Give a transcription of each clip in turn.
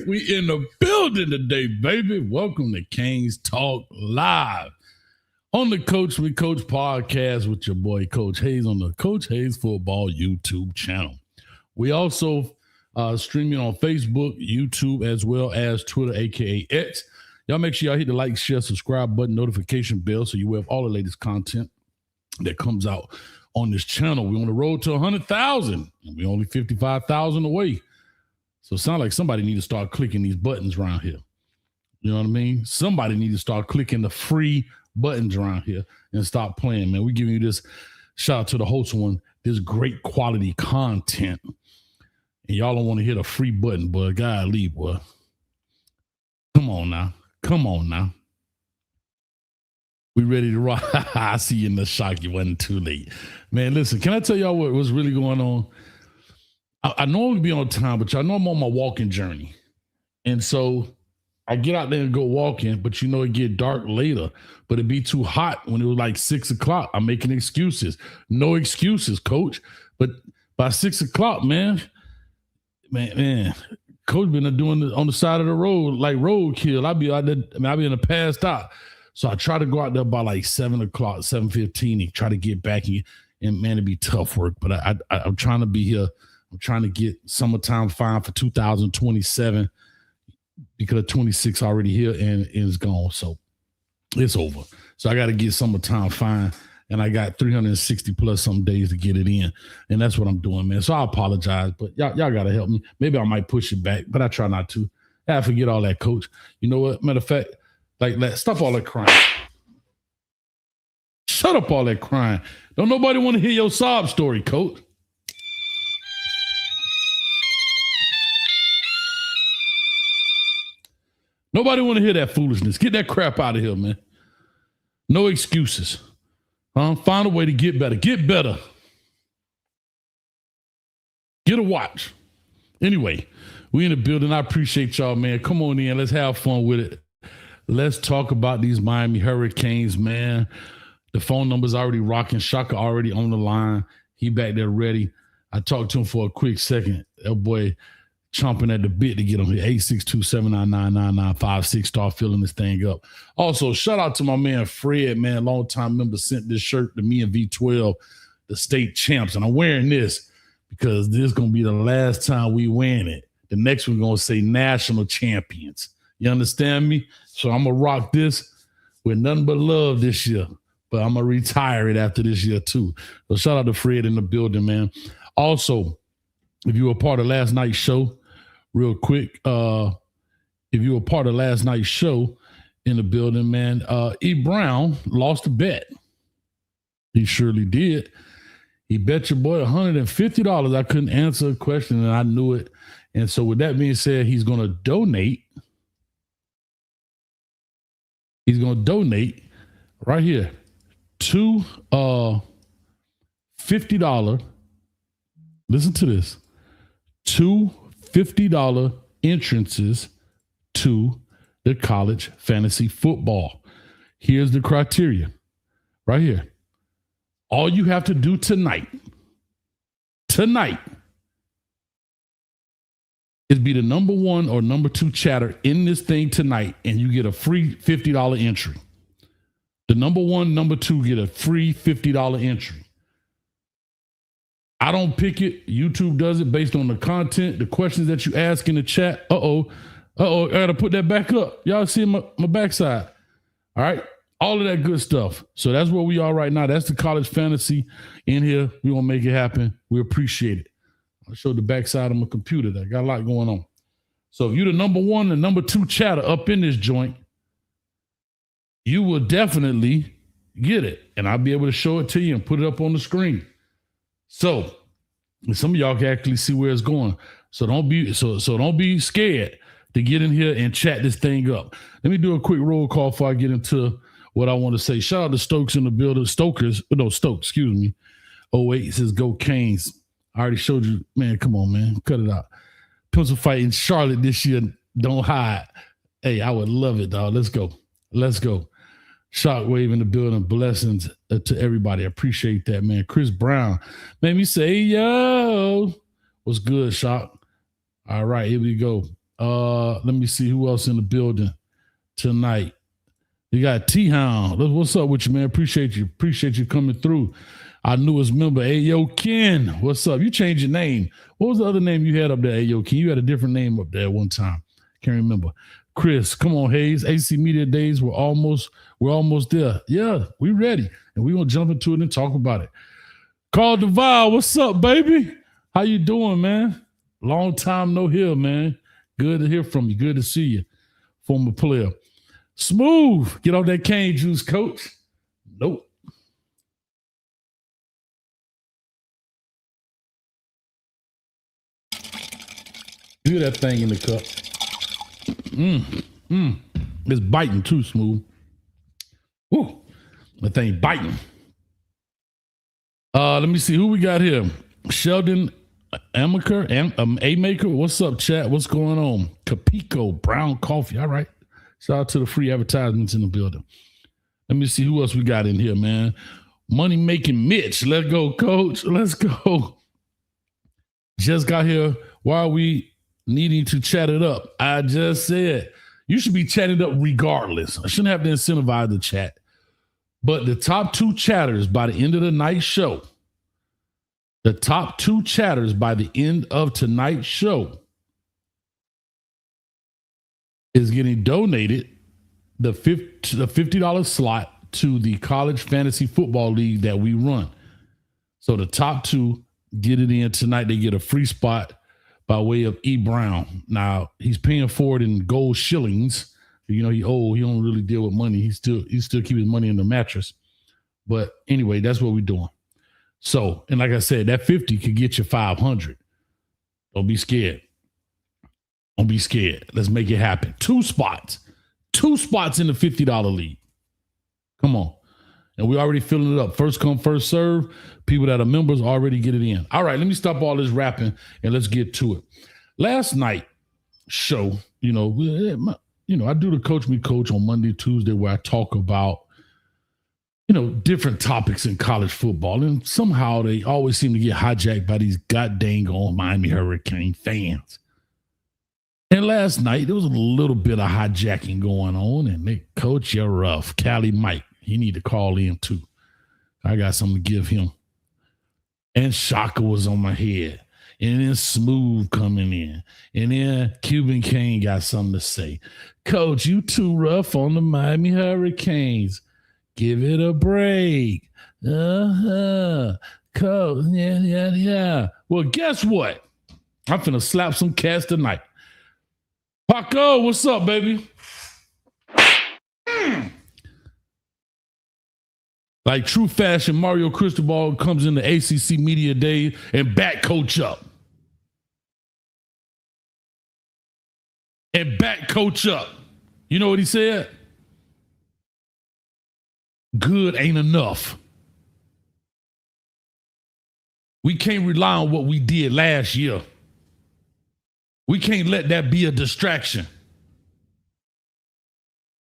We in the building today, baby. Welcome to Canes Talk Live on the Coach We Coach podcast with your boy Coach Hayes on the Coach Hayes Football YouTube channel. We also streaming on Facebook, YouTube, as well as Twitter, aka X. Y'all make sure y'all hit the like, share, subscribe button, notification bell so you have all the latest content that comes out on this channel. We're on the road to 100,000 and we're only 55,000 away. So it sounds like somebody need to start clicking these buttons around here. You know what I mean? Somebody need to start clicking the free buttons around here and stop playing, man. We giving you this, shout out to the host one, this great quality content. And y'all don't want to hit a free button, boy. God leave, boy. Come on now. We ready to rock. I see you in the shock. You wasn't too late. Man, listen, can I tell y'all what was really going on? I normally be on time, but y'all know I'm on my walking journey. And so I get out there and go walking, but you know, it get dark later, but it'd be too hot when it was like 6 o'clock. I'm making excuses. No excuses, coach. But by 6 o'clock, man, coach been doing it on the side of the road, like roadkill. I'll be out there, I'll be in the past out. So I try to go out there by like 7 o'clock, 7:15 and try to get back and man, it'd be tough work, but I'm trying to be here. I'm trying to get summertime fine for 2027 because 26 already here and it's gone. So it's over. So I got to get summertime fine, and I got 360 plus some days to get it in. And that's what I'm doing, man. So I apologize, but y'all got to help me. Maybe I might push it back, but I try not to. I forget all that, coach. You know what? Matter of fact, stop all that crying. Shut up all that crying. Don't nobody want to hear your sob story, coach. Nobody want to hear that foolishness. Get that crap out of here, man. No excuses. Find a way to get better. Get better. Get a watch. Anyway, we in the building. I appreciate y'all, man. Come on in. Let's have fun with it. Let's talk about these Miami Hurricanes, man. The phone number's already rocking. Shaka already on the line. He back there ready. I talked to him for a quick second. That boy chomping at the bit to get on here. 862-799-9956. Start filling this thing up. Also, shout out to my man Fred, man. Longtime member, sent this shirt to me and V12, the state champs. And I'm wearing this because this is going to be the last time we wearing it. The next one's going to say national champions. You understand me? So I'm going to rock this with nothing but love this year. But I'm going to retire it after this year, too. So shout out to Fred in the building, man. Also, if you were part of last night's show, real quick, if you were part of last night's show in the building, man, E. Brown lost a bet. He surely did. He bet your boy $150. I couldn't answer a question, and I knew it. And so with that being said, he's going to donate. He's going to donate right here to $50. Listen to this. 2 $50 entrances to the college fantasy football. Here's the criteria right here. All you have to do tonight is be the number 1 or number 2 chatter in this thing tonight, and you get a free $50 entry. The number 1, number 2 get a free $50 entry. I don't pick it. YouTube does it based on the content, the questions that you ask in the chat. I got to put that back up. Y'all see my backside. All right. All of that good stuff. So that's where we are right now. That's the college fantasy in here. We want to make it happen. We appreciate it. I showed the backside of my computer. That got a lot going on. So if you're the number 1 and number 2 chatter up in this joint, you will definitely get it. And I'll be able to show it to you and put it up on the screen. So some of y'all can actually see where it's going. So don't be scared to get in here and chat this thing up. Let me do a quick roll call before I get into what I want to say. Shout out to Stokes in the building. Stokes, excuse me. 08 says go Canes. I already showed you, man. Come on, man. Cut it out. Pencil fight in Charlotte this year. Don't hide. Hey, I would love it, dog. Let's go. Shockwave in the building. Blessings to everybody. I appreciate that, man. Chris Brown made me say, yo. What's good, Shock? All right, here we go. Let me see who else in the building tonight. You got T-Hound. What's up with you, man? Appreciate you. Appreciate you coming through. Our newest member, Ayo Ken. What's up? You changed your name. What was the other name you had up there, Ayo Ken? You had a different name up there at one time. Can't remember. Chris, come on, Hayes. ACC Media Days, we're almost there. Yeah, we ready. And we're going to jump into it and talk about it. Carl Duval, what's up, baby? How you doing, man? Long time no hear, man. Good to hear from you. Good to see you, former player. Smooth. Get off that cane juice, coach. Nope. Do that thing in the cup. It's biting too, Smooth. Ooh, that thing biting. Let me see who we got here. Sheldon A-Maker. What's up, chat? What's going on? Capico, Brown Coffee. All right. Shout out to the free advertisements in the building. Let me see who else we got in here, man. Money making Mitch. Let's go, coach. Let's go. Just got here. Why are we needing to chat it up? I just said you should be chatting up regardless. I shouldn't have to incentivize the chat. But the top two chatters by the end of the night show, the top two chatters by the end of tonight's show is getting donated the $50 slot to the College Fantasy Football League that we run. So the top two get it in tonight. They get a free spot by way of E. Brown. Now, he's paying for it in gold shillings. You know, he old. He don't really deal with money. He still keep his money in the mattress. But anyway, that's what we're doing. So, and like I said, that 50 could get you 500. Don't be scared. Don't be scared. Let's make it happen. Two spots in the $50 league. Come on. And we're already filling it up. First come, first serve. People that are members already get it in. All right, let me stop all this rapping and let's get to it. Last night show, I do the Coach Me Coach on Monday, Tuesday, where I talk about, different topics in college football. And somehow they always seem to get hijacked by these goddamn Miami Hurricane fans. And last night, there was a little bit of hijacking going on. And they, Coach, you're rough. Cali Mike, he need to call in too. I got something to give him. And Shaka was on my head. And then Smooth coming in. And then Cuban Kane got something to say. Coach, you too rough on the Miami Hurricanes. Give it a break. Coach, yeah. Well, guess what? I'm finna slap some cats tonight. Paco, what's up, baby? Like true fashion, Mario Cristobal comes in the ACC Media Day and back coach up. And back coach up. You know what he said? Good ain't enough. We can't rely on what we did last year. We can't let that be a distraction.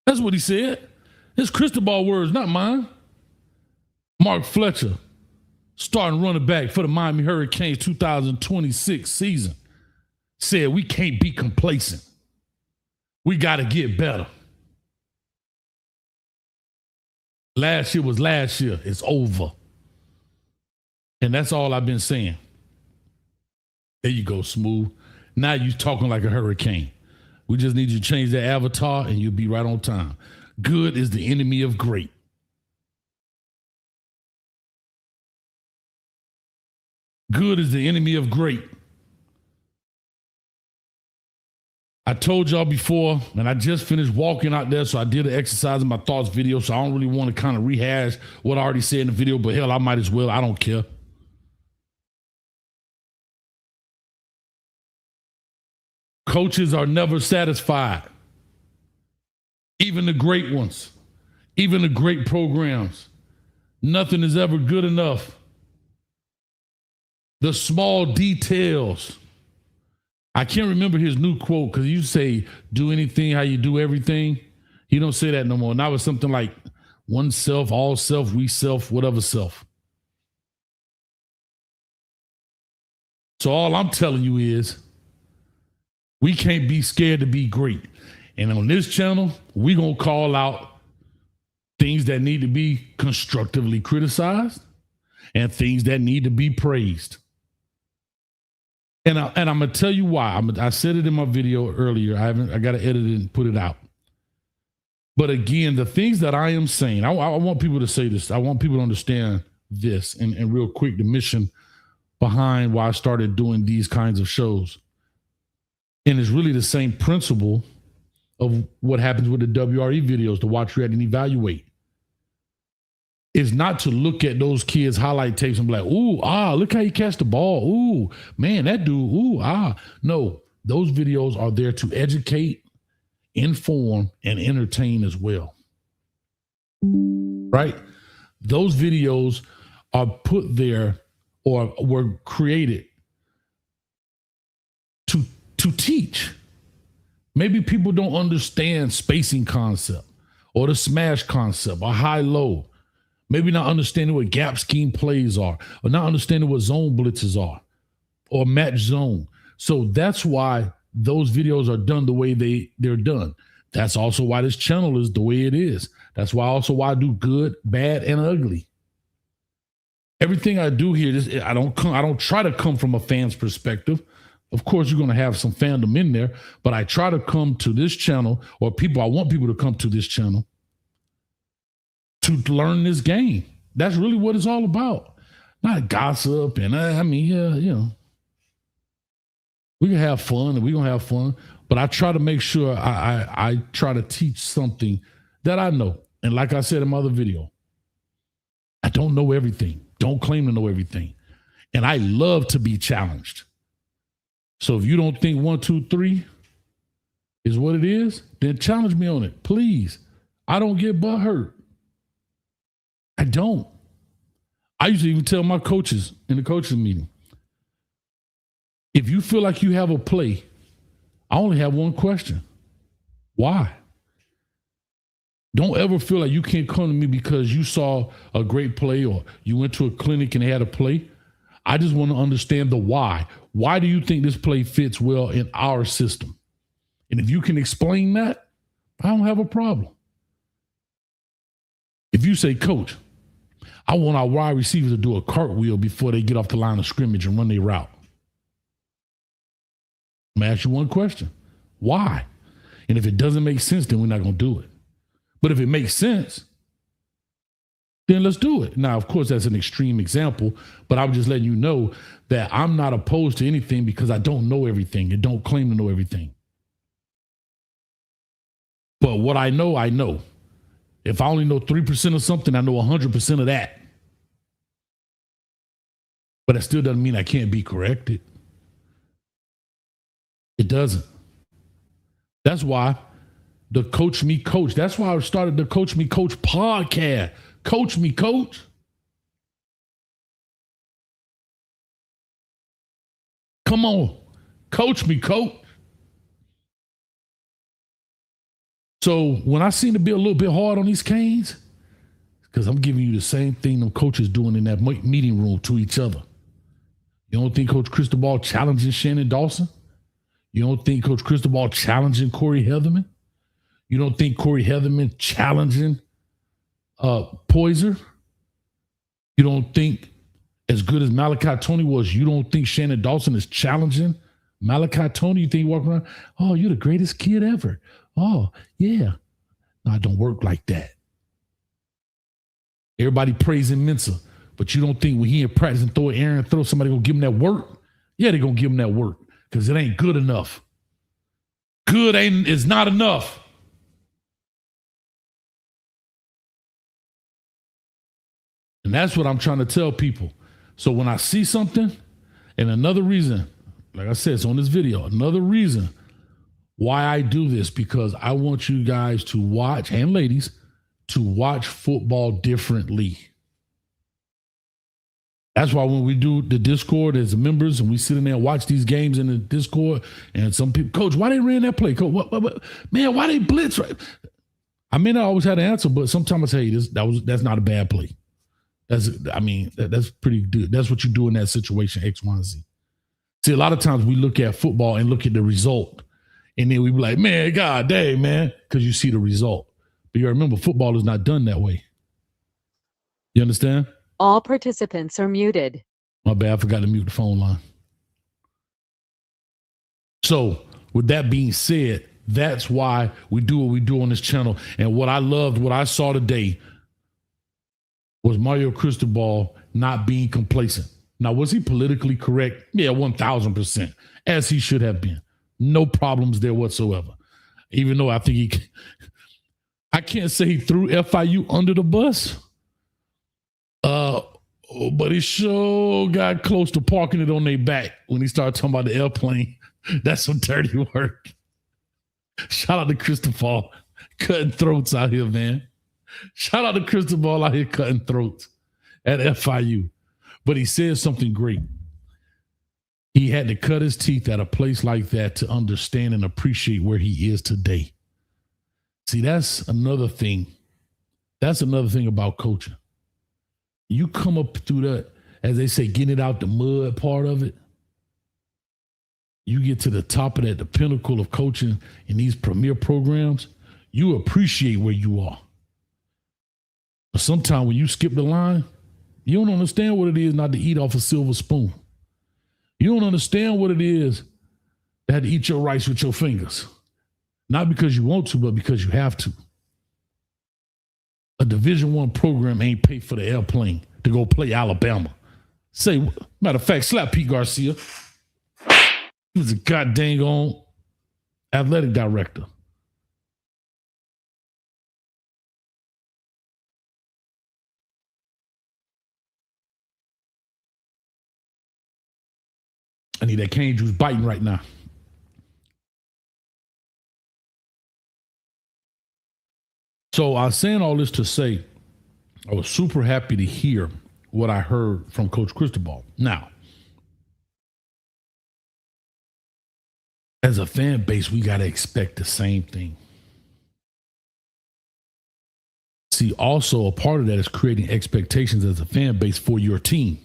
That's what he said. It's Cristobal words, not mine. Mark Fletcher, starting running back for the Miami Hurricanes 2026 season, said we can't be complacent. We got to get better. Last year was last year. It's over. And that's all I've been saying. There you go, Smooth. Now you're talking like a hurricane. We just need you to change that avatar and you'll be right on time. Good is the enemy of great. Good is the enemy of great. I told y'all before, and I just finished walking out there, so I did an exercise in my thoughts video, so I don't really want to kind of rehash what I already said in the video, but hell, I might as well. I don't care. Coaches are never satisfied. Even the great ones, even the great programs. Nothing is ever good enough. The small details. I can't remember his new quote because you say, do anything how you do everything. He don't say that no more. Now it's something like one self, all self, we self, whatever self. So all I'm telling you is We can't be scared to be great. And on this channel, we're going to call out things that need to be constructively criticized and things that need to be praised. And I'm going to tell you why. I said it in my video earlier. I got to edit it and put it out. But again, the things that I am saying, I want people to say this. I want people to understand this. And real quick, the mission behind why I started doing these kinds of shows. And it's really the same principle of what happens with the WRE videos, to watch, react, and evaluate. Is not to look at those kids' highlight tapes and be like, ooh, look how you catch the ball. Ooh, man, that dude, ooh, No, those videos are there to educate, inform, and entertain as well. Right? Those videos are put there or were created to teach. Maybe people don't understand spacing concept or the smash concept or high-low. Maybe not understanding what gap scheme plays are, or not understanding what zone blitzes are or match zone. So that's why those videos are done the way they're done. That's also why this channel is the way it is. That's why I do good, bad, and ugly. Everything I do here, I don't try to come from a fan's perspective. Of course, you're going to have some fandom in there, but I try to come to this channel, or I want people to come to this channel to learn this game. That's really what it's all about. Not gossip. And we can have fun, and we're going to have fun, but I try to make sure I try to teach something that I know. And like I said in my other video, I don't know everything. Don't claim to know everything. And I love to be challenged. So if you don't think 1, 2, 3 is what it is, then challenge me on it, please. I don't get butt hurt. I don't. I used to even tell my coaches in the coaches meeting, if you feel like you have a play, I only have one question. Why? Don't ever feel like you can't come to me because you saw a great play or you went to a clinic and they had a play. I just want to understand the why. Why do you think this play fits well in our system? And if you can explain that, I don't have a problem. If you say, Coach, I want our wide receivers to do a cartwheel before they get off the line of scrimmage and run their route, I'm going to ask you one question. Why? And if it doesn't make sense, then we're not going to do it. But if it makes sense, then let's do it. Now, of course, that's an extreme example, but I'm just letting you know that I'm not opposed to anything because I don't know everything and don't claim to know everything. But what I know, I know. If I only know 3% of something, I know 100% of that. But that still doesn't mean I can't be corrected. It doesn't. That's why the Coach Me Coach, that's why I started the Coach Me Coach podcast. Coach me, coach. Come on. Coach me, coach. So when I seem to be a little bit hard on these Canes, because I'm giving you the same thing them coaches doing in that meeting room to each other. You don't think Coach Cristobal challenging Shannon Dawson? You don't think Coach Cristobal challenging Corey Heatherman? You don't think Corey Heatherman challenging Poyser? You don't think, as good as Malachi Tony was, you don't think Shannon Dawson is challenging Malachi Tony? You think he walk around, oh, you're the greatest kid ever. Oh, yeah. No, it don't work like that. Everybody praising Mensah, but you don't think when he in practice and throw an error and throw, somebody gonna give him that work? Yeah, they're gonna give him that work because it ain't good enough. Good is not enough. And that's what I'm trying to tell people. So when I see something, and another reason, like I said, it's on this video, another reason why I do this, because I want you guys to watch, and ladies, to watch football differently. That's why when we do the Discord as members and we sit in there and watch these games in the Discord, and some people, Coach, why they ran that play? Coach, what? Man, why they blitz? Right? I may not always have the answer, but sometimes I say that's not a bad play. That's pretty good. That's what you do in that situation, X, Y, and Z. See, a lot of times we look at football and look at the result And then we be like, man, God dang, man, because you see the result. But you remember, football is not done that way. You understand? All participants are muted. My bad, I forgot to mute the phone line. So with that being said, that's why we do what we do on this channel. And what I loved, what I saw today was Mario Cristobal not being complacent. Now, was he politically correct? Yeah, 1,000%, as he should have been. No problems there whatsoever. Even though I think I can't say he threw FIU under the bus, but he sure got close to parking it on their back when he started talking about the airplane. That's some dirty work. Shout out to Cristobal, cutting throats out here, man. Shout out to Cristobal out here cutting throats at FIU. But he said something great. He had to cut his teeth at a place like that to understand and appreciate where he is today. See, that's another thing. That's another thing about coaching. You come up through that, as they say, getting it out the mud part of it. You get to the top of that, the pinnacle of coaching in these premier programs, you appreciate where you are. But sometimes when you skip the line, you don't understand what it is not to eat off a silver spoon. You don't understand what it is to have to eat your rice with your fingers. Not because you want to, but because you have to. A Division I program ain't paid for the airplane to go play Alabama. Matter of fact, slap Pete Garcia. He was a goddamn on athletic director. I need that cane juice biting right now. So I was saying all this to say, I was super happy to hear what I heard from Coach Cristobal. Now, as a fan base, we got to expect the same thing. See, also a part of that is creating expectations as a fan base for your team.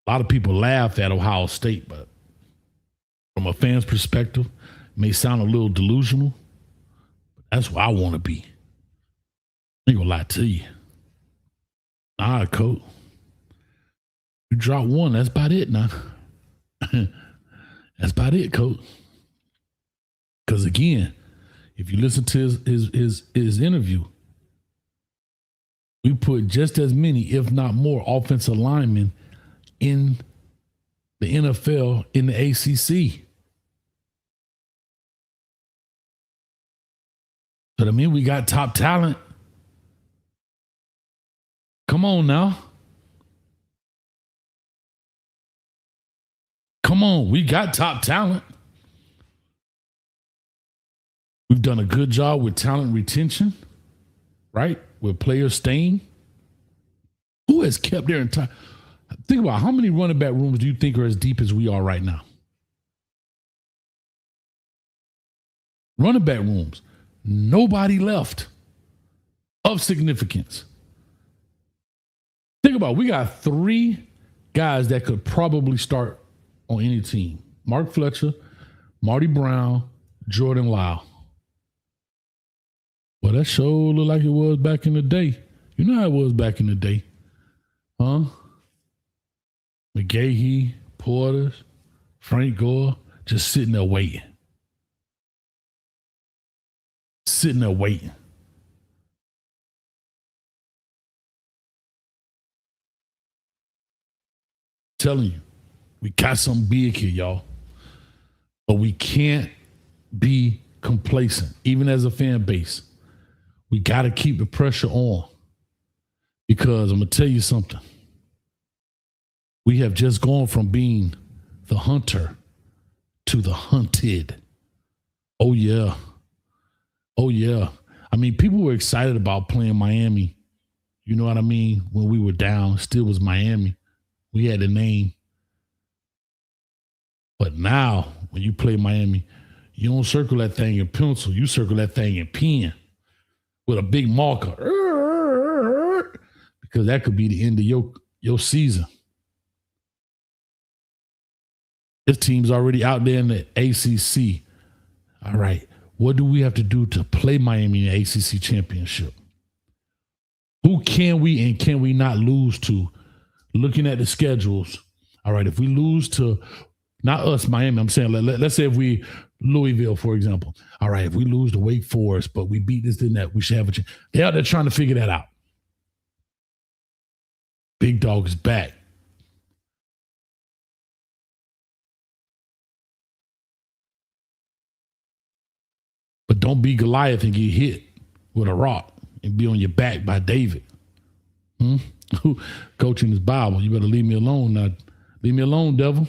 A lot of people laugh at Ohio State, but from a fan's perspective, it may sound a little delusional, but that's where I want to be. I ain't gonna lie to you. All right, coach. You drop one, that's about it now. That's about it, coach. Because again, if you listen to his interview, we put just as many, if not more, offensive linemen in the NFL, in the ACC. But I mean, we got top talent. Come on now. Come on, we got top talent. We've done a good job with talent retention, right? With players staying. Who has kept their entire... Think about how many running back rooms do you think are as deep as we are right now? Running back rooms. Nobody left of significance. Think about it. We got 3 guys that could probably start on any team. Mark Fletcher, Marty Brown, Jordan Lyle. Well, that sure looked like it was back in the day. You know how it was back in the day. Huh? McGahee, Porters, Frank Gore, just sitting there waiting. Sitting there waiting. Telling you, we got something big here, y'all. But we can't be complacent, even as a fan base. We got to keep the pressure on. Because I'm going to tell you something. We have just gone from being the hunter to the hunted. Oh, yeah. Oh, yeah. I mean, people were excited about playing Miami. You know what I mean? When we were down, still was Miami. We had a name. But now, when you play Miami, you don't circle that thing in pencil. You circle that thing in pen with a big marker. Because that could be the end of your season. This team's already out there in the ACC. All right. What do we have to do to play Miami in the ACC championship? Who can we and can we not lose to? Looking at the schedules. All right. If we lose to, not us, Miami, I'm saying, let's say if we, Louisville, for example. All right. If we lose to Wake Forest, but we beat this, then that, we should have a chance. They're out there trying to figure that out. Big Dog is back. But don't be Goliath and get hit with a rock and be on your back by David. Coaching his Bible. You better leave me alone now. Leave me alone, devil.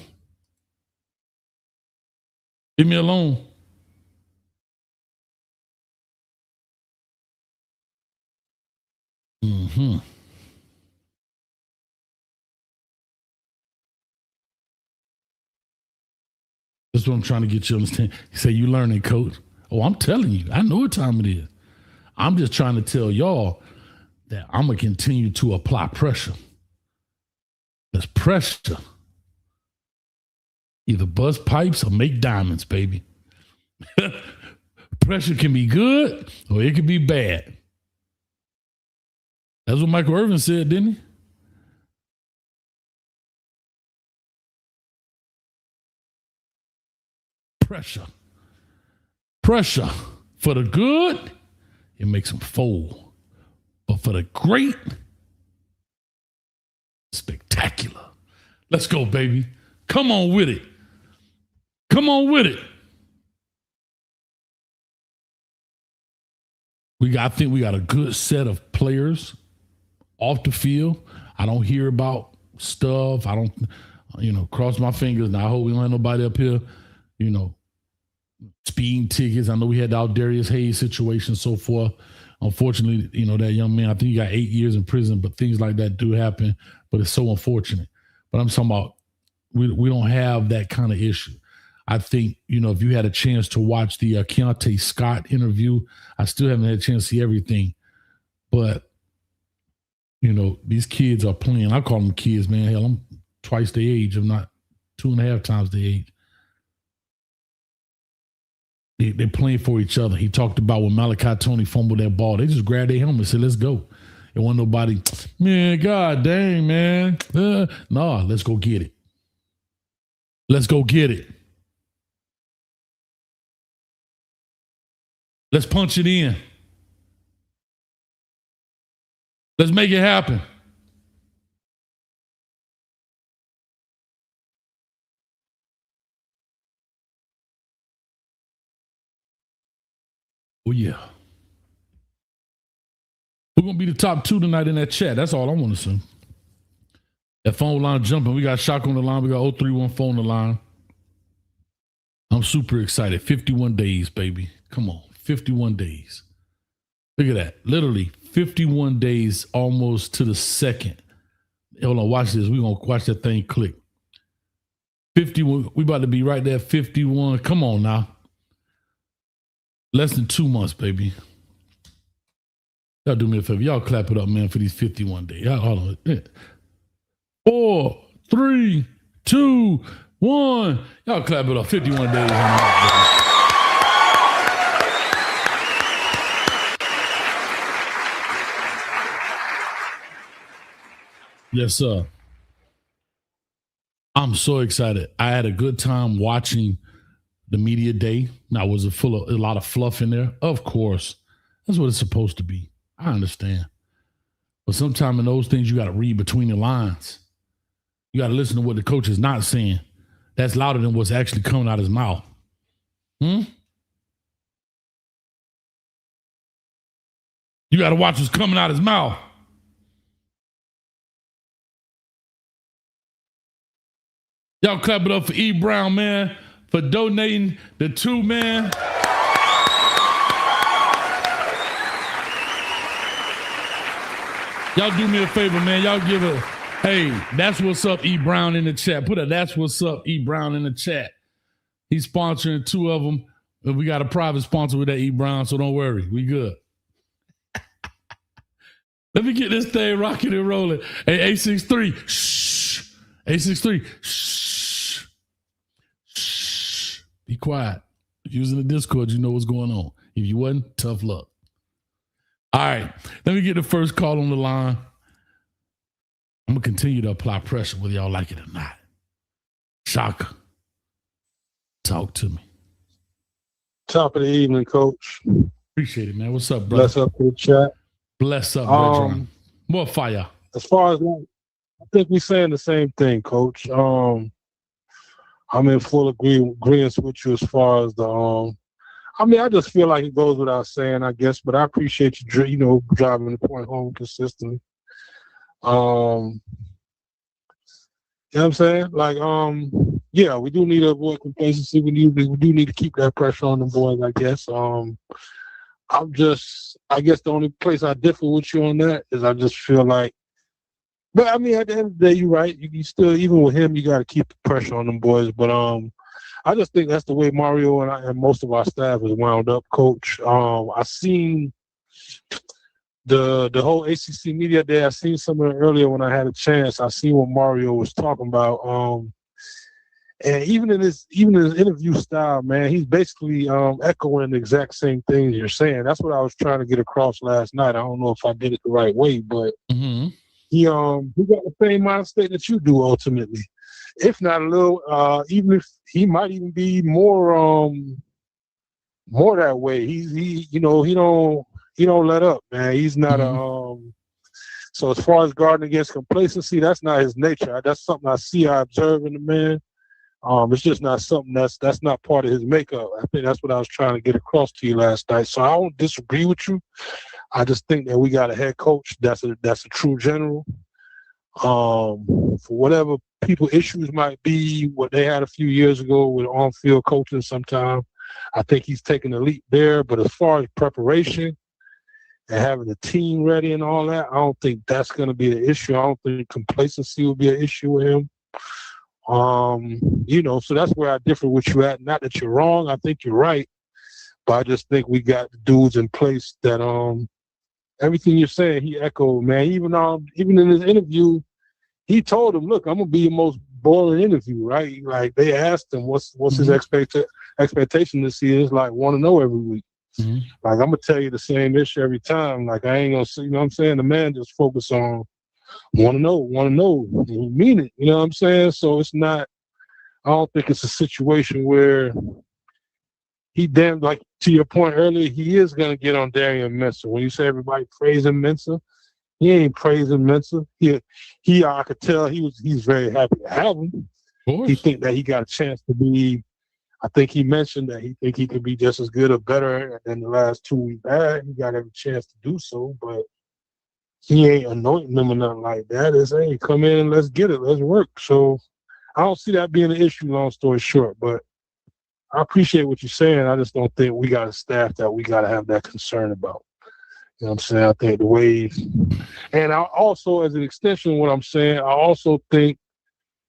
Leave me alone. That's what I'm trying to get you to understand. You say you learning, coach. Oh, I'm telling you, I know what time it is. I'm just trying to tell y'all that I'm going to continue to apply pressure. There's pressure. Either bust pipes or make diamonds, baby. Pressure can be good or it can be bad. That's what Michael Irvin said, didn't he? Pressure. Pressure for the good, it makes them fold. But for the great, spectacular. Let's go, baby. Come on with it. Come on with it. I think we got a good set of players off the field. I don't hear about stuff. I don't, cross my fingers. Now I hope we don't have nobody up here, speeding tickets. I know we had the Darius Hayes situation, so forth. Unfortunately, that young man, I think he got 8 years in prison, but things like that do happen. But it's so unfortunate. But I'm talking about we don't have that kind of issue. I think, if you had a chance to watch the Keontae Scott interview, I still haven't had a chance to see everything. But, these kids are playing. I call them kids, man. Hell, I'm twice their age, if not 2.5 times their age. They're playing for each other. He talked about when Malachi Tony fumbled that ball. They just grabbed their helmet and said, let's go. It wasn't nobody, man, God dang, man. Nah, let's go get it. Let's go get it. Let's punch it in. Let's make it happen. Oh, yeah. We're going to be the top 2 tonight in that chat. That's all I want to say. That phone line jumping. We got Shock on the line. We got 0314 on the line. I'm super excited. 51 days, baby. Come on. 51 days. Look at that. Literally 51 days almost to the second. Hold on. Watch this. We're going to watch that thing click. 51. We about to be right there. 51. Come on now. Less than 2 months, baby. Y'all do me a favor. Y'all clap it up, man, for these 51 days. Y'all, hold on. 4, 3, 2, 1. Y'all clap it up. 51 days. Yes, sir. I'm so excited. I had a good time watching the media day. Now, was it full of a lot of fluff in there? Of course. That's what it's supposed to be. I understand. But sometimes in those things, you got to read between the lines. You got to listen to what the coach is not saying. That's louder than what's actually coming out of his mouth. You got to watch what's coming out of his mouth. Y'all clap it up for E. Brown, man, for donating the 2, man. Y'all do me a favor, man. Y'all give a, hey, that's what's up, E. Brown in the chat. Put a that's what's up, E. Brown in the chat. He's sponsoring 2 of them. And we got a private sponsor with that, E. Brown, so don't worry. We good. Let me get this thing rocking and rolling. Hey, A63, shh. A63, shh. Be quiet. If you're using the Discord, you know what's going on. If you wasn't, tough luck. All right. Let me get the first call on the line. I'm going to continue to apply pressure whether y'all like it or not. Shaka, talk to me. Top of the evening, Coach. Appreciate it, man. What's up, brother? Bless up to the chat. Bless up, brethren. More fire. As far as that, I think we're saying the same thing, Coach. I'm in full agreement with you as far as the I just feel like it goes without saying, I guess, but I appreciate you, driving the point home consistently. You know what I'm saying? Like, yeah, we do need to avoid complacency. We do need to keep that pressure on the boys, I guess. I guess the only place I differ with you on that is I just feel like, but I mean, at the end of the day, you're right. You still, even with him, you got to keep the pressure on them boys. But I just think that's the way Mario and most of our staff is wound up, Coach. I seen the whole ACC Media Day. I seen some of it earlier when I had a chance. I seen what Mario was talking about. And even in his interview style, man, he's basically echoing the exact same things you're saying. That's what I was trying to get across last night. I don't know if I did it the right way, but he got the same mind state that you do ultimately. If not a little, even if he might even be more that way. He don't let up, man. He's not so as far as guarding against complacency, that's not his nature. That's something I observe in the man. It's just not something that's not part of his makeup. I think that's what I was trying to get across to you last night. So I don't disagree with you. I just think that we got a head coach that's a true general. For whatever people issues might be, what they had a few years ago with on-field coaching sometime, I think he's taken a leap there. But as far as preparation and having the team ready and all that, I don't think that's going to be the issue. I don't think complacency will be an issue with him. So that's where I differ with you at. Not that you're wrong, I think you're right, but I just think we got the dudes in place that everything you're saying he echoed, man. Even in his interview, he told him, look, I'm gonna be your most boring interview, right? Like they asked him what's his expectation this year. Is like want to know every week. Like I'm gonna tell you the same issue every time. Like I ain't gonna see, you know what I'm saying? The man just focus on want to know. He mean it, you know what I'm saying? So it's not, I don't think it's a situation where he like to your point earlier, he is going to get on Darian Mensah. When you say everybody praising Mensah, he ain't praising Mensah. I could tell he's very happy to have him. He think that he got a chance to be, I think he mentioned that he think he could be just as good or better than the last two we've had. He got every chance to do so, but he ain't anointing them or nothing like that. It's, hey, come in and let's get it. Let's work. So I don't see that being an issue, long story short. But I appreciate what you're saying. I just don't think we got a staff that we got to have that concern about. You know what I'm saying? I think the way – and I also, as an extension of what I'm saying, I also think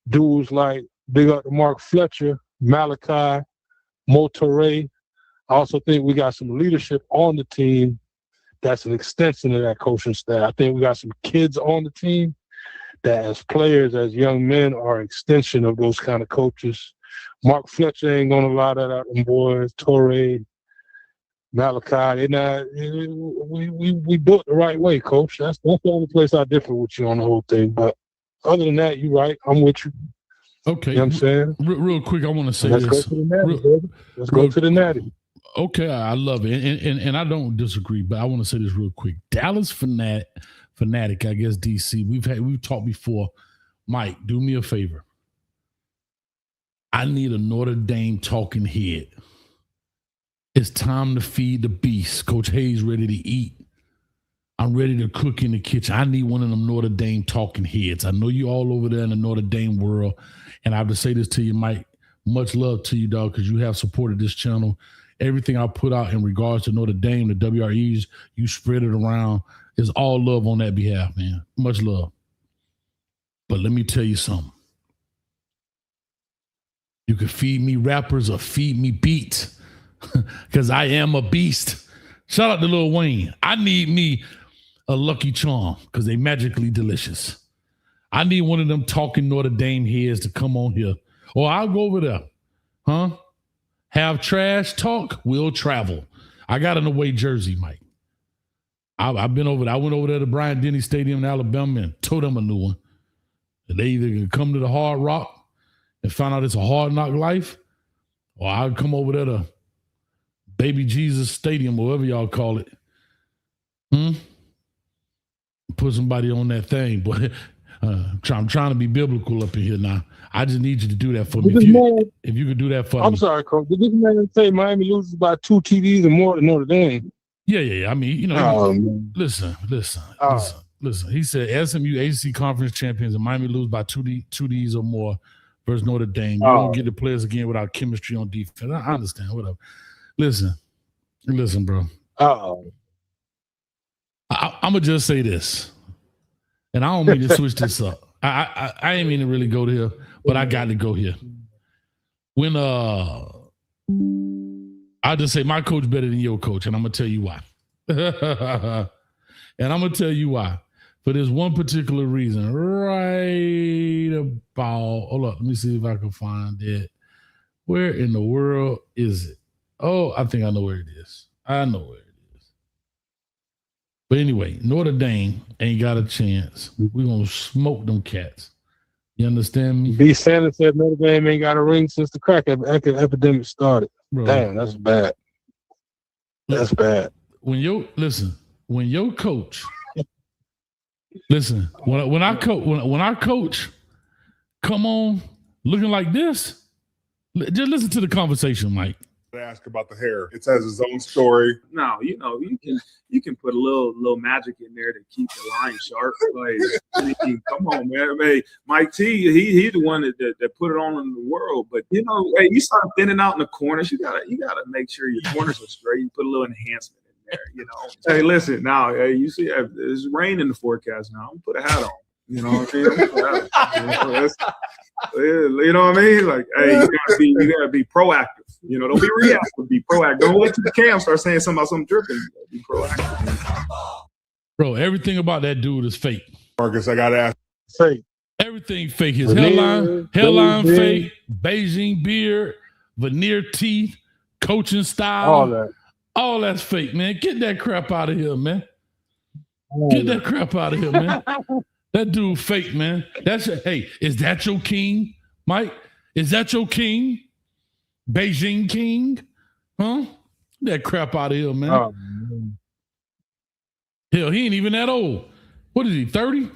dudes like big up to Mark Fletcher, Malachi, Motoré. I also think we got some leadership on the team that's an extension of that coaching staff. I think we got some kids on the team that as players, as young men, are an extension of those kind of coaches. Mark Fletcher ain't going to allow that out them boys. Torrey, Malachi, we built the right way, Coach. That's the only place I differ with you on the whole thing. But other than that, you're right. I'm with you. Okay. You know what I'm saying? Real quick, I want to say Let's this. Go to the natty, baby. Let's go to the natty. Okay, I love it. And I don't disagree, but I want to say this real quick. Dallas fanatic, I guess, DC, we've talked before. Mike, do me a favor. I need a Notre Dame talking head. It's time to feed the beast. Coach Hayes ready to eat. I'm ready to cook in the kitchen. I need one of them Notre Dame talking heads. I know you all over there in the Notre Dame world. And I have to say this to you, Mike. Much love to you, dog, because you have supported this channel. Everything I put out in regards to Notre Dame, the WREs, you spread it around. It's all love on that behalf, man. Much love. But let me tell you something. You can feed me rappers or feed me beats because I am a beast. Shout out to Lil Wayne. I need me a Lucky Charm because they magically delicious. I need one of them talking Notre Dame heads to come on here. Or I'll go over there. Huh? have trash talk, we'll travel. I got an away jersey, Mike. I've been over there. I went over there to Bryant Denny Stadium in Alabama and told them a new one. And they either can come to the Hard Rock and find out it's a hard knock life, or I'll come over there to Baby Jesus Stadium, or whatever y'all call it. Put somebody on that thing. But I'm trying to be biblical up in here now. I just need you to do that for me. If you could do that for me. I'm sorry, Coach. Did this man say Miami loses by 2 TDs or more than Notre Dame? Yeah. I mean, listen. He said SMU ACC conference champions and Miami lose by 2Ds or more versus Notre Dame. You don't get the players again without chemistry on defense. I understand. Whatever. Listen, bro. I'm gonna just say this, and I don't mean to switch this up. I ain't mean to really go here, but I got to go here. When I just say my coach better than your coach, and I'm gonna tell you why. For this one particular reason, right about. Hold up, let me see if I can find it. Where in the world is it? Oh, I think I know where it is. But anyway, Notre Dame ain't got a chance. We're going to smoke them cats. You understand me? B. Sanders said Notre Dame ain't got a ring since the crack epidemic started. Bro, damn, that's bad. That's bad. When your coach, when our coach come on looking like this, just listen to the conversation, Mike. Ask about the hair. It has its own story. No, you can put a little magic in there to keep the line sharp. Like, come on, man. Hey, Mike T, he's the one that put it on in the world. But hey, you start thinning out in the corners. You gotta make sure your corners are straight. You put a little enhancement in there. Hey, listen, now you see there's rain in the forecast now. I'm gonna put a hat on. You know what I mean? You know what I mean? Like, hey, you gotta be proactive. Don't be reactive. Be proactive. Don't wait till the cam start saying something about something dripping. Be proactive. Bro, everything about that dude is fake. Marcus, I gotta ask. Fake. Everything fake. His hairline fake, Beijing beard, veneer teeth, coaching style. All that's fake, man. Get that crap out of here, man. That dude fake, man. Hey, is that your king, Mike? Is that your king? Beijing king? Huh? Get that crap out of here, man. Oh, man. Hell, he ain't even that old. What is he, 30?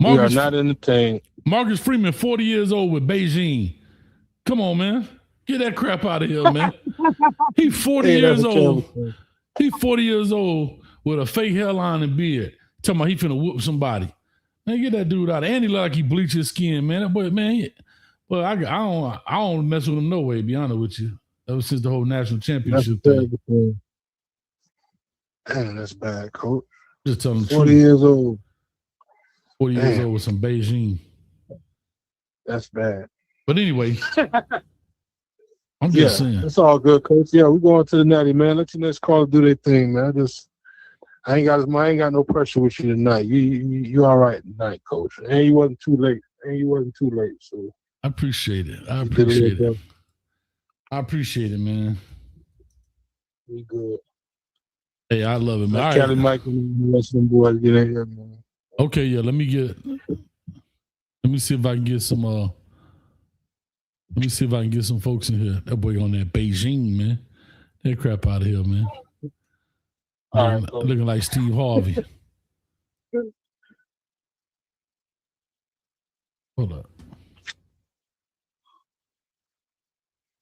We are not entertained. Marcus Freeman, 40 years old with Beijing. Come on, man. Get that crap out of here, man. He's 40 years old. He's 40 years old with a fake hairline and beard. Talking about he finna whoop somebody. Man, get that dude out. And he look like he bleached his skin, man. That boy, man. Well, I don't mess with him no way, to be honest with you. Ever since the whole national championship thing. Man, that's bad, coach. Just telling the 40 truth. years old. 40 years old with some Beijing. That's bad. But anyway, I'm just saying. It's all good, coach. Yeah, we're going to the Natty, man. Let your next caller do their thing, man. I ain't got no pressure with you tonight. You all right tonight, coach. And you wasn't too late. So I appreciate it. I appreciate it, man. We good. Hey, I love it, man. Let Kelly Mike and the rest of them boys get in here, man. Okay, yeah. Let me see if I can get some let me see if I can get some folks in here. That boy on that Beijing, man. That crap out of here, man. All right, looking like Steve Harvey. Hold up.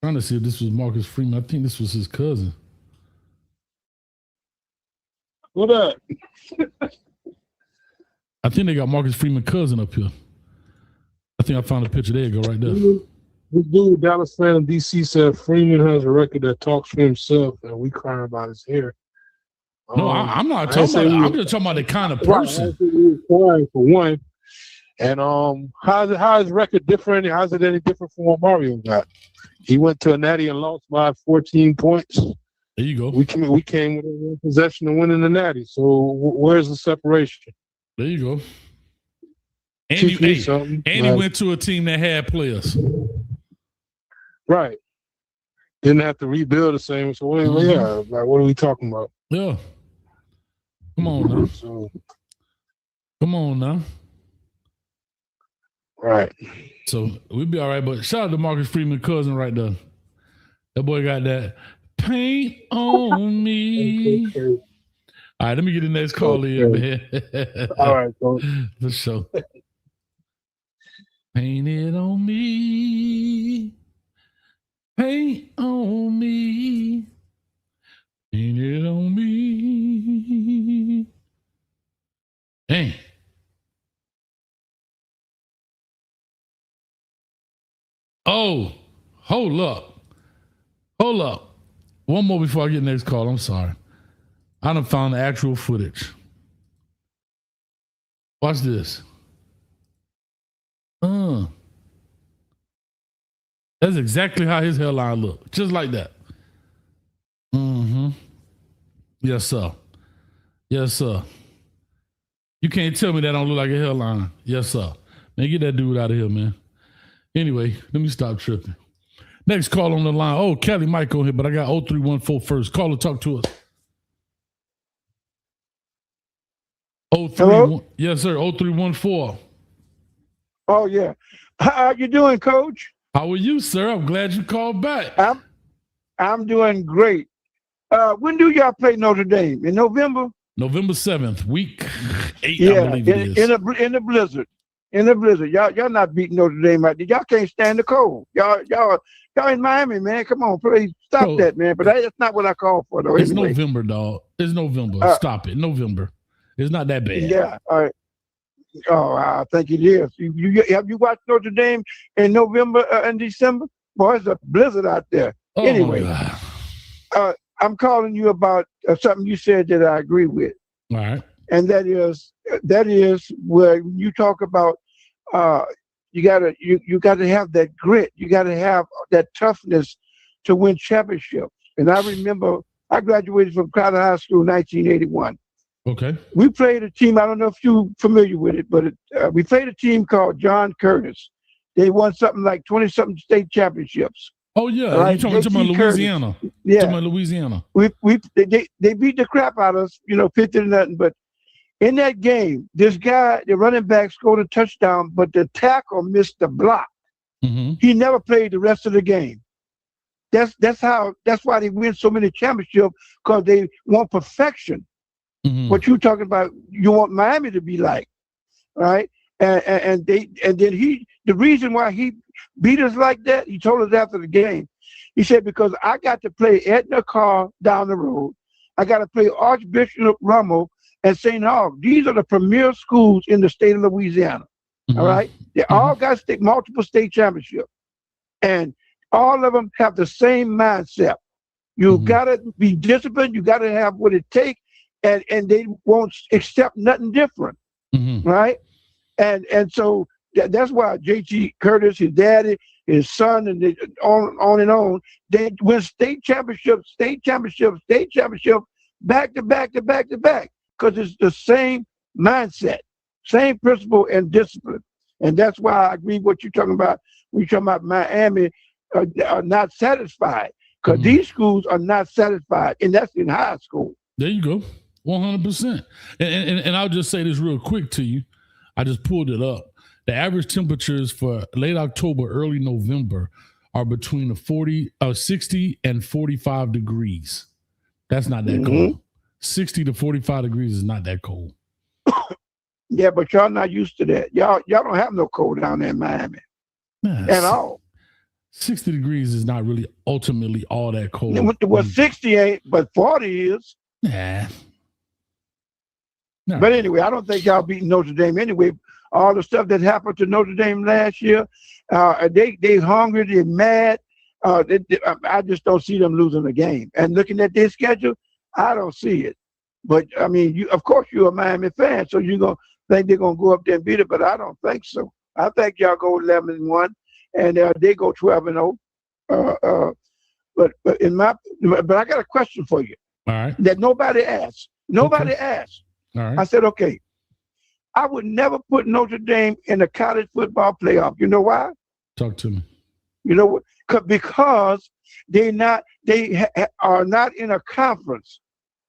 Trying to see if this was Marcus Freeman. I think this was his cousin. What up? I think they got Marcus Freeman cousin up here. I think I found a picture. There you go, right there. This dude, Dallas fan in DC, said Freeman has a record that talks for himself, and we crying about his hair. No, I'm not talking about. I'm just talking about the kind of person. For one, and how is record different? How's it any different from what Mario got? He went to a natty and lost by 14 points. There you go. We came with one possession and winning the natty. So where's the separation? There you go. And teach me he something. went to a team that had players. Right. Didn't have to rebuild the same. So what are we talking about? Yeah. Come on now. So, Come on now. right. So we'll be all right. But shout out to Marcus Freeman, cousin right there. That boy got that paint on me. All right, let me get the next call in, man. All right, Coach. For sure. Paint it on me. Paint on me. Paint it on me. Dang. Oh, hold up. Hold up. One more before I get the next call. I'm sorry. I done found the actual footage. Watch this. That's exactly how his hairline looked. Just like that. Mm-hmm. Yes, sir. Yes, sir. You can't tell me that don't look like a hairline. Yes, sir. Man, get that dude out of here, man. Anyway, let me stop tripping. Next call on the line. Oh, Kelly Mike on here, but I got 0314 first. Call or talk to us. Hello? Yes, sir. 0314. Oh, yeah. How you doing, Coach? How are you, sir? I'm glad you called back. I'm doing great. When do y'all play Notre Dame? In November? November 7th, week 8, Yeah, I believe it is. in the blizzard. In the blizzard. Y'all not beating Notre Dame out there. Y'all can't stand the cold. Y'all in Miami, man. Come on, please stop that, man. But that's not what I call for, though. It's anyway. November, dog. It's November. Stop it. November. It's not that bad. Yeah. All right. Oh, I think it is. Have you watched Notre Dame in November and December? Boy, it's a blizzard out there. Oh, anyway, I'm calling you about something you said that I agree with. All right. And that is where you talk about you gotta have that grit, you gotta have that toughness to win championships. And I remember I graduated from Crowder High School in 1981. Okay. We played a team, I don't know if you're familiar with it, but we played a team called John Curtis. They won something like 20-something state championships. Oh, yeah. Right? You're talking about Louisiana. Yeah. Talking about Louisiana. They beat the crap out of us, 50-0. But in that game, this guy, the running back, scored a touchdown, but the tackle missed the block. Mm-hmm. He never played the rest of the game. That's why they win so many championships, because they want perfection. Mm-hmm. What you talking about, you want Miami to be like, right? And then the reason why he beat us like that, he told us after the game, he said, because I got to play Edna Carr down the road, I got to play Archbishop Rummel and St. Aug. These are the premier schools in the state of Louisiana. Mm-hmm. All right, they all got multiple state championships, and all of them have the same mindset. You gotta be disciplined. You gotta have what it takes. And they won't accept nothing different, right? And so that's why J.T. Curtis, his daddy, his son, and on and on, they win state championships, back to back, because it's the same mindset, same principle and discipline. And that's why I agree with what you're talking about when you're talking about Miami are not satisfied, because these schools are not satisfied, and that's in high school. There you go. 100%. And I'll just say this real quick to you. I just pulled it up. The average temperatures for late October, early November are between 60 and 45 degrees. That's not that cold. 60 to 45 degrees is not that cold. Yeah, but y'all not used to that. Y'all don't have no cold down there in Miami at all. 60 degrees is not really ultimately all that cold. Well, 60 ain't, but 40 is. Nah. But anyway, I don't think y'all beating Notre Dame anyway. All the stuff that happened to Notre Dame last year, they hungry, they're mad. I just don't see them losing the game. And looking at their schedule, I don't see it. But I mean, of course, you're a Miami fan, so you're gonna think they're gonna go up there and beat it. But I don't think so. I think y'all go 11-1, and they go 12-0. But I got a question for you. All right. That nobody asked. Nobody asked. All right. I said, okay, I would never put Notre Dame in the college football playoff. You know why? Talk to me. You know what? Because they are not in a conference,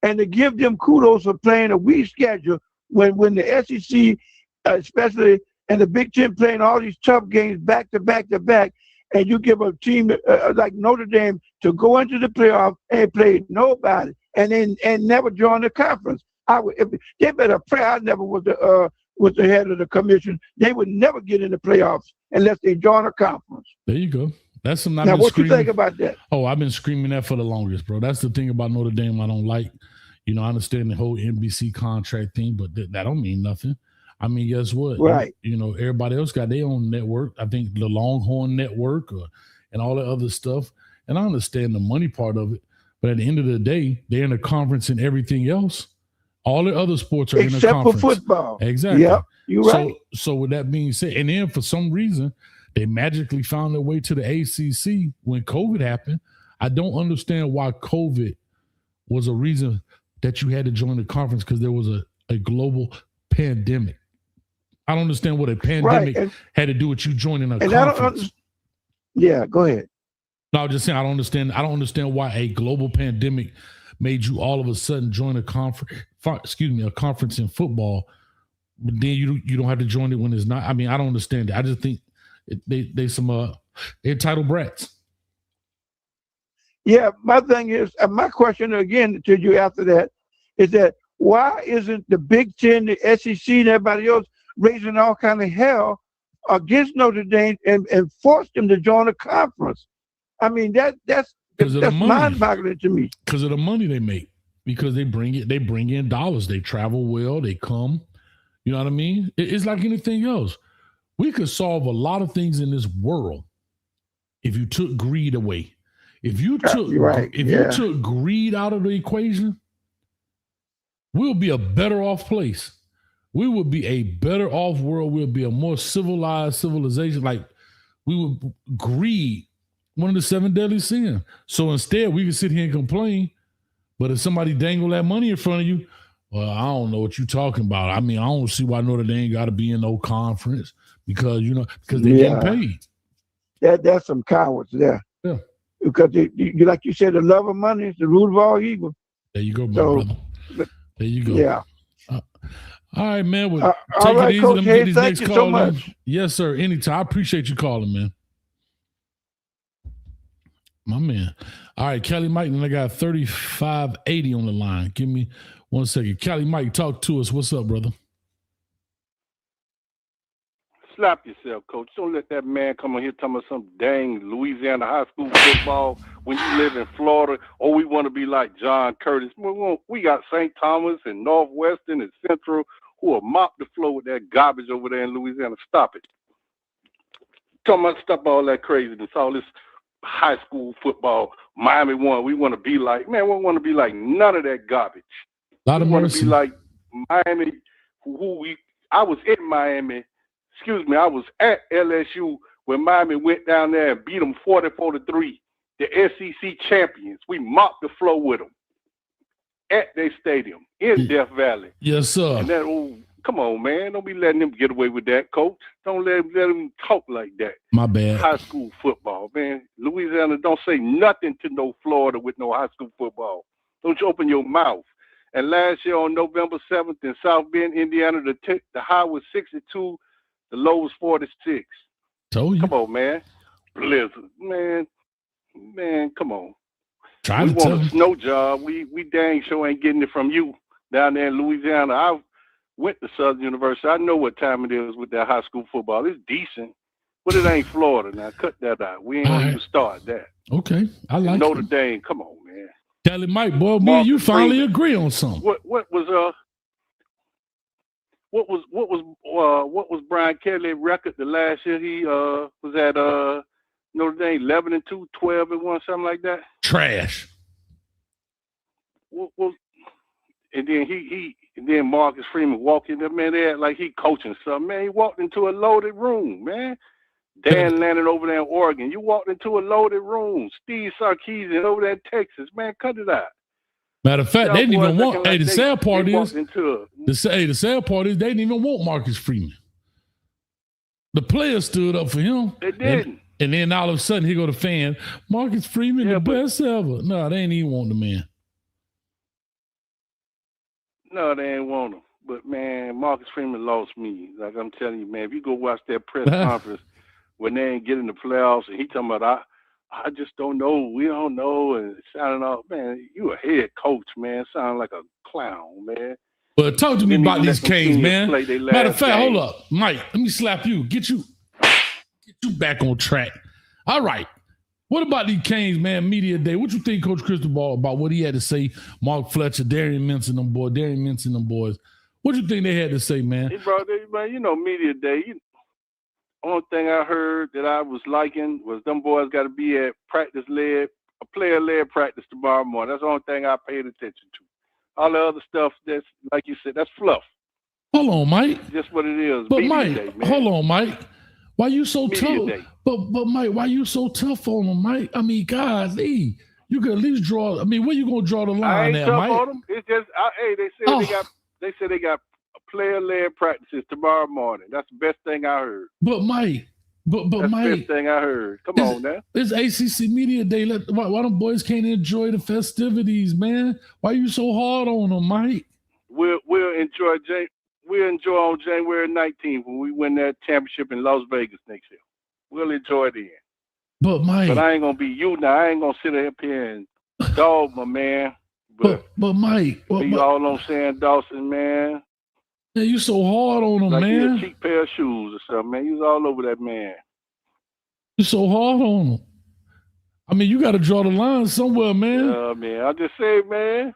and to give them kudos for playing a weak schedule when the SEC, especially and the Big Ten, playing all these tough games back to back to back, and you give a team like Notre Dame to go into the playoff and play nobody, and never join the conference. They better pray I never was the head of the commission. They would never get in the playoffs unless they join a conference. There you go. That's something Now, what you think about that? Oh, I've been screaming that for the longest, bro. That's the thing about Notre Dame I don't like. You know, I understand the whole NBC contract thing, but that don't mean nothing. I mean, guess what? Right. You know, everybody else got their own network. I think the Longhorn Network and all that other stuff. And I understand the money part of it. But at the end of the day, they're in a conference and everything else. All the other sports are in a conference. Except for football. Exactly. Yep, you're right. So with that being said, and then for some reason, they magically found their way to the ACC when COVID happened. I don't understand why COVID was a reason that you had to join the conference, because there was a global pandemic. I don't understand what a pandemic had to do with you joining a conference. Yeah, go ahead. No, I'm just saying I don't understand why a global pandemic made you all of a sudden join a conference in football, but then you don't have to join it when it's not. I mean, I don't understand it. I just think they some entitled brats. Yeah, my thing is, my question again to you after that is that why isn't the Big Ten, the SEC, and everybody else raising all kind of hell against Notre Dame and forced them to join a conference? I mean, that's mind-boggling to me. Because of the money they make. Because they bring in dollars. They travel well. They come. You know what I mean? It's like anything else. We could solve a lot of things in this world if you took greed away. If you took you took greed out of the equation, we'll be a better off place. We would be a better off world. We'll be a more civilized civilization. Like, we would greed, one of the 7 deadly sins. So instead, we can sit here and complain. But if somebody dangle that money in front of you, well, I don't know what you're talking about. I mean, I don't see why Notre Dame got to be in no conference because they getting paid. That's some cowards there. Yeah. Because you like you said, the love of money is the root of all evil. There you go, brother. There you go. Yeah. All right, man. Well, all right, Coach Hayes, thank you so much. Yes, sir. Anytime. I appreciate you calling, man. My man. All right, Kelly Mike, and I got 3580 on the line. Give me 1 second. Kelly Mike, talk to us. What's up, brother? Slap yourself, Coach. Don't let that man come on here talking about some dang Louisiana high school football when you live in Florida. Oh, we want to be like John Curtis. We got St. Thomas and Northwestern and Central who will mop the floor with that garbage over there in Louisiana. Stop it. Talking about stop all that craziness, all this high school football. Miami won. We want to be like, man, we want to be like none of that garbage. We want to be like Miami, I was in Miami. I was at LSU when Miami went down there and beat them 44-3, the SEC champions. We mopped the floor with them at their stadium in Death Valley. Yes, sir. And then, come on, man. Don't be letting them get away with that, Coach. Don't let them talk like that. My bad. High school football, man. Louisiana, don't say nothing to no Florida with no high school football. Don't you open your mouth. And last year on November 7th in South Bend, Indiana, the high was 62. The low was 46. Told you. Come on, man. Blizzard. Man, come on. We want a snow job. We dang sure ain't getting it from you down there in Louisiana. I went to Southern University. I know what time it is with that high school football. It's decent, but it ain't Florida. Now, cut that out. We ain't going to even start that. Okay. I like Notre Dame. Come on, man. Kelly Mike, boy, me and you finally agree on something. What was Brian Kelly's record the last year? He was at Notre Dame 11-2, 12-1, something like that. Trash. And then Marcus Freeman walked in there, man. They had like he coaching something, man. He walked into a loaded room, man. Dan Lannon over there in Oregon. You walked into a loaded room. Steve Sarkisian over there in Texas, man. Cut it out. Matter of fact, they didn't even want. Hey, the sad part is, the the sad part is they didn't even want Marcus Freeman. The players stood up for him. They didn't. And then all of a sudden, here go the fan. Marcus Freeman, the best ever. No, they ain't even want the man. No, they ain't want him. But, man, Marcus Freeman lost me. Like I'm telling you, man, if you go watch that press conference when they ain't getting the playoffs and he talking about, I just don't know. We don't know. And sounding off, man, you a head coach, man. Sounding like a clown, man. But talk to me about these Canes, man. Matter of fact, hold up. Mike, let me slap you. Get you back on track. All right. What about these Canes, man? Media day. What you think, Coach Cristobal, about what he had to say? Mark Fletcher, Darian Mensah, them boys. What you think they had to say, man? Hey, bro, man, you know, media day. Only thing I heard that I was liking was them boys got to be at a player-led practice tomorrow morning. That's the only thing I paid attention to. All the other stuff, that's like you said, that's fluff. Hold on, Mike. Just what it is. But media Mike, day, man. hold on, Mike. Why you so tough? Day. But Mike, why you so tough on them, Mike? I mean, guys, you could at least draw. I mean, where you gonna draw the line there, Mike? On them. It's just, they said they got player-led practices tomorrow morning. That's the best thing I heard. But Mike, that's the Mike, best thing I heard. Come on now. It's ACC Media Day. Why them boys can't enjoy the festivities, man? Why you so hard on them, Mike? We'll enjoy on January 19th when we win that championship in Las Vegas next year. We'll enjoy it then. But Mike, but I ain't gonna be you now. I ain't gonna sit up here and dog my man. But Mike, you all on Sam Dawson, man. Yeah, you so hard on him, like man. Like a cheap pair of shoes or something, man. You was all over that man. You so hard on him. I mean, you got to draw the line somewhere, man. Yeah, man. I just say, man,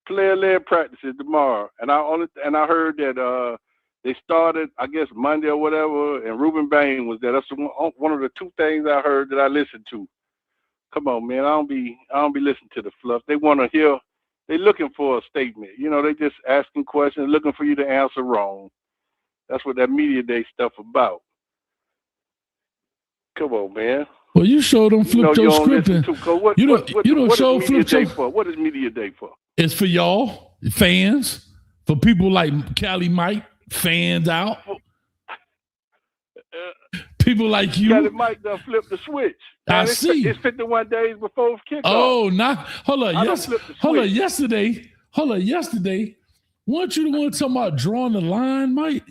player-led practices tomorrow, and I heard that they started, I guess, Monday or whatever, and Ruben Bain was there. That's one of the two things I heard that I listened to. Come on, man. I don't be listening to the fluff. They want to hear. They're looking for a statement. You know, they just asking questions, looking for you to answer wrong. That's what that media day stuff about. Come on, man. Well, you showed them flip your script. What is media day for? It's for y'all, fans, for people like Cali Mike, fans out. People like you. Cali Mike done flipped the switch. Man, see. It's 51 days before kickoff. Oh, hold on. Yesterday. Weren't you the one talking about drawing the line, Mike?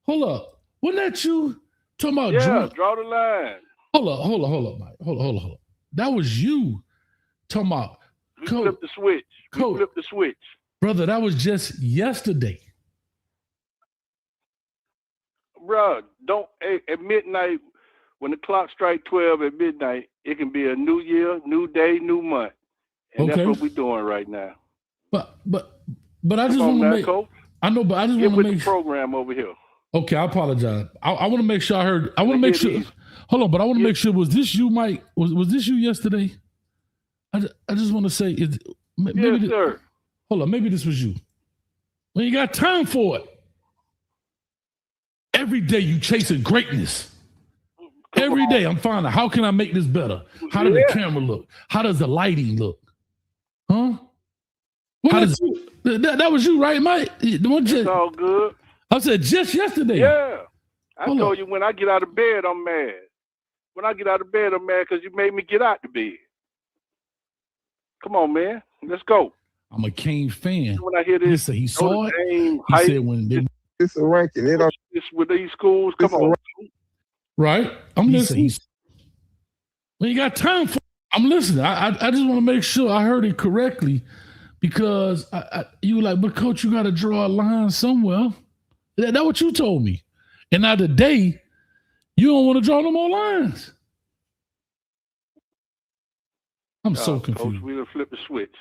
Hold up. Wasn't that you talking about draw the line. Hold up, Mike. Hold up. That was you talking about. We flipped the switch. We flipped the switch. Brother, that was just yesterday. Bro, at midnight, when the clock strikes 12 at midnight, it can be a new year, new day, new month. And that's what we're doing right now. But I just want to make. Coach. I know, but I just want to make the program over here. Okay, I apologize. I want to make sure I heard. I want to make sure. Hold on, but I want to make sure. Was this you, Mike? Was this you yesterday? I just want to say maybe. Yes, sir. Hold on, maybe this was you. Well, you got time for it. Every day you chasing greatness. Every day I'm finding how can I make this better? How does the camera look? How does the lighting look? Huh? That was you, right, Mike? It's all good. I said just yesterday. Yeah. I told you when I get out of bed, I'm mad. When I get out of bed, I'm mad because you made me get out the bed. Come on, man. Let's go. I'm a Canes fan. When I hear this, he saw it. He said when they it's a ranking. It don't. This with these schools. Come on. Right. I'm listening. When you got time for I'm listening. I just want to make sure I heard it correctly because you were like, but coach, you got to draw a line somewhere. That's what you told me. And now today, you don't want to draw no more lines. I'm so confused. Coach, we got to flip the switch.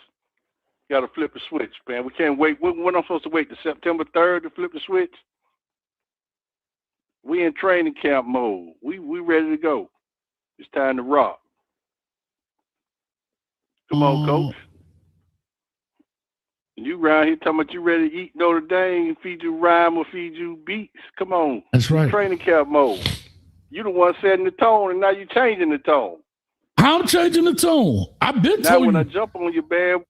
Got to flip the switch, man. We can't wait. When I'm supposed to wait to September 3rd to flip the switch? We in training camp mode. We ready to go. It's time to rock. Come on, coach. You around here talking about you ready to eat Notre Dame, feed you rhyme or feed you beats. Come on. That's right. Training camp mode. You the one setting the tone, and now you changing the tone. I'm changing the tone. I've been telling you. Now when I jump on you, man,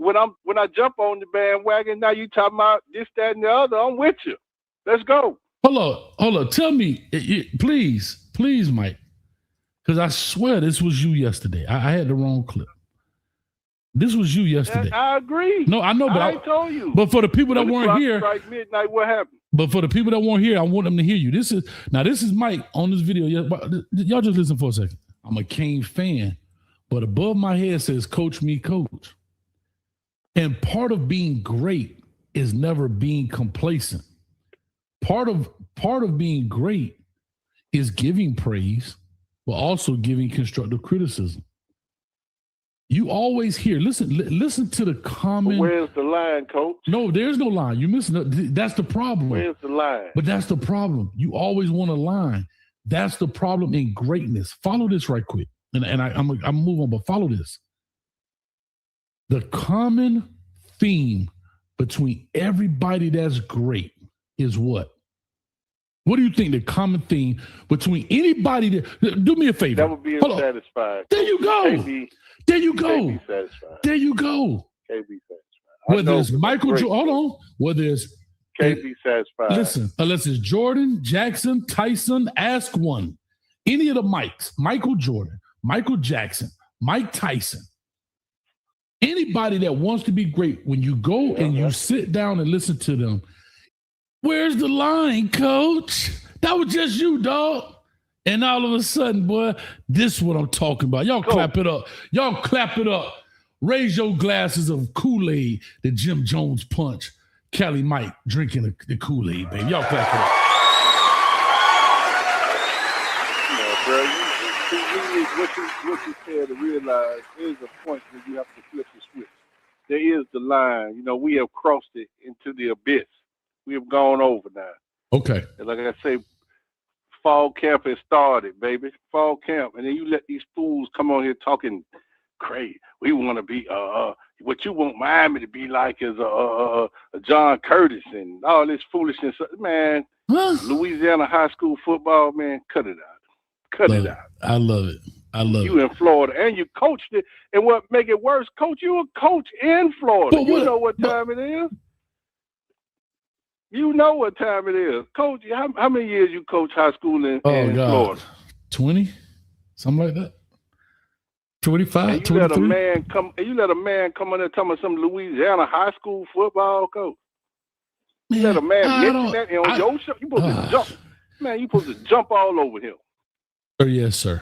when I jump on the bandwagon, now you talking about this, that, and the other. I'm with you. Let's go. Hold on. Tell me, please, Mike, because I swear this was you yesterday. I had the wrong clip. This was you yesterday. I agree. No, I know, but I told you. But for the people that weren't here, right midnight, what happened? But for the people that weren't here, I want them to hear you. This is Mike on this video. Y'all just listen for a second. I'm a Kane fan, but above my head says "Coach me, coach." And part of being great is never being complacent. Part of being great is giving praise, but also giving constructive criticism. You always hear, listen to the common. Where's the line, Coach? No, there's no line. You're missing. That's the problem. Where's the line? But that's the problem. You always want a line. That's the problem in greatness. Follow this right quick. And I'm move on, but follow this. The common theme between everybody that's great is what? What do you think the common theme between anybody that, do me a favor. Never being satisfied. There you go. There you go. Can't be satisfied. There you go. Can't be satisfied. Whether it's Michael Jordan, hold on. Whether it's can't be satisfied. Listen, unless it's Jordan, Jackson, Tyson, ask one. Any of the Mikes, Michael Jordan, Michael Jackson, Mike Tyson, anybody that wants to be great, when you go and you sit down and listen to them, where's the line, coach? That was just you, dog. And all of a sudden, boy, this is what I'm talking about. Y'all clap it up. Y'all clap it up. Raise your glasses of Kool-Aid, the Jim Jones punch. Cali Mike drinking the Kool-Aid, baby. Y'all clap it up. What you fail to realize is a point where you have to flip the switch. There is the line. You know, we have crossed it into the abyss. We have gone over now. Okay. And like I say, fall camp has started, baby. Fall camp. And then you let these fools come on here talking crazy. We want to be what you want Miami to be like is a John Curtis and all this foolishness. Man, Louisiana high school football, man, cut it out. Cut it out. I love it. You in Florida and you coached it. And what make it worse, coach, you a coach in Florida. You know what time it is. You know what time it is. Coach, how many years you coach high school in Florida? 20? Something like that. 25, and 23. You let a man come in there talking about some Louisiana high school football coach. You let a man mention that on your show. You supposed to jump. Man, you supposed to jump all over him. Sir, yes, sir.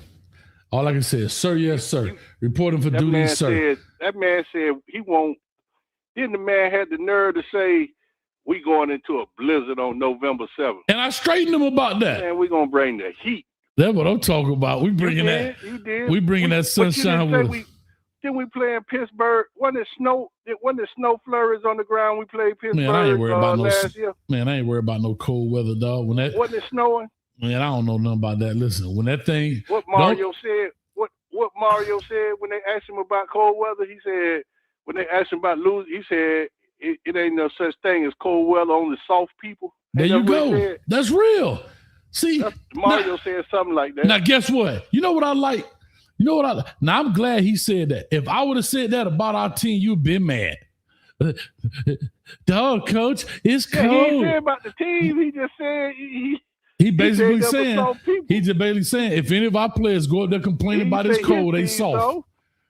All I can say is, sir, yes, sir. Reporting for duty, sir. That man said he won't. Then the man had the nerve to say, we going into a blizzard on November 7th. And I straightened him about that. Man, we're going to bring the heat. That's what I'm talking about. We bringing that. You did. We bringing that sunshine with us. Then we play in Pittsburgh. Wasn't it snow flurries on the ground? We played Pittsburgh man, I ain't worried about last year. Man, I ain't worried about no cold weather, dog. Wasn't it snowing? Man, I don't know nothing about that. Listen, when that thing. What Mario said when they asked him about cold weather, he said, when they asked him about losing, he said, it ain't no such thing as cold weather, only soft people. There you go. That's real. See, Mario said something like that. Now, guess what? You know what I like? Now, I'm glad he said that. If I would have said that about our team, you'd been mad. Dog, coach, it's cold. He didn't say about the team. He just said he basically saying if any of our players go up there complaining about it's cold, they soft.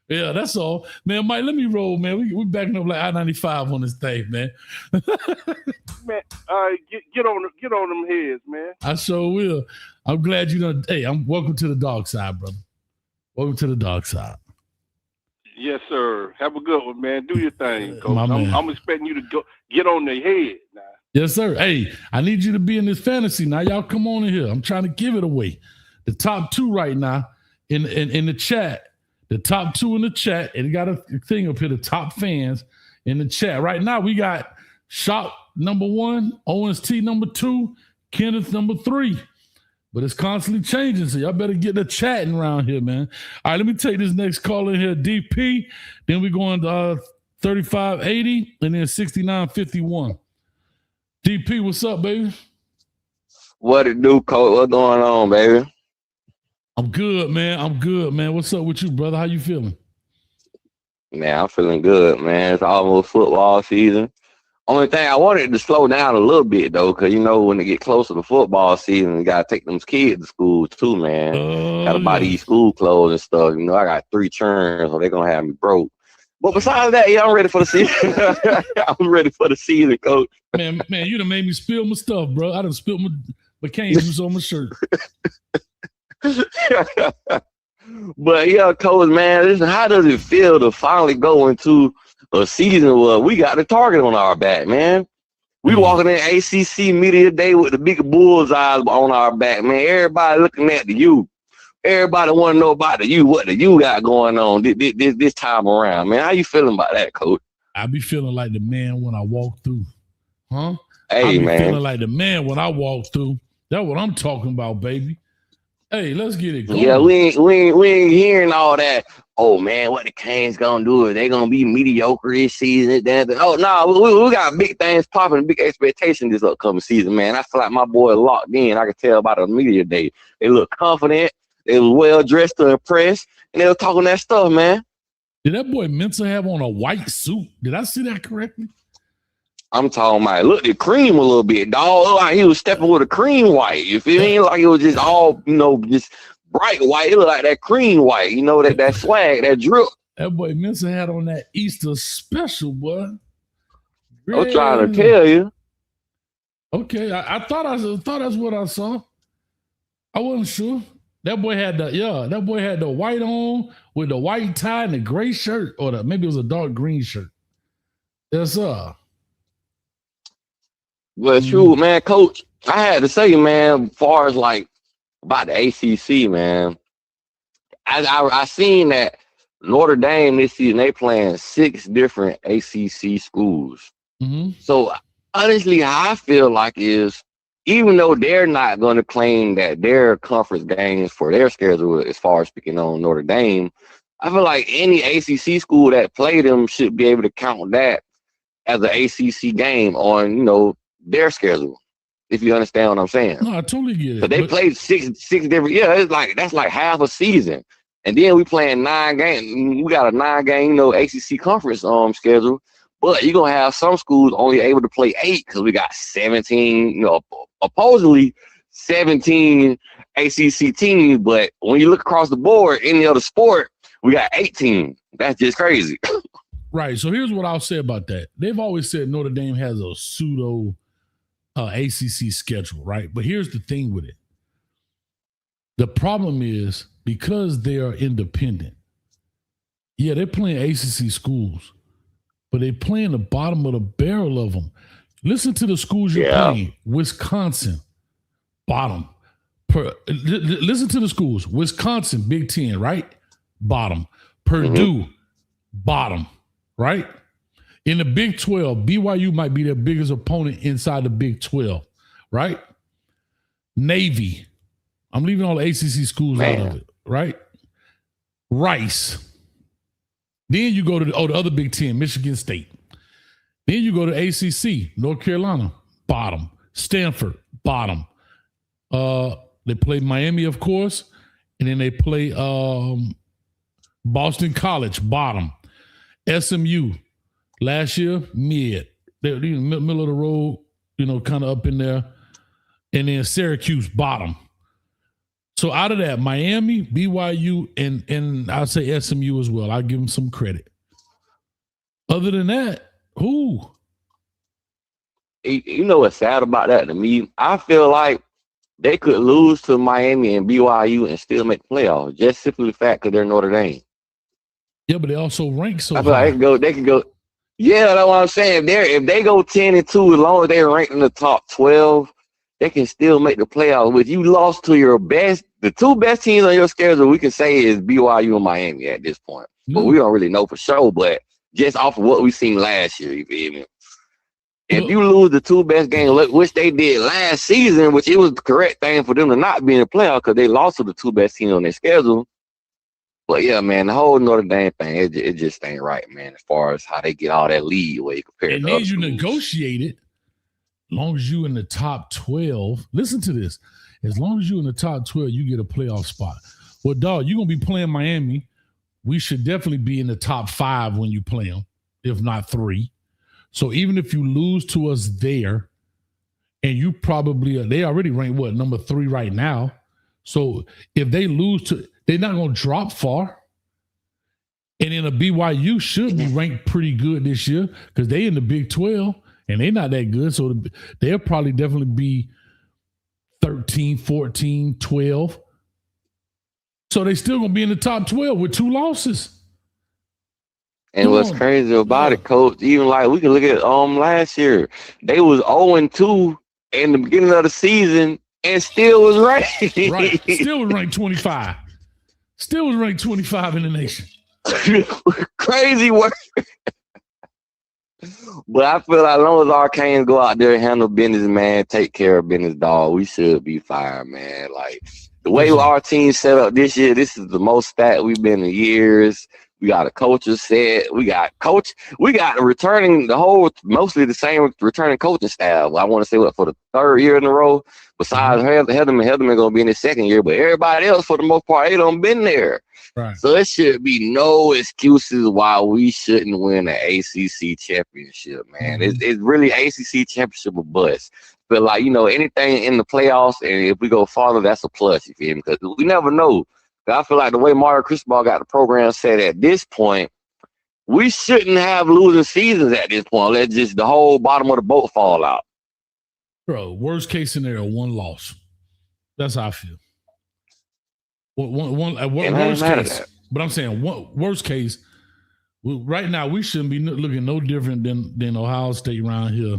Yeah, that's all. Man, Mike, let me roll, man. We backing up like I-95 on this thing, man. Man, all right, get on them heads, man. I sure will. I'm glad you done. Hey, welcome to the dark side, brother. Welcome to the dark side. Yes, sir. Have a good one, man. Do your thing, coach. I'm expecting you to go get on their head now. Yes, sir. Hey, I need you to be in this fantasy now. Y'all come on in here. I'm trying to give it away. The top two right now in the chat. The top two in the chat, and got a thing up here, the top fans in the chat. Right now, we got Shop number 1, Owens T number 2, Kenneth number 3. But it's constantly changing, so y'all better get the chatting around here, man. All right, let me take this next call in here, DP. Then we go into 3580, and then 6951. DP, what's up, baby? What it do, coach? What's going on, baby? I'm good, man. What's up with you, brother? How you feeling? Man, I'm feeling good, man. It's almost football season. Only thing I wanted to slow down a little bit though, because you know when it get closer to football season, you gotta take them kids to school too, man. Gotta buy these school clothes and stuff. You know, I got 3 churns, so they're gonna have me broke. But besides that, yeah, I'm ready for the season. I'm ready for the season, coach. Man, you done made me spill my stuff, bro. I done spilled my cane juice on my shirt. But yeah, coach, man, listen, how does it feel to finally go into a season where we got the target on our back, man? We walking in ACC Media Day with the big bullseyes on our back, man. Everybody looking at the U. Everybody want to know about the U, what the U got going on this time around, man. How you feeling about that, coach? I be feeling like the man when I walk through. Huh? Hey, I be man. feeling like the man when I walk through. That's what I'm talking about, baby. Hey, let's get it going. Yeah, we ain't hearing all that. Oh man, what the Canes gonna do? Is they gonna be mediocre this season? Oh no, we got big things popping, big expectations this upcoming season, man. I feel like my boy locked in. I can tell by the media day. They look confident. They was well dressed to impress, and they were talking that stuff, man. Did that boy Mensah have on a white suit? Did I see that correctly? I'm talking about look the cream a little bit, dog. Look like he was stepping with a cream white. You feel me? Like it was just all, just bright white. It looked like that cream white, that swag, that drip. That boy Mensah had on that Easter special, boy. I'm trying to tell you. Okay, I thought that's what I saw. I wasn't sure. That boy had the white on with the white tie and the gray shirt, or maybe it was a dark green shirt. Yes, sir. Well, true, man, coach. I had to say, man, as far as like about the ACC, man, I seen that Notre Dame this season they playing 6 different ACC schools. Mm-hmm. So honestly, how I feel like is even though they're not going to claim that their conference games for their schedule, as far as speaking on Notre Dame, I feel like any ACC school that play them should be able to count that as an ACC game on their schedule, if you understand what I'm saying. No, I totally get it. But they played six different. Yeah, it's like that's like half a season, and then we playing 9 games. We got a 9-game, ACC conference schedule. But you're gonna have some schools only able to play 8 because we got 17. Supposedly 17 ACC teams. But when you look across the board, any other sport, we got 18. That's just crazy. Right. So here's what I'll say about that. They've always said Notre Dame has a pseudo ACC schedule, right? But here's the thing with it. The problem is because they are independent. Yeah, they're playing ACC schools, but they're playing the bottom of the barrel of them. Listen to the schools you're playing. Wisconsin, bottom. Listen to the schools. Wisconsin, Big Ten, right? Bottom. Purdue, bottom, right? In the Big 12, BYU might be their biggest opponent inside the Big 12, right? Navy. I'm leaving all the ACC schools out of it, right? Rice. Then you go to the other Big 10, Michigan State. Then you go to ACC, North Carolina, bottom. Stanford, bottom. They play Miami, of course, and then they play Boston College, bottom. SMU, last year, mid. They're in the middle of the road, kind of up in there. And then Syracuse, bottom. So out of that, Miami, BYU, and I'll say SMU as well. I'll give them some credit. Other than that, who? You know what's sad about that to me? I feel like they could lose to Miami and BYU and still make the playoffs, just simply the fact that they're Notre Dame. Yeah, but they also rank so I feel high. like they can go. Yeah, that's what I'm saying. If they go 10-2, as long as they're ranked in the top 12, they can still make the playoffs. If you lost to the 2 best teams on your schedule, we can say is BYU and Miami at this point. But we don't really know for sure. But just off of what we seen last year, you feel me? If you lose the 2 best games, which they did last season, which it was the correct thing for them to not be in the playoff because they lost to the 2 best teams on their schedule. But yeah, man, the whole Notre Dame thing, it just ain't right, man, as far as how they get all that lead where you compare it to other schools. Negotiate it. As long as you in the top 12, listen to this. As long as you in the top 12, you get a playoff spot. Well, dog, you're going to be playing Miami, we should definitely be in the top 5 when you play them, if not 3. So even if you lose to us there, and you probably they already ranked number 3 right now. So if they lose to, they're not going to drop far. And then a BYU should be ranked pretty good this year because they in the Big 12 and they're not that good. So they'll probably definitely be 13, 14, 12. So they still going to be in the top 12 with 2 losses. And what's crazy about it, Coach, even like we can look at last year, they was 0-2 in the beginning of the season and still was ranked. Right. Still was ranked 25. Still was ranked 25 in the nation. Crazy work. But I feel like as long as our Canes go out there and handle business, man, take care of business, dog, we should be fine, man. Like the way our team set up this year, this is the most stat we've been in years. We got a coach set. We got returning mostly the same returning coaching staff. I want to say for the 3rd year in a row. Besides Heatherman going to be in his 2nd year, but everybody else for the most part, they don't been there. Right. So there should be no excuses why we shouldn't win the ACC championship, man. It's really ACC championship or bust. But like anything in the playoffs, and if we go farther, that's a plus. You feel me? Because we never know. I feel like the way Mario Cristobal got the program set at this point, we shouldn't have losing seasons at this point. Let just the whole bottom of the boat fall out. Bro, worst case scenario, 1 loss. That's how I feel. Worst case. But I'm saying worst case, right now we shouldn't be looking no different than Ohio State around here.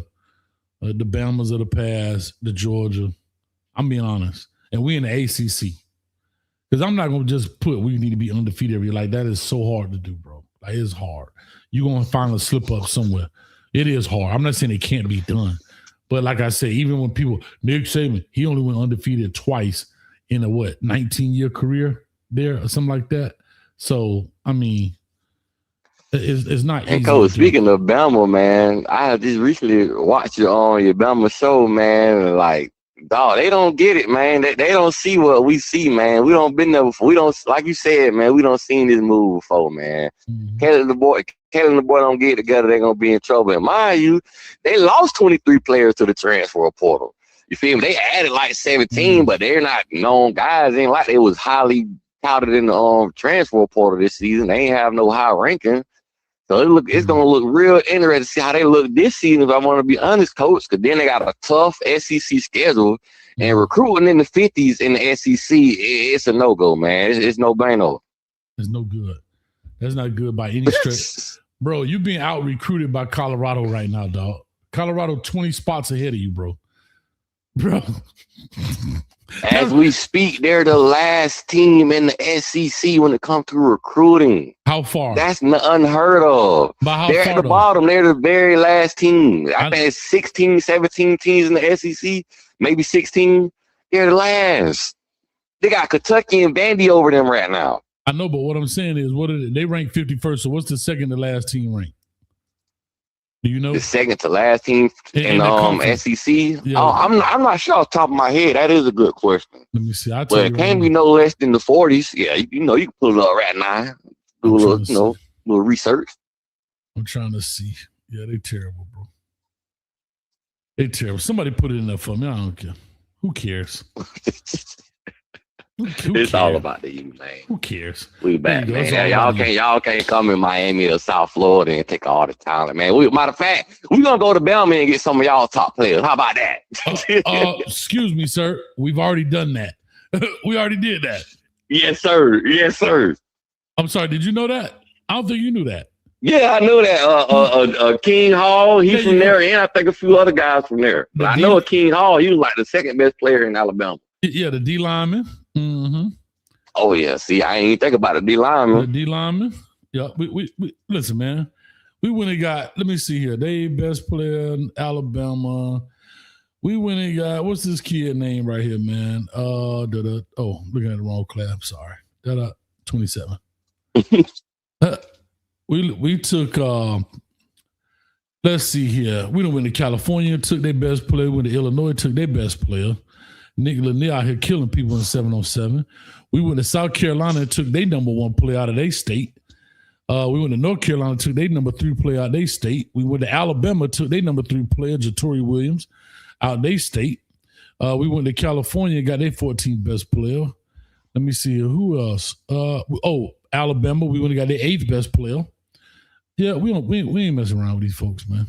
The Bamas of the past, the Georgia. I'm being honest. And we in the ACC. Because I'm not going to just put we need to be undefeated every year. Like, that is so hard to do, bro. Like, it's hard. You're going to find a slip up somewhere. It is hard. I'm not saying it can't be done. But like I say, even when people, Nick Saban, he only went undefeated twice in a 19-year career there or something like that. So, I mean, it's not easy. And Coach, speaking of Bama, man, I just recently watched you on your Bama show, man, and like, dog, they don't get it, man. They don't see what we see, man. We don't been there before. We don't, like you said, man, we don't seen this move before, man. Kelly and the boy don't get together, they're going to be in trouble. And mind you, they lost 23 players to the transfer portal. You feel me? They added like 17, but they're not known guys. Ain't like they was highly touted in the transfer portal this season. They ain't have no high ranking. So it's going to look real interesting to see how they look this season, if I want to be honest, Coach, because then they got a tough SEC schedule, and recruiting in the 50s in the SEC, it's a no-go, man. It's no bueno. It's no good. That's not good by any stretch. Bro, you being out-recruited by Colorado right now, dog. Colorado 20 spots ahead of you, bro. Bro. As we speak, they're the last team in the SEC when it comes to recruiting. How far? That's unheard of. They're at the bottom. They're the very last team. I think it's 16, 17 teams in the SEC, maybe 16. They're the last. They got Kentucky and Vandy over them right now. I know, but what I'm saying is, they rank 51st, so what's the second to last team rank? Do you know? The second to last team in SEC? Yeah. Oh, I'm not sure off the top of my head. That is a good question. Let me see. But it can't be no less than the 40s. Yeah, you can pull it up right now. Do a little, little research. I'm trying to see. Yeah, they terrible, bro. They terrible. Somebody put it in there for me. I don't care. Who cares? It's all about the you, man. Who cares? We back, man. Y'all can't come in Miami or South Florida and take all the talent, man. Matter of fact, we're gonna go to Belmont and get some of y'all top players. How about that? Excuse me, sir. We've already done that. We already did that. Yes, sir. Yes, sir. I'm sorry. Did you know that? I don't think you knew that. Yeah, I knew that. King Hall, he's from there, and I think a few other guys from there. But I know King Hall, he was like the second best player in Alabama. Yeah, the D lineman. Mm-hmm. Oh yeah, see, I ain't even think about the D lineman. The D lineman. Yeah, we listen, man. We went and got. Let me see here. They best player in Alabama. We went and got. What's this kid name right here, man? Looking at the wrong class. Sorry. 27. We took. Let's see here. We done went to California, took their best player. Went to Illinois, took their best player. Nick Lanier out here killing people in 7-on-7. We went to South Carolina and took their number 1 player out of their state. We went to North Carolina, took their number 3 player out of their state. We went to Alabama, took their number 3 player, Jatori Williams, out of their state. We went to California, got their 14th best player. Let me see who else. Alabama, we went and got their 8th best player. Yeah, we ain't messing around with these folks, man.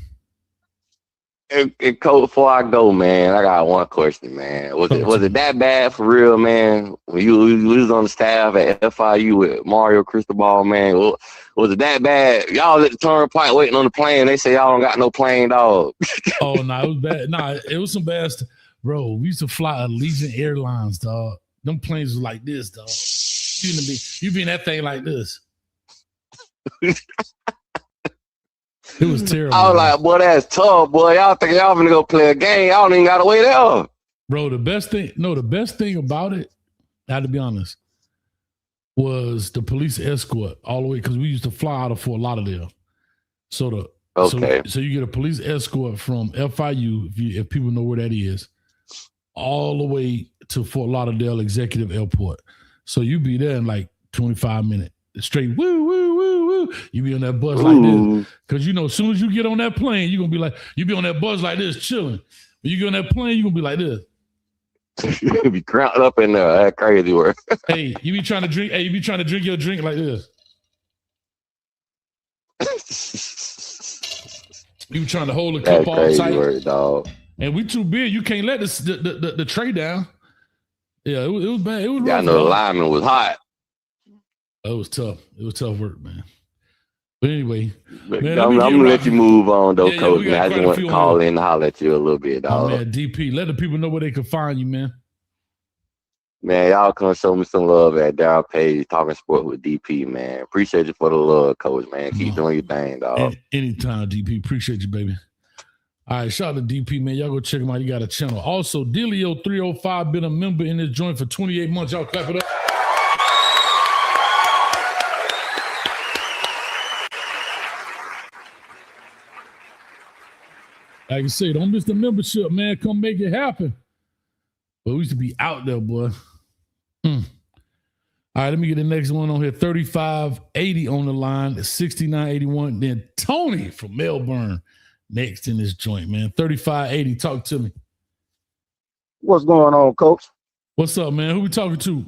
And Coach, before I go, man, I got one question, man. Was it that bad for real, man? When you was on the staff at FIU with Mario Cristobal, man, was it that bad? Y'all at the turnpike waiting on the plane. They say y'all don't got no plane, dog. Oh, no, it was bad. No, it was some bad stuff. Bro, we used to fly Allegiant Airlines, dog. Them planes was like this, dog. You be in that thing like this. It was terrible. I was like, boy, that's tough, boy. Y'all think y'all gonna go play a game? Y'all don't even gotta wait there. Bro, the best thing about it, I had to be honest, was the police escort all the way, because we used to fly out of Fort Lauderdale. So you get a police escort from FIU, if people know where that is, all the way to Fort Lauderdale Executive Airport. So you be there in like 25 minutes. Straight woo, woo, woo, woo. You be on that bus like this. Because as soon as you get on that plane, you're gonna be like, you be on that bus like this, chilling. When you get on that plane, you're gonna be like this. You be cramped up in there. That crazy work. Hey, you be trying to drink your drink like this. You be trying to hold the cup all tight. Word, dog. And we too big. You can't let the tray down. Yeah, it was bad. It was rough. I know the lineman was hot. It was tough. It was tough work, man. But anyway, man, I'm gonna let you move on, though, Coach. Man, I just want to call in and holler at you a little bit, dog. Man, DP, let the people know where they can find you, man. Man, y'all come show me some love at Darryl Page, Talking Sport with DP, man. Appreciate you for the love, Coach, man. Keep doing your thing, dog. Anytime, DP. Appreciate you, baby. All right, shout out to DP, man. Y'all go check him out. He got a channel. Also, Delio305 been a member in this joint for 28 months. Y'all clap it up. Like I say, don't miss the membership, man. Come make it happen. But we used to be out there, boy. All right, let me get the next one on here. 3580 on the line, 6981. Then Tony from Melbourne next in this joint, man. 3580, talk to me. What's going on, Coach? What's up, man? Who we talking to?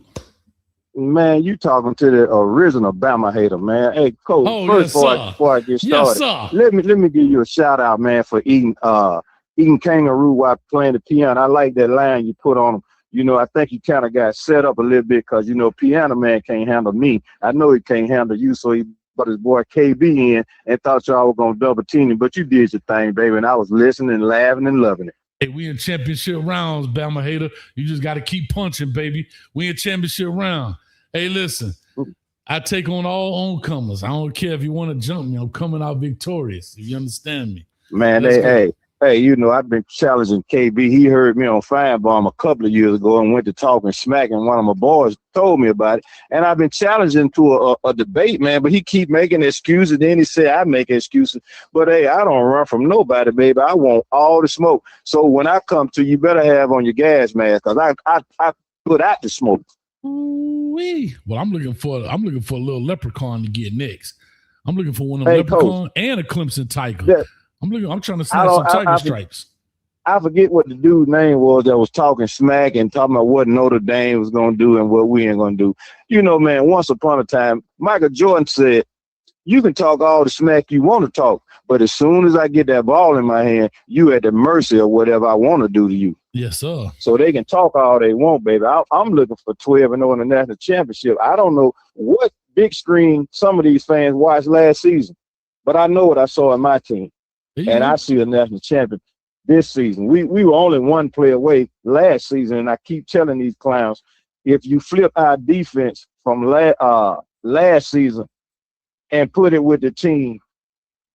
Man, you talking to the original Bama hater, man. Hey, Coach, before I get started, let me give you a shout out, man, for eating kangaroo while playing the piano. I like that line you put on him. I think he kind of got set up a little bit because, Piano Man can't handle me. I know he can't handle you, so he put his boy KB in and thought y'all were going to double team him, but you did your thing, baby, and I was listening, laughing, and loving it. Hey, we in championship rounds, Bama hater. You just got to keep punching, baby. We in championship round. Hey, listen, I take on all oncomers. I don't care if you want to jump me. I'm coming out victorious, if you understand me. Man, hey, I've been challenging KB. He heard me on Firebomb a couple of years ago and went to talking smack, and one of my boys told me about it. And I've been challenging to a debate, man, but he keep making excuses. Then he said, I make excuses. But, hey, I don't run from nobody, baby. I want all the smoke. So when I come to you, better have on your gas mask because I put out the smoke. Ooh-wee. Well, I'm looking for a little leprechaun to get next. I'm looking for one of them leprechaun and a Clemson Tiger. Yeah. I'm trying to snatch some Tiger stripes. I forget what the dude's name was that was talking smack and talking about what Notre Dame was going to do and what we ain't going to do. Man, once upon a time, Michael Jordan said, you can talk all the smack you want to talk, but as soon as I get that ball in my hand, you at the mercy of whatever I want to do to you. Yes, sir. So they can talk all they want, baby. I'm looking for 12-0 in the national championship. I don't know what big screen some of these fans watched last season, but I know what I saw in my team. And I see a national champion this season. We were only one play away last season, and I keep telling these clowns, if you flip our defense from last season and put it with the team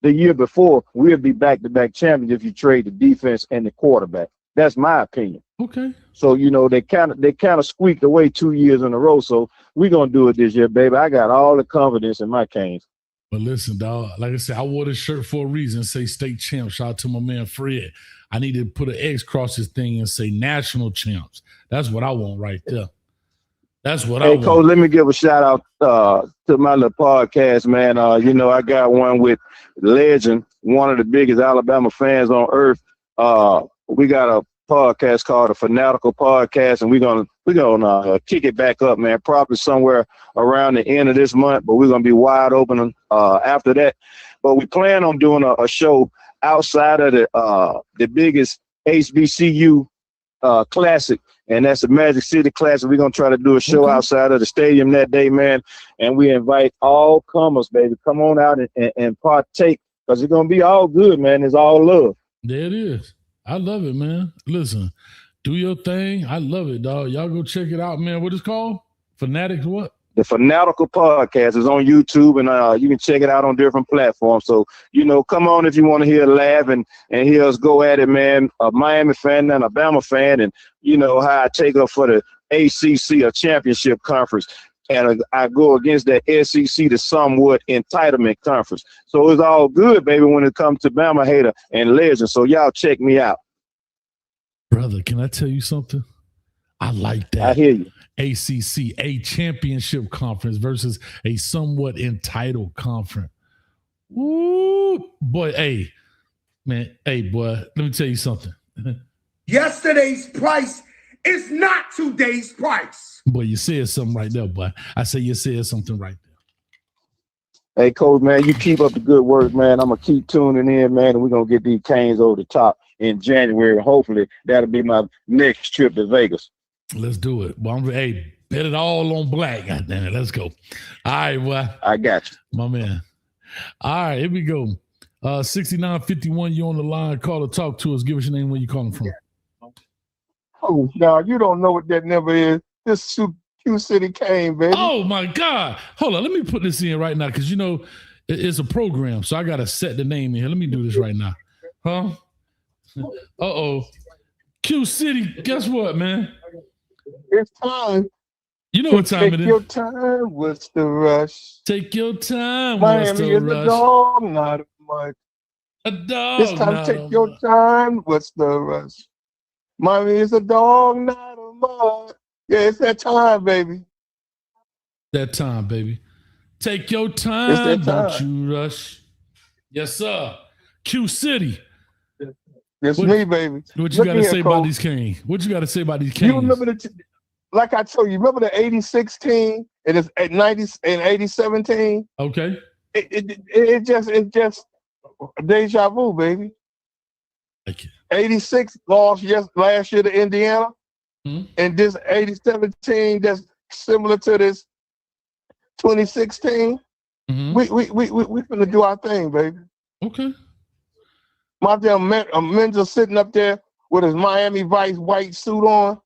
the year before, we'll be back-to-back champions if you trade the defense and the quarterback. That's my opinion. Okay. So, they kind of squeaked away 2 years in a row, so we're going to do it this year, baby. I got all the confidence in my Canes. But listen, dog, like I said, I wore this shirt for a reason. Say state champ. Shout out to my man Fred. I need to put an X across this thing and say national champs. That's what I want right there. That's what I want. Hey, Coach, let me give a shout out to my little podcast, man. I got one with Legend, one of the biggest Alabama fans on earth. We got a podcast called the Fanatical Podcast, and we're gonna kick it back up, man. Probably somewhere around the end of this month, but we're gonna be wide open after that. But we plan on doing a show outside of the biggest HBCU classic, and that's the Magic City Classic. We're gonna try to do a show outside of the stadium that day, man. And we invite all comers, baby. Come on out and partake, because it's gonna be all good, man. It's all love. There it is. I love it, man. Listen, do your thing. I love it, dog. Y'all go check it out, man. What it's called? Fanatics what? The Fanatical Podcast is on YouTube, and you can check it out on different platforms. So, come on if you want to hear laugh and hear us go at it, man. A Miami fan and a Bama fan, and how I take up for the ACC, a championship conference. And I go against the SEC, the somewhat entitlement conference. So it's all good, baby, when it comes to Bama hater and legend. So y'all check me out. Brother, can I tell you something? I like that. I hear you. ACC, a championship conference versus a somewhat entitled conference. Woo! Boy, hey, boy, let me tell you something. Yesterday's price is not today's price. Boy, you said something right there, boy. I say you said something right there. Hey, Coach, man, you keep up the good work, man. I'm going to keep tuning in, man, and we're going to get these Canes over the top in January. Hopefully, that'll be my next trip to Vegas. Let's do it. Well, bet it all on black. God damn it. Let's go. All right, boy. I got you. My man. All right, here we go. 6951, you on the line. Call or talk to us. Give us your name, where you calling from. Oh, no, you don't know what that number is. This Q City Cane, baby. Oh, my God. Hold on. Let me put this in right now, because, it's a program, so I got to set the name in here. Let me do this right now. Huh? Uh-oh. Q City, guess what, man? It's time. You know what time it is. Take your time. What's the rush? Take your time. Miami What's the is rush? a dog, not a much. A dog. It's time to take your time. What's the rush? Miami is a dog, not a much. Yeah, it's that time, baby. That time, baby. Take your time. Don't you rush. Yes, sir. Q City. It's me, baby. What you got to say about these Canes? What you got to say about these Canes? You remember like I told you, remember the 86 team and it's at 90 and 87 team? Okay. It's just deja vu, baby. Thank you. 86 lost last year to Indiana. And this 87 team that's similar to this 2016. We finna do our thing, baby. Okay. My damn Mensah sitting up there with his Miami Vice white suit on.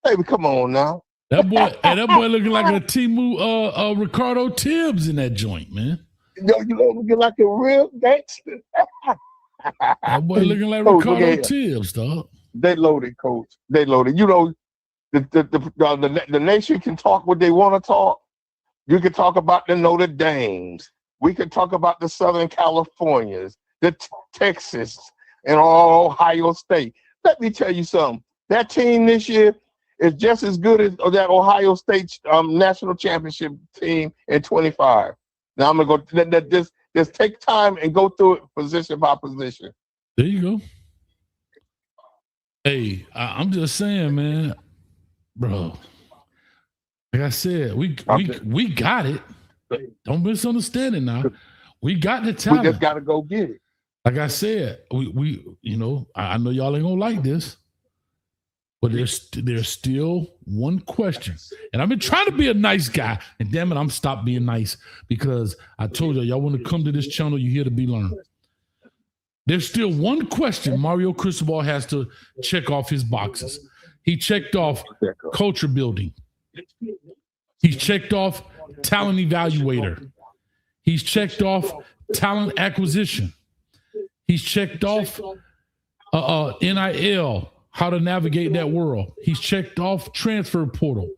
Baby, come on now. That boy looking like a Timu Ricardo Tibbs in that joint, man. You looking like a real gangster. That boy looking like Ricardo Tibbs, dog. They loaded, Coach. They loaded. The nation can talk what they want to talk. You can talk about the Notre Dames. We can talk about the Southern Californias, the Texas, and all Ohio State. Let me tell you something. That team this year is just as good as that Ohio State national championship team in 25. Now I'm gonna go. Just take time and go through it position by position. There you go. Hey, I'm just saying, man, bro. Like I said, we got it. Don't misunderstand it now. We got the talent. We just got to go get it. Like I said, we I know y'all ain't gonna like this, but there's still one question. And I've been trying to be a nice guy, and damn it, I'm stopped being nice because I told y'all want to come to this channel, you're here to be learned. There's still one question Mario Cristobal has to check off his boxes. He checked off culture building. He's checked off talent evaluator. He's checked off talent acquisition. He's checked off NIL, how to navigate that world. He's checked off transfer portal.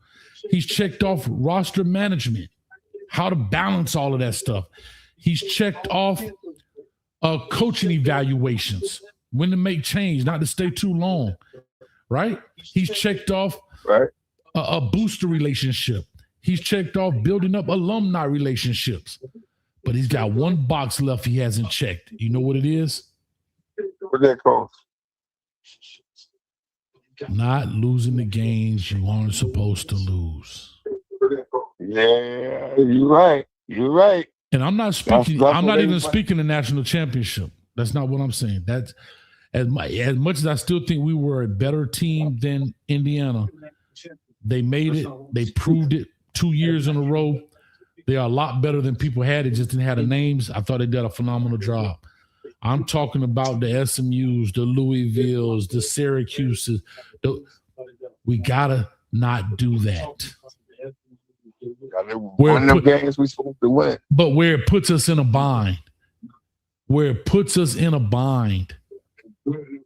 He's checked off roster management, how to balance all of that stuff. He's checked off coaching evaluations. when to make change, not to stay too long, right? He's checked off a booster relationship. He's checked off building up alumni relationships. But he's got one box left he hasn't checked. You know what it is? What that called? Not losing the games you aren't supposed to lose. Yeah, you're right. You're right. And I'm not speaking. I'm not even speaking the national championship. That's not what I'm saying. That's as much as I still think we were a better team than Indiana. They made it. They proved it 2 years in a row. They are a lot better than people had. It just didn't have the names. I thought they did a phenomenal job. I'm talking about the SMUs, the Louisvilles, the Syracuses. We gotta not do that. Win them games we supposed to win. But where it puts us in a bind.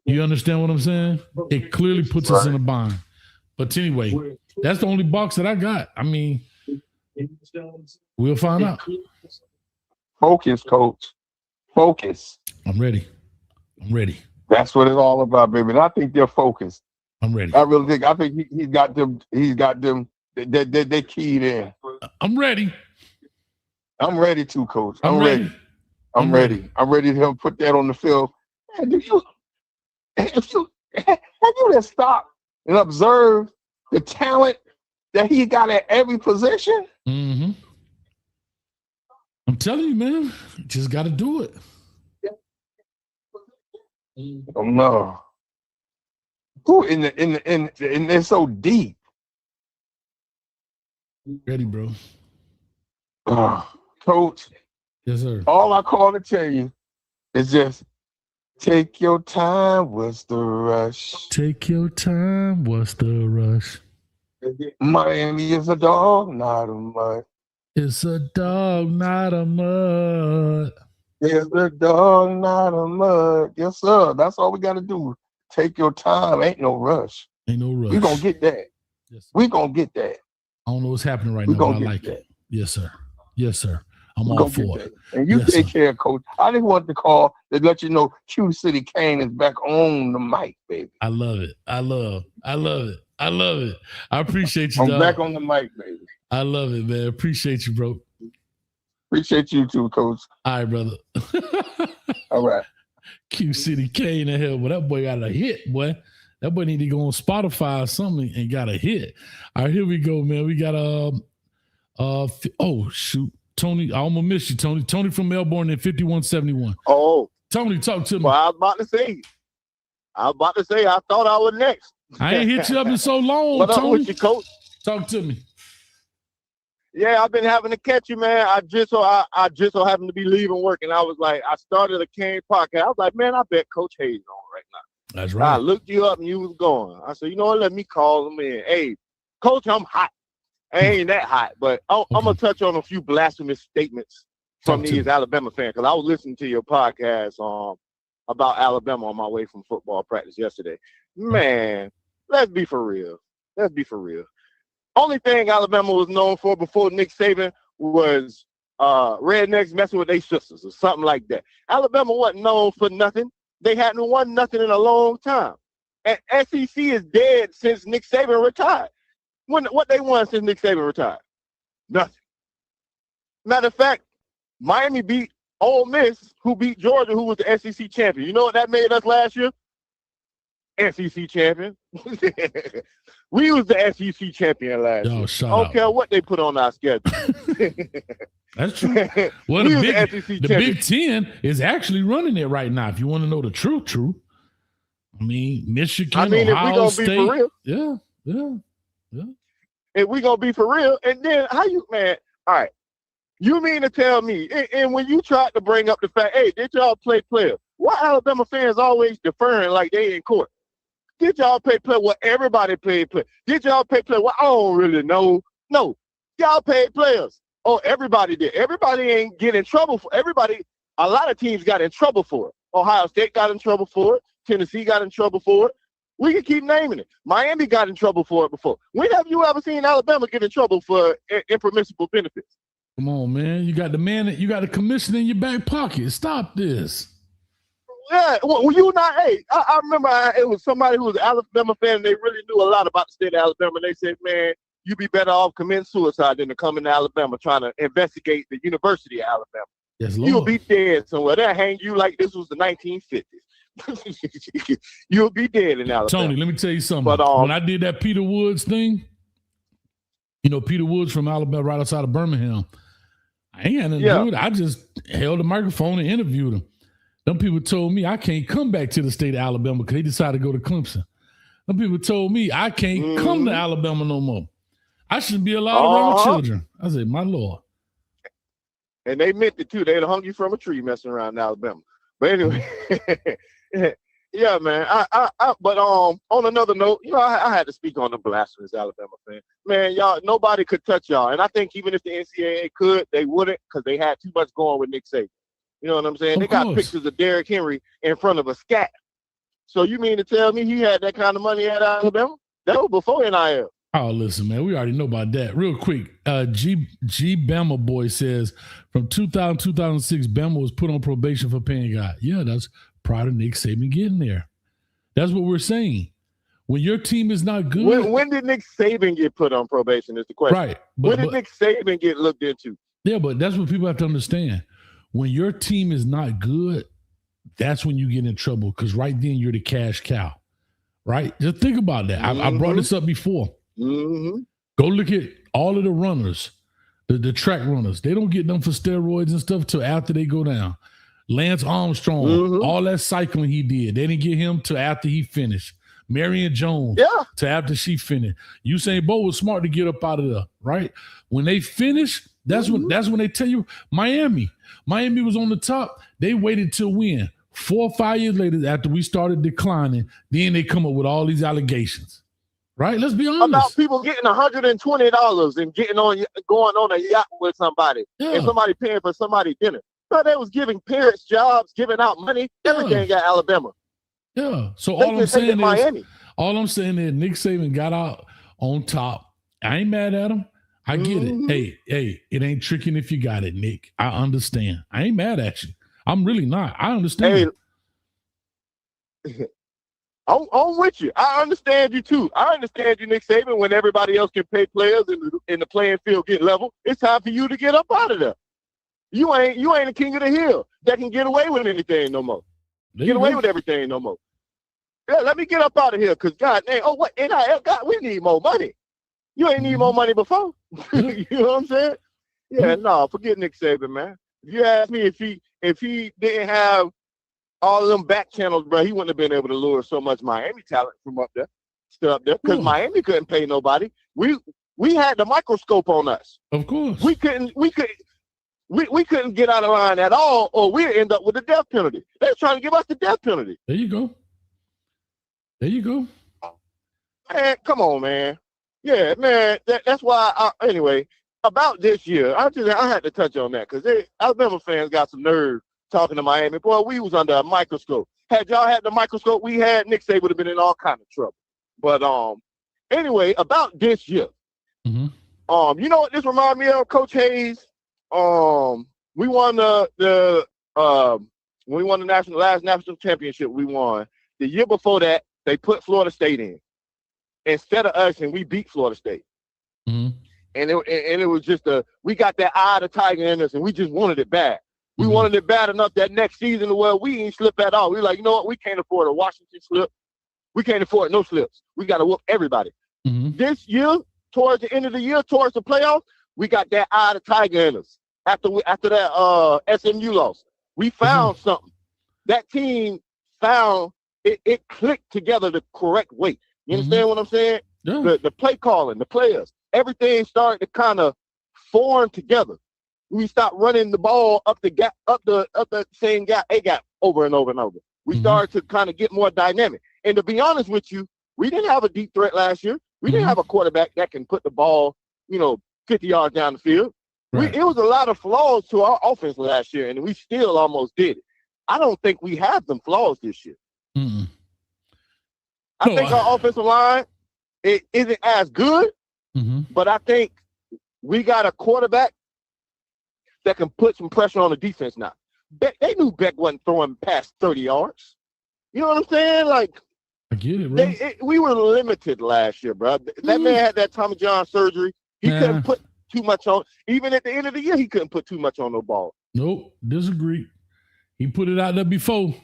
You understand what I'm saying? It clearly puts us in a bind. But anyway, that's the only box that I got. I mean, we'll find out. Focus, coach. Focus. I'm ready. That's what it's all about, baby. And I think they're focused. I'm ready. I really think. I think he's got them. They keyed in. I'm ready. I'm ready too, coach. I'm ready. I'm ready to put that on the field. Man, have you just stopped and observed the talent that he got at every position? Mm-hmm. I'm telling you, man, you just got to do it. Oh no! Who in they're so deep. Ready, bro. Coach. Yes, sir. All I call to tell you is just take your time. What's the rush? Take your time. What's the rush? Miami is a dog, not a mud. It's a dog, not a mud. It's a dog, not a mud. Yes, sir. That's all we got to do. Take your time. Ain't no rush. Ain't no rush. We gonna get that. Yes, we gonna get that. I don't know what's happening right now, but I like it. Yes, sir. Yes, sir. I'm all for it. And you take care, coach. I just wanted to call to let you know Q City Kane is back on the mic, baby. I love it. I love it. I appreciate you, I'm dog. back on the mic, baby. I love it, man. Appreciate you, bro. Appreciate you too, coach. All right, brother. All right. Q City Kane in hell, but that boy got a hit, boy. That boy need to go on Spotify or something and got a hit. All right, here we go, man. We got oh shoot. Tony, I almost missed you, Tony. Tony from Melbourne in 5171. Oh. Tony, talk to me. Well, I was about to say, I thought I was next. I ain't hit you up in so long, What Tony. up with you, coach? Talk to me. Yeah, I've been having to catch you, man. I just so happened to be leaving work, and I was like, I started a Kane podcast. I was like, man, I bet Coach Hayes on right now. That's right. I looked you up, and you was gone. I said, you know what? Let me call him in. Hey, Coach, I'm hot. I ain't that hot, but I'm gonna touch on a few blasphemous statements from these Alabama fans, because I was listening to your podcast about Alabama on my way from football practice yesterday. Man, let's be for real. Only thing Alabama was known for before Nick Saban was rednecks messing with their sisters or something like that. Alabama wasn't known for nothing. They hadn't won nothing in a long time. And SEC is dead since Nick Saban retired. What they won since Nick Saban retired? Nothing. Matter of fact, Miami beat Ole Miss, who beat Georgia, who was the SEC champion. You know what that made us last year? SEC champion. We was the SEC champion last year. I don't care what they put on our schedule. That's true. Well, the Big Ten is actually running it right now. If you want to know the truth. I mean, Michigan, Ohio State. Be for real. Yeah. If we gonna be for real, and then all right. You mean to tell me, and when you tried to bring up the fact, hey, did y'all play players? Why Alabama fans always deferring like they in court? Did y'all pay play? Well, everybody played play. Did y'all pay play? Well, I don't really know. No, y'all paid players. Oh, everybody did. Everybody ain't get in trouble for everybody. A lot of teams got in trouble for it. Ohio State got in trouble for it. Tennessee got in trouble for it. We can keep naming it. Miami got in trouble for it before. When have you ever seen Alabama get in trouble for impermissible benefits? Come on, man. You got the commissioner in your back pocket. Stop this. Yeah, well, you not. Hey, I remember it was somebody who was an Alabama fan, and they really knew a lot about the state of Alabama. And they said, "Man, you'd be better off committing suicide than to come into Alabama trying to investigate the University of Alabama. Yes, Lord. You'll be dead somewhere. They'll hang you like this was the 1950s. You'll be dead in Alabama." Tony, let me tell you something. But when I did that Peter Woods thing, you know, Peter Woods from Alabama, right outside of Birmingham, I ain't had nothing to do with it. I just held the microphone and interviewed him. Them people told me I can't come back to the state of Alabama because he decided to go to Clemson. Some people told me I can't come to Alabama no more. I shouldn't be allowed around my children. I said, my Lord. And they meant it too. They'd hung you from a tree messing around in Alabama. But anyway, yeah, man. But on another note, you know, I had to speak on the blasphemous Alabama fan. Man, y'all, nobody could touch y'all. And I think even if the NCAA could, they wouldn't because they had too much going with Nick Saban. You know what I'm saying? They got pictures of Derrick Henry in front of a scat. So you mean to tell me he had that kind of money at Alabama? That was before NIL. Oh, listen, man, we already know about that. Real quick, G Bama Boy says, from 2000 2006, Bama was put on probation for paying God. Yeah, that's prior to Nick Saban getting there. That's what we're saying. When your team is not good. When did Nick Saban get put on probation is the question. Right. When did Nick Saban get looked into? Yeah, but that's what people have to understand. When your team is not good, that's when you get in trouble because right then you're the cash cow, right? Just think about that. I brought this up before. Go look at all of the runners, the track runners. They don't get them for steroids and stuff till after they go down. Lance Armstrong, all that cycling he did, they didn't get him till after he finished. Marion Jones, till after she finished. Usain Bolt was smart to get up out of there, right? When they finish, that's when they tell you Miami was on the top. They waited till when? 4 or 5 years later, after we started declining, then they come up with all these allegations. Right? Let's be honest. About people getting $120 and going on a yacht with somebody and somebody paying for somebody's dinner. But they was giving parents jobs, giving out money, everything got Alabama. Yeah. So all I'm saying is Nick Saban got out on top. I ain't mad at him. I get it. Hey, it ain't tricking if you got it, Nick. I understand. I ain't mad at you. I'm really not. I understand. Hey, I'm with you. I understand you too. I understand you, Nick Saban, when everybody else can pay players and the playing field get level. It's time for you to get up out of there. You ain't the king of the hill that can get away with anything no more. Get away with everything no more. Yeah, let me get up out of here because God dang, what NIL? God, we need more money. You ain't need more money before. You know what I'm saying? Yeah, no, forget Nick Saban, man. If you ask me if he didn't have all of them back channels, bro, he wouldn't have been able to lure so much Miami talent from up there, because Miami couldn't pay nobody. We had the microscope on us. Of course. We couldn't get out of line at all, or we'd end up with the death penalty. They're trying to give us the death penalty. There you go. Man, come on, man. Yeah, man. That's why. Anyway, about this year, I had to touch on that because Alabama fans got some nerve talking to Miami. Boy, we was under a microscope. Had y'all had the microscope we had, Nick Saban would have been in all kind of trouble. But anyway, about this year, you know what this reminds me of, Coach Hayes? We won the last national championship. We won the year before that. They put Florida State in instead of us, and we beat Florida State. And it was just we got that eye of the tiger in us, and we just wanted it bad. We wanted it bad enough that next season where we ain't slip at all. We like, you know what? We can't afford a Washington slip. We can't afford no slips. We got to whoop everybody. This year, towards the end of the year, towards the playoffs, we got that eye of the tiger in us. After that SMU loss, we found something. That team found it clicked together the correct way. You understand what I'm saying? Yeah. The play calling, the players, everything started to kind of form together. We stopped running the ball up the gap, up the same gap, A gap over and over and over. We started to kind of get more dynamic. And to be honest with you, we didn't have a deep threat last year. We didn't have a quarterback that can put the ball, 50 yards down the field. Right. It was a lot of flaws to our offense last year, and we still almost did it. I don't think we have them flaws this year. I think our offensive line it isn't as good, but I think we got a quarterback that can put some pressure on the defense now. They knew Beck wasn't throwing past 30 yards. You know what I'm saying? Like, I get it, bro. We were limited last year, bro. That man had that Tommy John surgery. He couldn't put too much on. Even at the end of the year, he couldn't put too much on no ball. Nope, disagree. He put it out there before.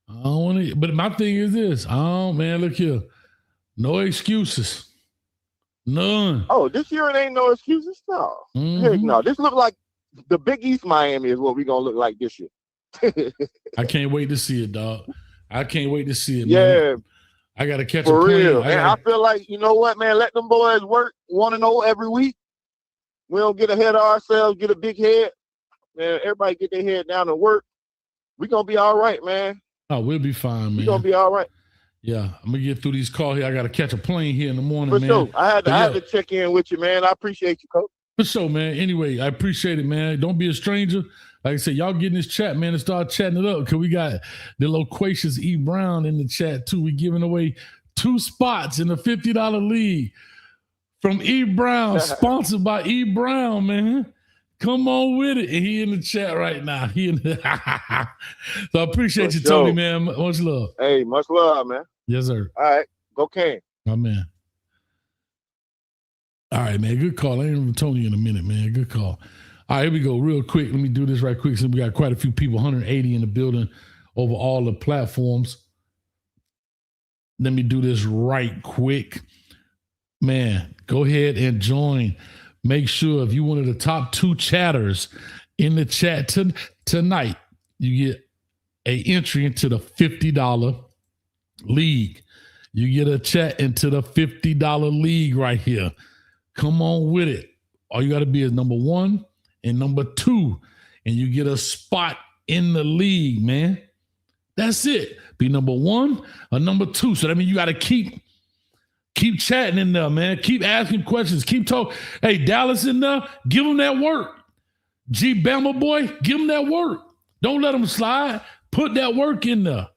I don't want to. But my thing is this. Oh man, look here. No excuses. None. Oh, this year it ain't no excuses. No, heck no. This look like the Big East Miami is what we gonna look like this year. I can't wait to see it, dog. I can't wait to see it. Yeah, man. I gotta catch for a plane. real. I feel like, you know what, man? Let them boys work 1-0 every week. We don't get ahead of ourselves, get a big head. Man, everybody get their head down and work. We gonna be all right, man. Oh, we'll be fine, man. We gonna be all right. Yeah, I'm gonna get through these calls here. I gotta catch a plane here in the morning, For man. sure. I had to check in with you, man. I appreciate you, Coach. For sure, man. Anyway, I appreciate it, man. Don't be a stranger. Like I said, y'all get in this chat, man, and start chatting it up because we got the loquacious E. Brown in the chat, too. We giving away 2 spots in the $50 league from E. Brown, sponsored by E. Brown, man. Come on with it. And he in the chat right now. So I appreciate you, Tony, man. Much love. Hey, much love, man. Yes, sir. All right. Go Cane. My man. All right, man. Good call. I ain't even Tony in a minute, man. Good call. All right, here we go. Real quick. Let me do this right quick since we got quite a few people, 180 in the building over all the platforms. Let me do this right quick. Man, go ahead and join. Make sure if you're one of the top 2 chatters in the chat tonight, you get an entry into the $50 league. You get a chat into the $50 league right here. Come on with it. All you got to be is number 1 and number 2, and you get a spot in the league, man. That's it. Be number 1 or number 2. So that means you got to keep chatting in there, man. Keep asking questions. Keep talking. Hey, Dallas in there, give them that work. G Bama boy, give them that work. Don't let them slide. Put that work in there.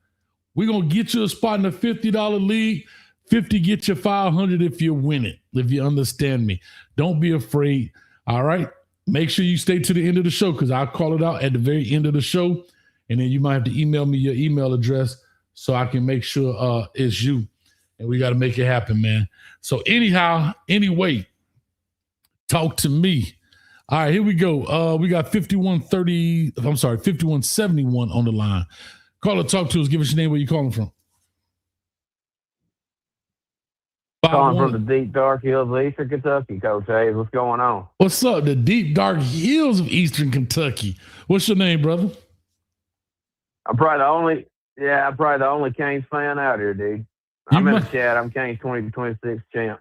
We're going to get you a spot in the $50 league. 50 get you 500 if you win it, if you understand me. Don't be afraid, all right? Make sure you stay to the end of the show because I'll call it out at the very end of the show, and then you might have to email me your email address so I can make sure it's you, and we got to make it happen, man. So anyhow, anyway, talk to me. All right, here we go. We got 5171 on the line. Call or talk to us. Give us your name. Where you calling from? Calling from the deep, dark hills of Eastern Kentucky, Coach Hayes. What's going on? What's up? The deep, dark hills of Eastern Kentucky. What's your name, brother? I'm probably the only Canes fan out here, dude. I'm in the chat. I'm Canes 2026 champ.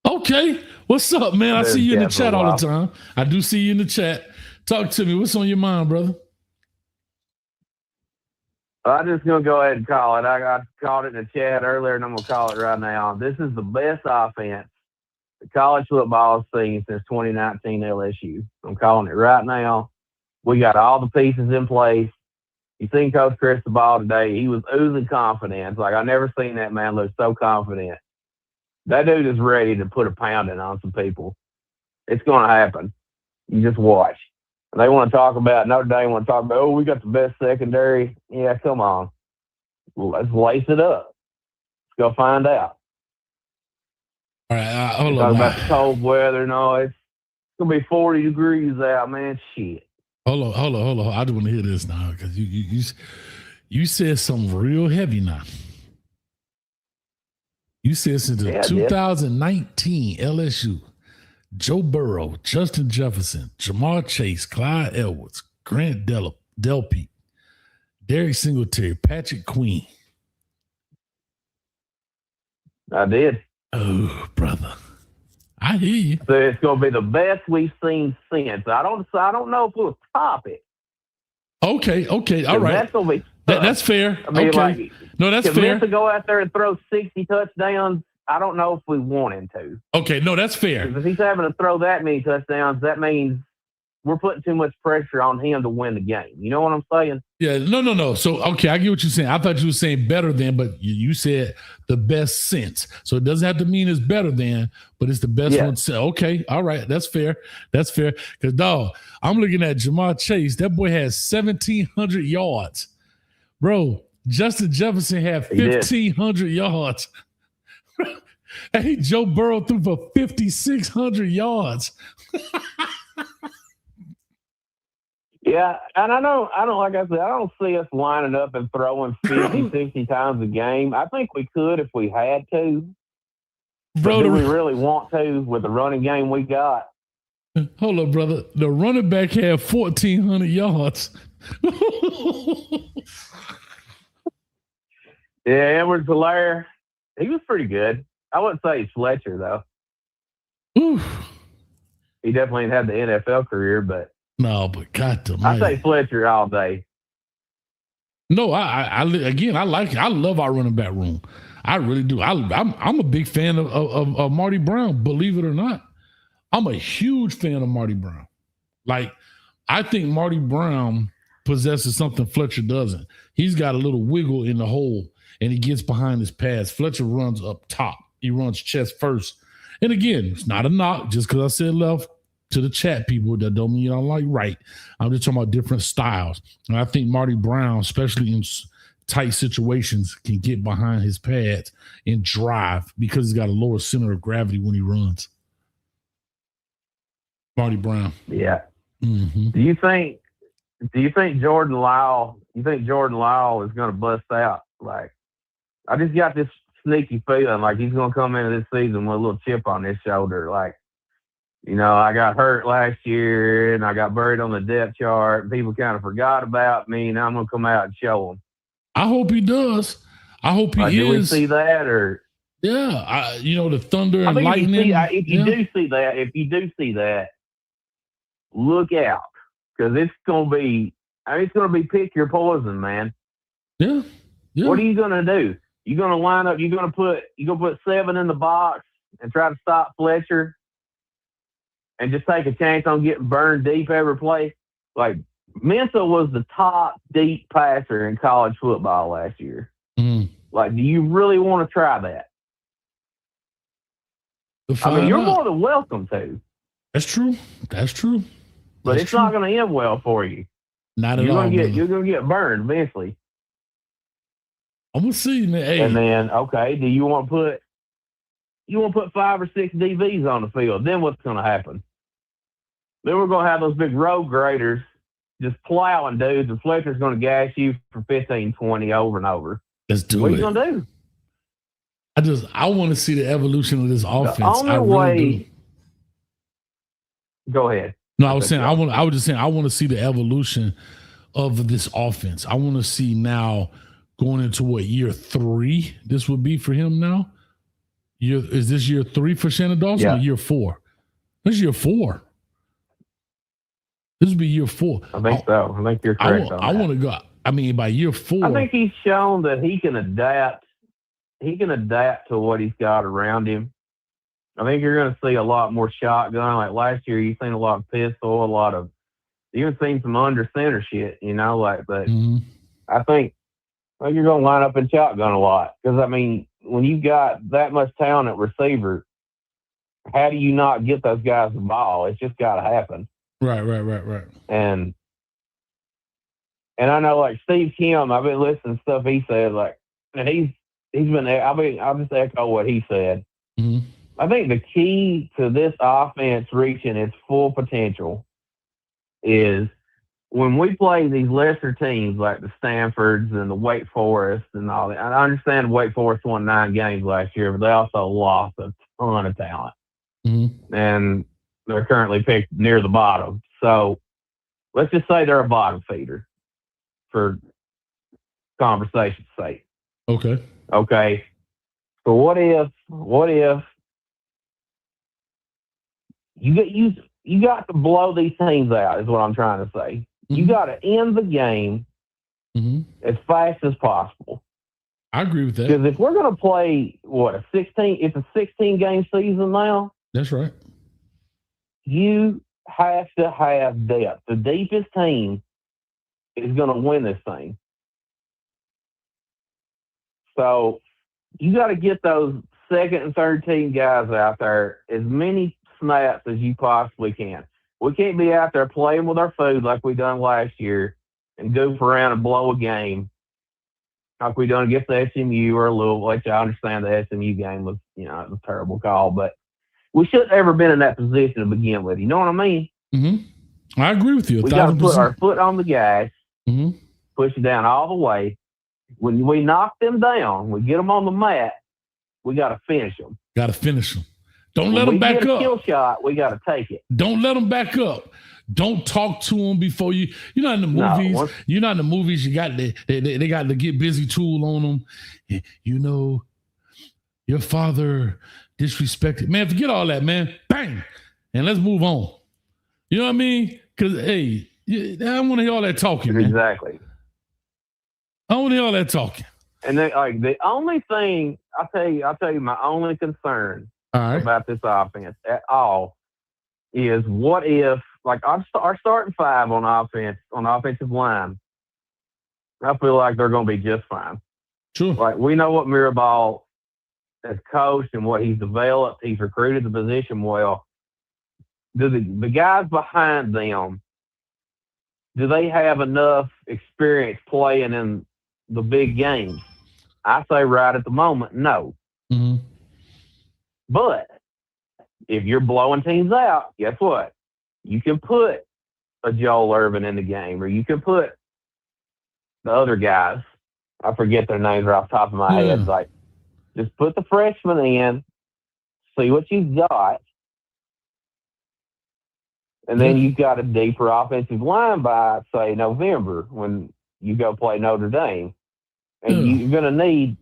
Okay. What's up, man? I see you in the chat all the time. I do see you in the chat. Talk to me. What's on your mind, brother? I'm just going to go ahead and call it. I called it in the chat earlier, and I'm going to call it right now. This is the best offense the college football has seen since 2019 LSU. I'm calling it right now. We got all the pieces in place. You seen Coach Cristobal today. He was oozing confidence. Like, I never seen that man look so confident. That dude is ready to put a pounding on some people. It's going to happen. You just watch. They want to talk about, Notre Dame want to talk about, we got the best secondary. Yeah, come on. Let's lace it up. Let's go find out. All right, hold on. Talk about the cold weather and all. It's going to be 40 degrees out, man. Shit. Hold on. I just want to hear this now because you said something real heavy now. You said since the 2019 LSU, Joe Burrow, Justin Jefferson, Jamar Chase, Clyde Edwards, Grant Delpy, Derek Singletary, Patrick Queen. I did. Oh, brother. I hear you. So it's going to be the best we've seen since. I don't know if we'll top it. Okay. All right. That's going to be that's fair. I mean, okay. No, that's fair. To go out there and throw 60 touchdowns, I don't know if we want him to. Okay, no, that's fair. If he's having to throw that many touchdowns, that means we're putting too much pressure on him to win the game. You know what I'm saying? Yeah, no. So, okay, I get what you're saying. I thought you were saying better than, but you said the best since. So it doesn't have to mean it's better than, but it's the best one. Okay, all right, that's fair. That's fair. Because, dog, I'm looking at Jamar Chase. That boy has 1,700 yards. Bro, Justin Jefferson had 1,500 yards. Hey, Joe Burrow threw for 5,600 yards. Yeah, and I don't like I said, I don't see us lining up and throwing 50, 60 times a game. I think we could if we had to. Bro, do we really want to with the running game we got? Hold up, brother. The running back had 1,400 yards. Yeah, Edwards-Helaire, he was pretty good. I wouldn't say he's Fletcher, though. Oof. He definitely had the NFL career, but no, but God, I say Fletcher all day. No, I like it. I love our running back room. I really do. I'm a big fan of Marty Brown. Believe it or not, I'm a huge fan of Marty Brown. Like, I think Marty Brown possesses something Fletcher doesn't. He's got a little wiggle in the hole, and he gets behind his pass. Fletcher runs up top. He runs chest first. And again, it's not a knock just because I said left. To the chat people, that don't mean I don't like right. I'm just talking about different styles. And I think Marty Brown, especially in tight situations, can get behind his pads and drive because he's got a lower center of gravity when he runs. Marty Brown. Yeah. Mm-hmm. Do you think Jordan Lyle is going to bust out? Like, I just got this sneaky feeling like he's going to come into this season with a little chip on his shoulder. Like, you know, I got hurt last year and I got buried on the depth chart. People kind of forgot about me. Now I'm going to come out and show them. I hope he does. I hope he is. Do we see that? Or yeah, the thunder and lightning. If you do see that, look out, because it's going to be pick your poison, man. Yeah. What are you going to do? You're going to line up. You're going to put 7 in the box and try to stop Fletcher. And just take a chance on getting burned deep every play. Like, Mensah was the top deep passer in college football last year. Mm. Like, do you really want to try that? I mean, you're more than welcome to. That's true. But it's not going to end well for you. Not at all. You're going to get burned eventually. I'm going to see, man. Hey. And then, okay, do you want to put 5 or 6 DBs on the field? Then what's going to happen? Then we're going to have those big road graders just plowing dudes, and Fletcher's going to gash you for 15, 20 over and over. Let's do what it. What are you going to do? I want to see the evolution of this offense. The only way. Go ahead. No, I was just saying I want to see the evolution of this offense. I want to see now going into year 3 this would be for him now. Is this year 3 for Shannon Dawson or year 4? This is year 4. This would be year 4. I think so. I think you're correct. I want to go. I mean, by year 4. I think he's shown that he can adapt. He can adapt to what he's got around him. I think you're going to see a lot more shotgun. Like last year, you've seen a lot of pistol, you've seen some under center shit, but mm-hmm. I think you're going to line up in shotgun a lot. Because, I mean, when you've got that much talent at receiver, how do you not get those guys the ball? It's just got to happen. Right. And I know, like, Steve Kim, I've been listening to stuff he said, and he's been, I'll just echo what he said. Mm-hmm. I think the key to this offense reaching its full potential is when we play these lesser teams like the Stanfords and the Wake Forest and all that. I understand Wake Forest won 9 games last year, but they also lost a ton of talent. Mm-hmm. And they're currently picked near the bottom. So let's just say they're a bottom feeder for conversation's sake. Okay. So what if you got to blow these teams out is what I'm trying to say. Mm-hmm. You got to end the game mm-hmm. as fast as possible. I agree with that. Because if we're going to play, it's a 16-game season now. That's right. You has to have depth. The deepest team is going to win this thing. So you got to get those second and third team guys out there as many snaps as you possibly can. We can't be out there playing with our food like we done last year and goof around and blow a game like we done against the SMU or Louisville, which I understand the SMU game was, it was a terrible call, but we shouldn't have ever been in that position to begin with. You know what I mean? Mm-hmm. I agree with you. We got to put our foot on the gas, push it down all the way. When we knock them down, we get them on the mat, we got to finish them. Got to finish them. Don't let them back up. Kill shot, we got to take it. Don't let them back up. Don't talk to them before you. You're not in the movies. You're not in the movies. You got they got the get busy tool on them. Your father disrespected. Man, forget all that, man. Bang, and let's move on. You know what I mean? Because I don't want to hear all that talking, man. Exactly. I don't want to hear all that talking. And then, the only thing I'll tell you, my only concern about this offense at all is what if, our starting five on offense, on offensive line, I feel like they're going to be just fine. Sure. We know what Mirabal has coached and what he's developed. He's recruited the position well. Do the guys behind them, do they have enough experience playing in the big games? I say right at the moment, no. Mm-hmm. But if you're blowing teams out, guess what? You can put a Joel Irvin in the game, or you can put the other guys. I forget their names right off the top of my head. Just put the freshmen in, see what you've got, and then you've got a deeper offensive line by, say, November when you go play Notre Dame. And you're going to need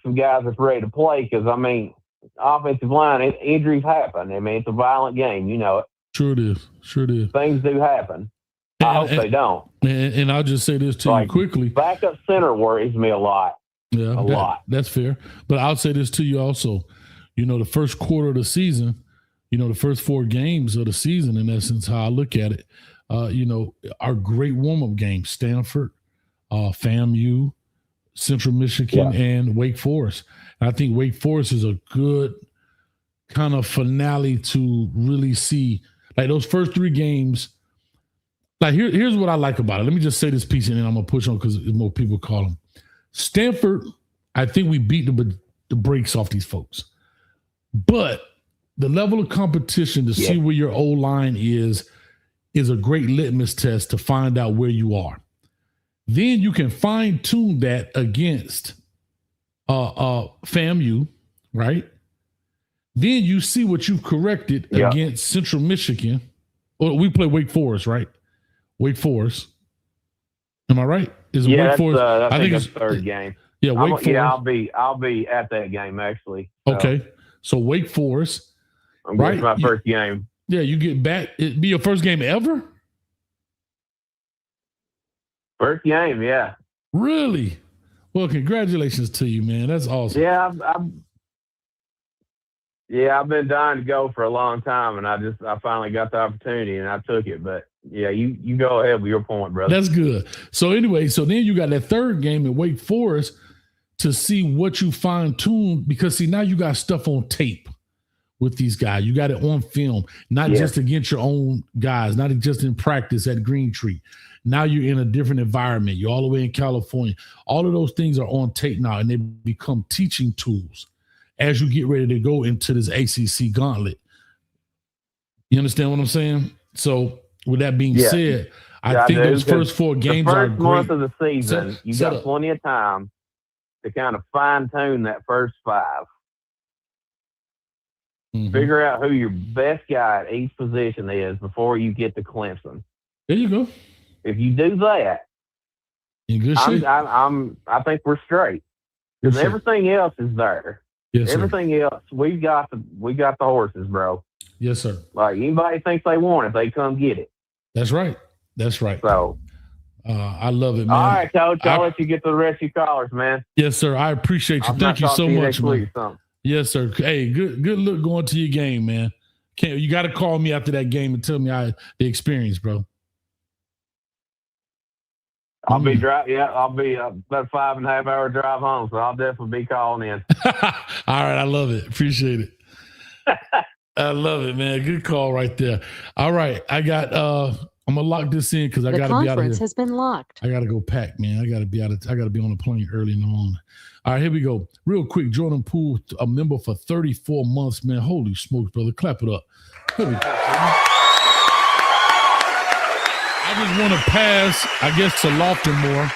some guys that's ready to play because, offensive line, injuries happen. It's a violent game. You know it. Sure it is. Things do happen. I hope they don't. And I'll just say this to you quickly. Backup center worries me a lot. Yeah, a lot. That's fair. But I'll say this to you also. The first quarter of the season, the first 4 games of the season, in essence, how I look at it, our great warm-up games, Stanford, FAMU, Central Michigan, and Wake Forest. And I think Wake Forest is a good kind of finale to really see, those first 3 games. Here's what I like about it. Let me just say this piece, and then I'm going to push on because more people call them. Stanford, I think we beat the brakes off these folks. But the level of competition to see where your O-line is a great litmus test to find out where you are. Then you can fine-tune that against FAMU, right? Then you see what you've corrected against Central Michigan. Or we play Wake Forest, right? Wake Forest. Am I right? Is it Wake Forest? I think it's the third game. Yeah, Wake Forest. Yeah, I'll be at that game actually. Okay, so Wake Forest. Right, my first game. Yeah, you get back. It'd be your first game ever. First game, yeah. Really? Well, congratulations to you, man. That's awesome. Yeah, I've been dying to go for a long time, and I finally got the opportunity, and I took it. But yeah, you go ahead with your point, brother. That's good. So anyway, then you got that third game in Wake Forest to see what you fine tuned, because now you got stuff on tape with these guys. You got it on film, not just against your own guys, not just in practice at Green Tree. Now you're in a different environment. You're all the way in California. All of those things are on tape now, and they become teaching tools as you get ready to go into this ACC gauntlet. You understand what I'm saying? So with that being said, I think those first 4 games are great. The first month of the season, you got plenty of time to kind of fine-tune that first 5. Mm-hmm. Figure out who your best guy at each position is before you get to Clemson. There you go. If you do that, in good shape. I think we're straight. Because everything else is there. Yes, everything else, we got the horses, bro. Yes, sir. Anybody thinks they want it, they come get it. That's right. So I love it, man. All right, Coach. I'll let you get to the rest of your callers, man. Yes, sir. I appreciate you. Thank you so much, man. Yes, sir. Hey, good look going to your game, man. You got to call me after that game and tell me the experience, bro. I'll be I'll be about a 5.5 hour drive home, so I'll definitely be calling in. All right, I love it. Appreciate it. I love it, man. Good call right there. All right, I got. I'm gonna lock this in because I got to be out of here. The conference has been locked. I got to go pack, man. I got to be on a plane early in the morning. All right, here we go. Real quick, Jordan Poole, a member for 34 months, man. Holy smokes, brother. Clap it up. Here we go. I just want to pass, I guess, to Lofton.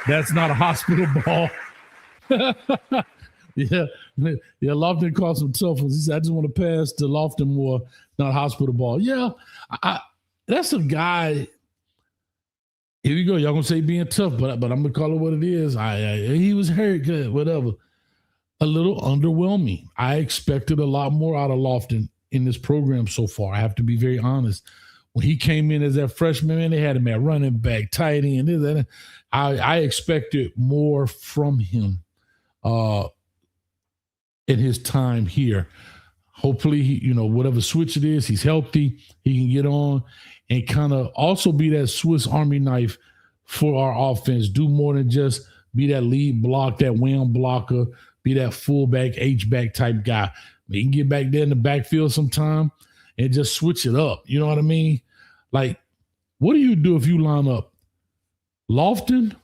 That's not a hospital ball. Yeah, Lofton caught some tough ones. He said, I just want to pass to Lofton, not a hospital ball. Yeah, that's a guy. Here we go. Y'all gonna say being tough, but I'm gonna call it what it is. He was hurt, good, whatever. A little underwhelming. I expected a lot more out of Lofton in this program so far. I have to be very honest. When he came in as that freshman, man, they had him at running back, tight end. I expected more from him in his time here. Hopefully, whatever switch it is, he's healthy. He can get on and kind of also be that Swiss Army knife for our offense. Do more than just be that lead block, that wing blocker, be that fullback, H-back type guy. He can get back there in the backfield sometime and just switch it up. You know what I mean? Like, what do you do if you line up Lofton,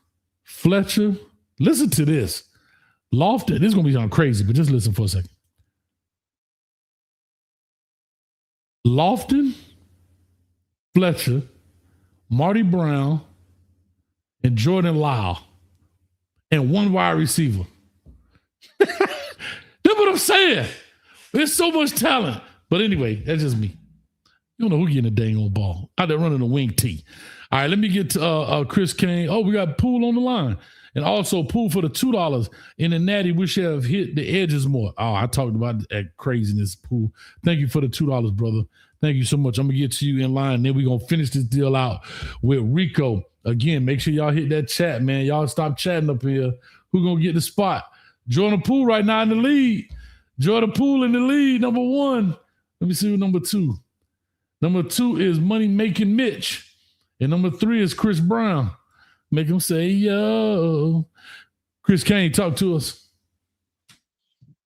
Fletcher? Listen to this. Lofton, this is going to be sound crazy, but just listen for a second. Lofton, Fletcher, Marty Brown, and Jordan Lyle, and one wide receiver. That's what I'm saying. There's so much talent. But anyway, that's just me. You don't know who getting a dang old ball. Out there running a wing tee. All right, let me get to Chris Kane. Oh, we got Poole on the line. And also Poole for the $2 in the Natty. We should have hit the edges more. Oh, I talked about that craziness, Poole. Thank you for the $2, brother. Thank you so much. I'm going to get to you in line. Then we're going to finish this deal out with Rico. Again, make sure y'all hit that chat, man. Y'all stop chatting up here. Who's going to get the spot? Jordan Poole right now in the lead. Jordan Poole in the lead, number 1. Let me see who number 2. Number 2 is Money Making Mitch. And number 3 is Chris Brown. Make him say, yo. Chris Kane, talk to us.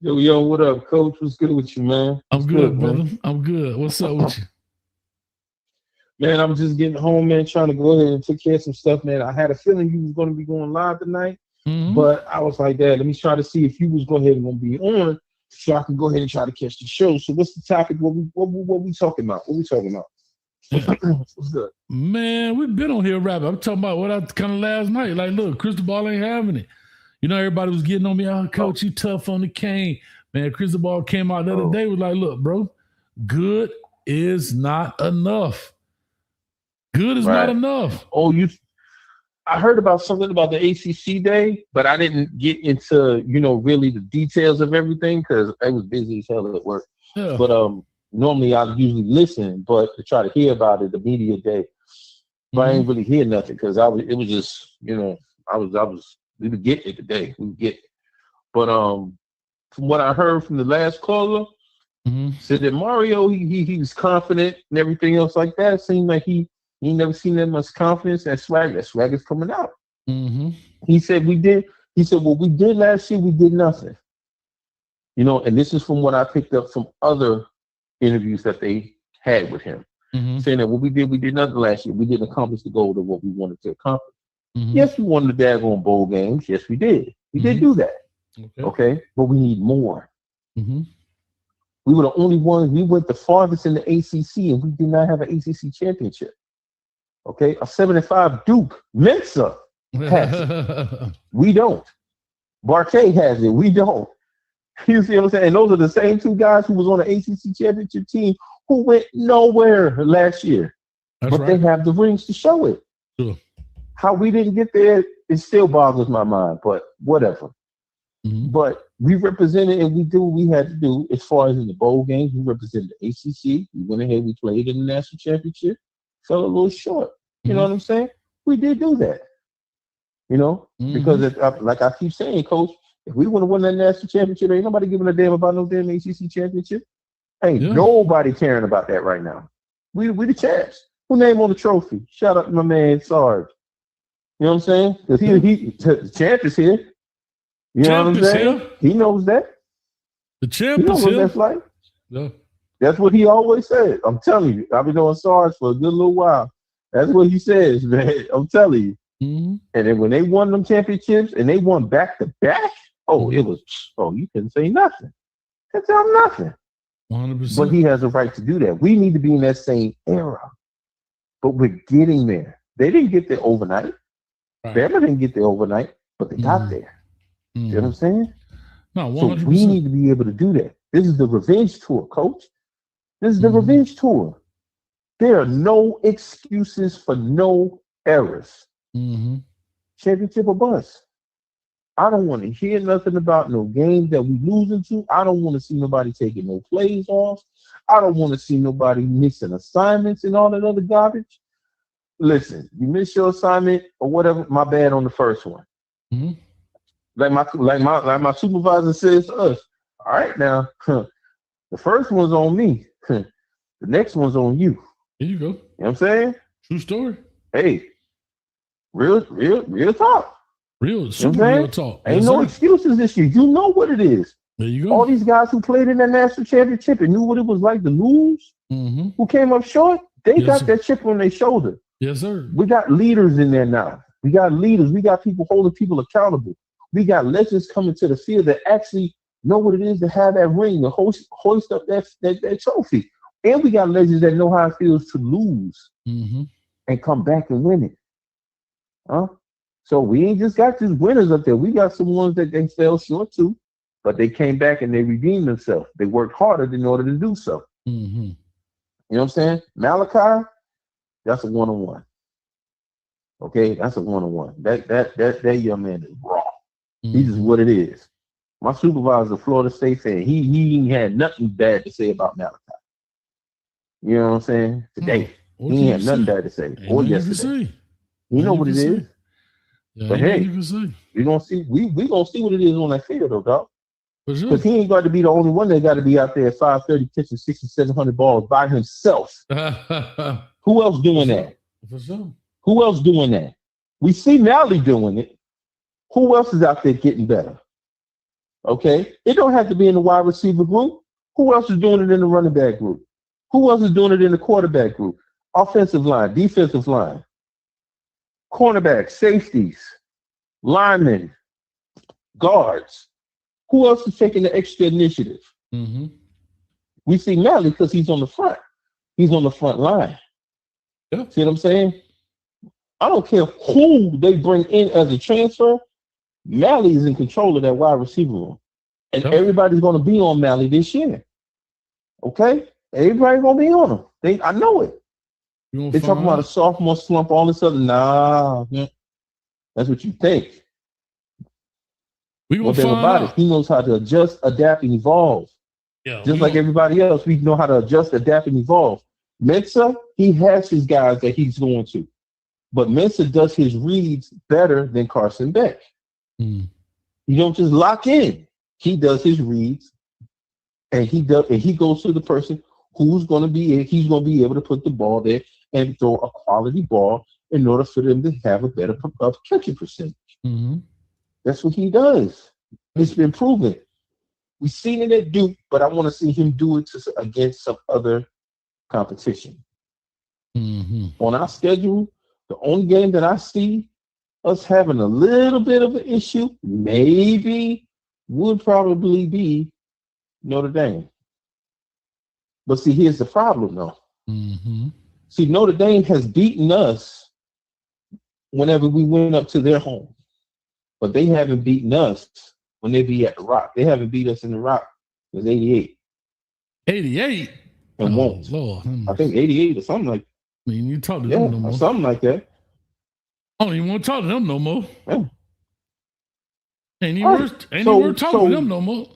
Yo, what up, Coach? What's good with you, man? I'm good, brother. Man? I'm good. What's up with you? Man, I'm just getting home, man, trying to go ahead and take care of some stuff, man. I had a feeling you was going to be going live tonight, but I was like, Dad, let me try to see if you was going to be on so I can go ahead and try to catch the show. So what's the topic? What we talking about? What's good? Man, we've been on here rapping. I'm talking about what I kind of last night. Like, look, Cristobal ain't having it. Everybody was getting on me. Oh, Coach, you tough on the cane. Man, Cristobal came out the other day, was like, look, bro, good is not enough. Good is not enough. Oh, I heard about something about the ACC day, but I didn't get into, really the details of everything because I was busy as hell at work. Yeah. But normally I usually listen, but to try to hear about it, the media day, but I ain't really hear nothing because it was just, we would get it today. We would get it. But from what I heard from the last caller, said that Mario, he was confident and everything else like that. It seemed like he never seen that much confidence. That swag is coming out. He said what we did last year, we did nothing. And this is from what I picked up from other interviews that they had with him, saying that what we did nothing last year. We didn't accomplish the goal of what we wanted to accomplish. Yes, we won the daggone bowl games. Yes, we did. We did do that. Okay, but we need more. We were the only ones. We went the farthest in the ACC, and we did not have an ACC championship. Okay, a 7-5 Duke Mensah has it. We don't. Barquet has it. We don't. You see what I'm saying? And those are the same 2 guys who was on the ACC championship team who went nowhere last year. But they have the rings to show it. Sure. How we didn't get there, it still boggles my mind, but whatever. But we represented and we do what we had to do as far as in the bowl games. We represented the ACC. We went ahead, we played in the national championship. Fell a little short. You know what I'm saying? We did do that. Because like I keep saying, Coach, if we want to win that national championship, ain't nobody giving a damn about no damn ACC championship. Ain't nobody caring about that right now. We the champs. Who name on the trophy? Shout out to my man Sarge. You know what I'm saying? Because the champ is here. You know what I'm saying? Here. He knows that. The champ is here. He knows what that's like. Yeah. That's what he always said. I'm telling you. I've been knowing Sarge for a good little while. That's what he says, man. I'm telling you. Mm-hmm. And then when they won them championships and they won back to back, it was, you couldn't say nothing. Can't tell him nothing. 100%. But he has a right to do that. We need to be in that same era. But we're getting there. They didn't get there overnight. Right. Bama didn't get there overnight, but they got there. You know what I'm saying? No, 100%. So we need to be able to do that. This is the revenge tour, coach. This is the revenge tour. There are no excuses for no errors. Championship or bust. I don't want to hear nothing about no game that we losing to. I don't want to see nobody taking no plays off. I don't want to see nobody missing assignments and all that other garbage. Listen, you miss your assignment or whatever, my bad on the first one. Like my supervisor says to us, all right now, the first one's on me. The next one's on you. Here you go. You know what I'm saying? True story. Hey, real talk. Real talk. Ain't no excuses this year. You know what it is. There you go. All these guys who played in that national championship and knew what it was like to lose, who came up short, they got that chip on their shoulder. Yes, sir. We got leaders in there now. We got leaders. We got people holding people accountable. We got legends coming to the field that actually know what it is to have that ring, to hoist up that trophy. And we got legends that know how it feels to lose and come back and win it. So we ain't just got these winners up there. We got some ones that they fell short too, but they came back and they redeemed themselves. They worked harder in order to do so. You know what I'm saying? Malachi, that's a one-on-one. Okay, that's a one-on-one. That young man is raw. He's just what it is. My supervisor, a Florida State fan, he had nothing bad to say about Malachi. You know what I'm saying? Today, he ain't had nothing bad to say. Or yesterday. You know what it is. Yeah, but hey, we gonna see. We gonna see what it is on that field, though, dog. Because he ain't got to be the only one that got to be out there at 5:30, catching 600-700 balls by himself. Who else doing that? For sure. Who else doing that? We see Nally doing it. Who else is out there getting better? Okay, it don't have to be in the wide receiver group. Who else is doing it in the running back group? Who else is doing it in the quarterback group? Offensive line, defensive line, cornerbacks, safeties, linemen, guards. Who else is taking the extra initiative? We see Mally because he's on the front. He's on the front line. Yeah. See what I'm saying? I don't care who they bring in as a transfer. Mally is in control of that wide receiver room. And everybody's going to be on Mally this year. Okay? Everybody's going to be on him. I know it. They talking about a sophomore slump, all this other. Nah. That's what you think. One thing about it, he knows how to adjust, adapt, and evolve. Yeah, just like everybody else, we know how to adjust, adapt, and evolve. Mensah, he has his guys that he's going to. But Mensah does his reads better than Carson Beck. You don't just lock in. He does his reads, and he goes to the person who's going to be able to put the ball there and throw a quality ball in order for them to have a better catching percentage. That's what he does. It's been proven. We've seen it at Duke, but I want to see him do it against some other competition. On our schedule, the only game that I see us having a little bit of an issue maybe would probably be Notre Dame. But see, here's the problem, though. See, Notre Dame has beaten us whenever we went up to their home. But they haven't beaten us when they be at the Rock. They haven't beat us in the Rock since 88. 88? And won't. Lord. I think 88 or something like that. I mean, you talk to them no more. Something like that. I don't even want to talk to them no more. Yeah. Ain't even worth talking to them no more.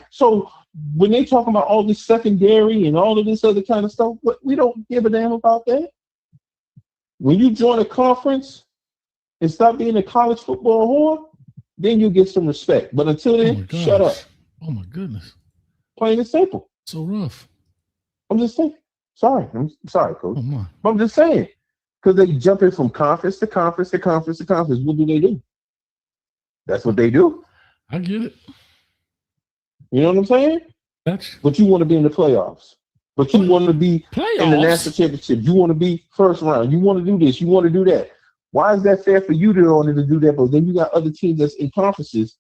So when they talking about all this secondary and all of this other kind of stuff, we don't give a damn about that. When you join a conference and stop being a college football whore, then you get some respect. But until then, shut up. Oh my goodness. Plain and simple. So rough. I'm just saying. I'm sorry, Coach. Come on. I'm just saying. Because they jumping from conference to conference to conference to conference. What do they do? That's what they do. I get it. You know what I'm saying? But you want to be in the playoffs. But you want to be in the national championship. You want to be first round. You want to do this. You want to do that. Why is that fair for you to want to do that? But then you got other teams that's in conferences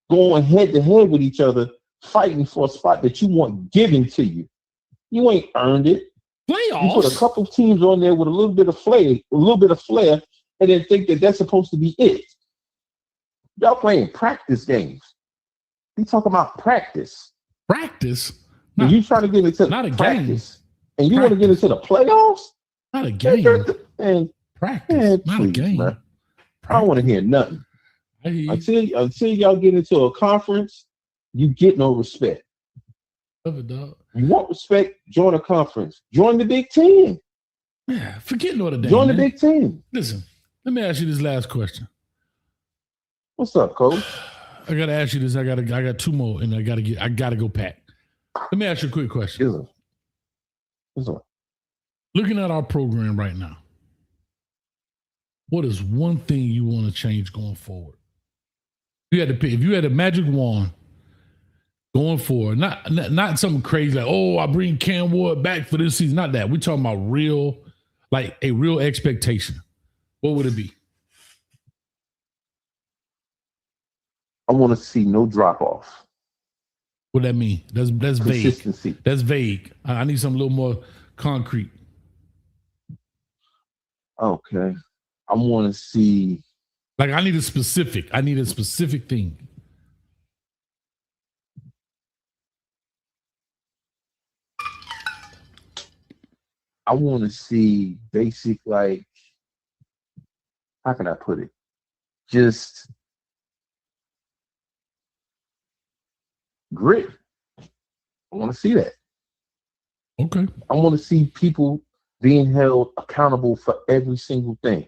going head to head with each other, fighting for a spot that you want given to you. You ain't earned it. Playoffs. You put a couple teams on there with a little bit of flair, and then think that that's supposed to be it. Y'all playing practice games. We talking about practice. Practice? And you trying to get into not a practice. Game. And you want to get into the playoffs? Not a game. And practice. Not please, a game. Man. I don't want to hear nothing. Until y'all get into a conference, you get no respect. Love it, dog. You want respect, join a conference. Join the Big Ten. Yeah, forget Notre Dame. Join the Big Ten. Listen, let me ask you this last question. What's up, Coach? I gotta ask you this. I got two more, and I gotta go pack. Let me ask you a quick question. What's up? Looking at our program right now, what is one thing you want to change going forward? If you had a magic wand going forward, not something crazy like, oh, I bring Cam Ward back for this season. Not that. We're talking about real, like a real expectation. What would it be? I want to see no drop off. What that mean? That's vague. Consistency. That's vague. I need something a little more concrete. Okay. I want to see. Like I need a specific thing. I want to see basic, like, how can I put it? Just grit. I want to see that. Okay. I want to see people being held accountable for every single thing.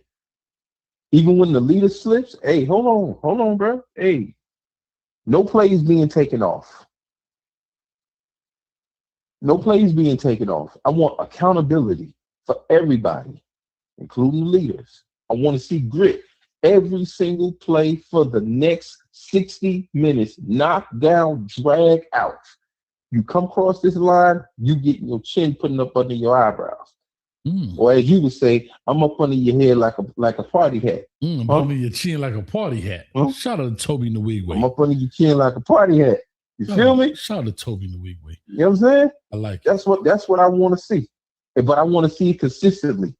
Even when the leader slips, hey, hold on, bro. Hey, no plays being taken off. No plays being taken off. I want accountability for everybody, including leaders. I want to see grit. Every single play for the next 60 minutes. Knock down, drag out. You come across this line, you get your chin putting up under your eyebrows. Or as you would say, I'm up under your head like a party hat. I'm under your chin like a party hat. Shout out to Toby in the Wigway. I'm up under your chin like a party hat. You feel me? Shout out to Toby in the Wigway. You know what I'm saying? I like it. That's what I want to see. But I want to see it consistently.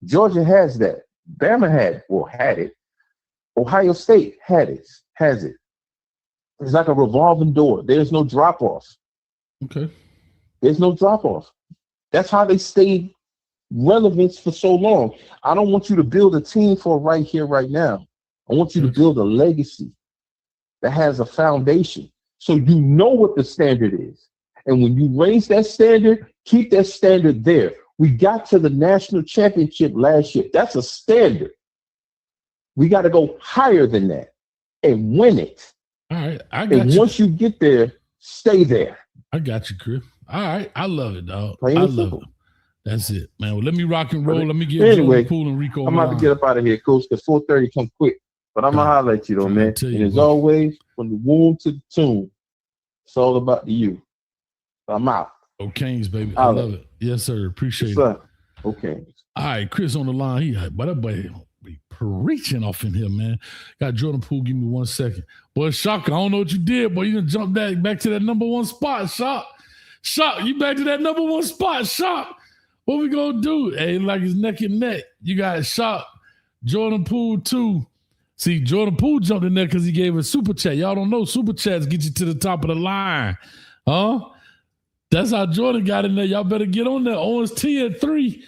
Georgia has that. Bama had it. Ohio State has it. It's like a revolving door. There's no drop off. Okay. There's no drop off. That's how they stay relevant for so long. I don't want you to build a team for right here, right now. I want you to build a legacy that has a foundation so you know what the standard is. And when you raise that standard, keep that standard there. We got to the national championship last year. That's a standard. We got to go higher than that and win it. All right. And once you get there, stay there. I got you, Chris. All right. I love it, dog. I love it. That's it, man. Well, let me rock and roll. Let me get anyway, Pool and Rico. I'm about to get up out of here, Coach, because 4:30 come quick. But I'm going to holler at you, though, man. And as always, from the womb to the tomb, it's all about the you. I'm out. Oh, Canes, baby. I love it. Yes, sir. Appreciate it. Okay. All right, Chris on the line. But that boy be preaching off in here, man. Got Jordan Poole. Give me 1 second. Boy, Shock, I don't know what you did, boy. You done jumped back to that number one spot, Shock. Shock, you back to that number one spot, Shock. What we gonna do? Hey, like it's neck and neck. You got Shock, Jordan Poole too. See, Jordan Poole jumped in there because he gave a super chat. Y'all don't know super chats get you to the top of the line, huh? That's how Jordan got in there. Y'all better get on there. Owens T at 3.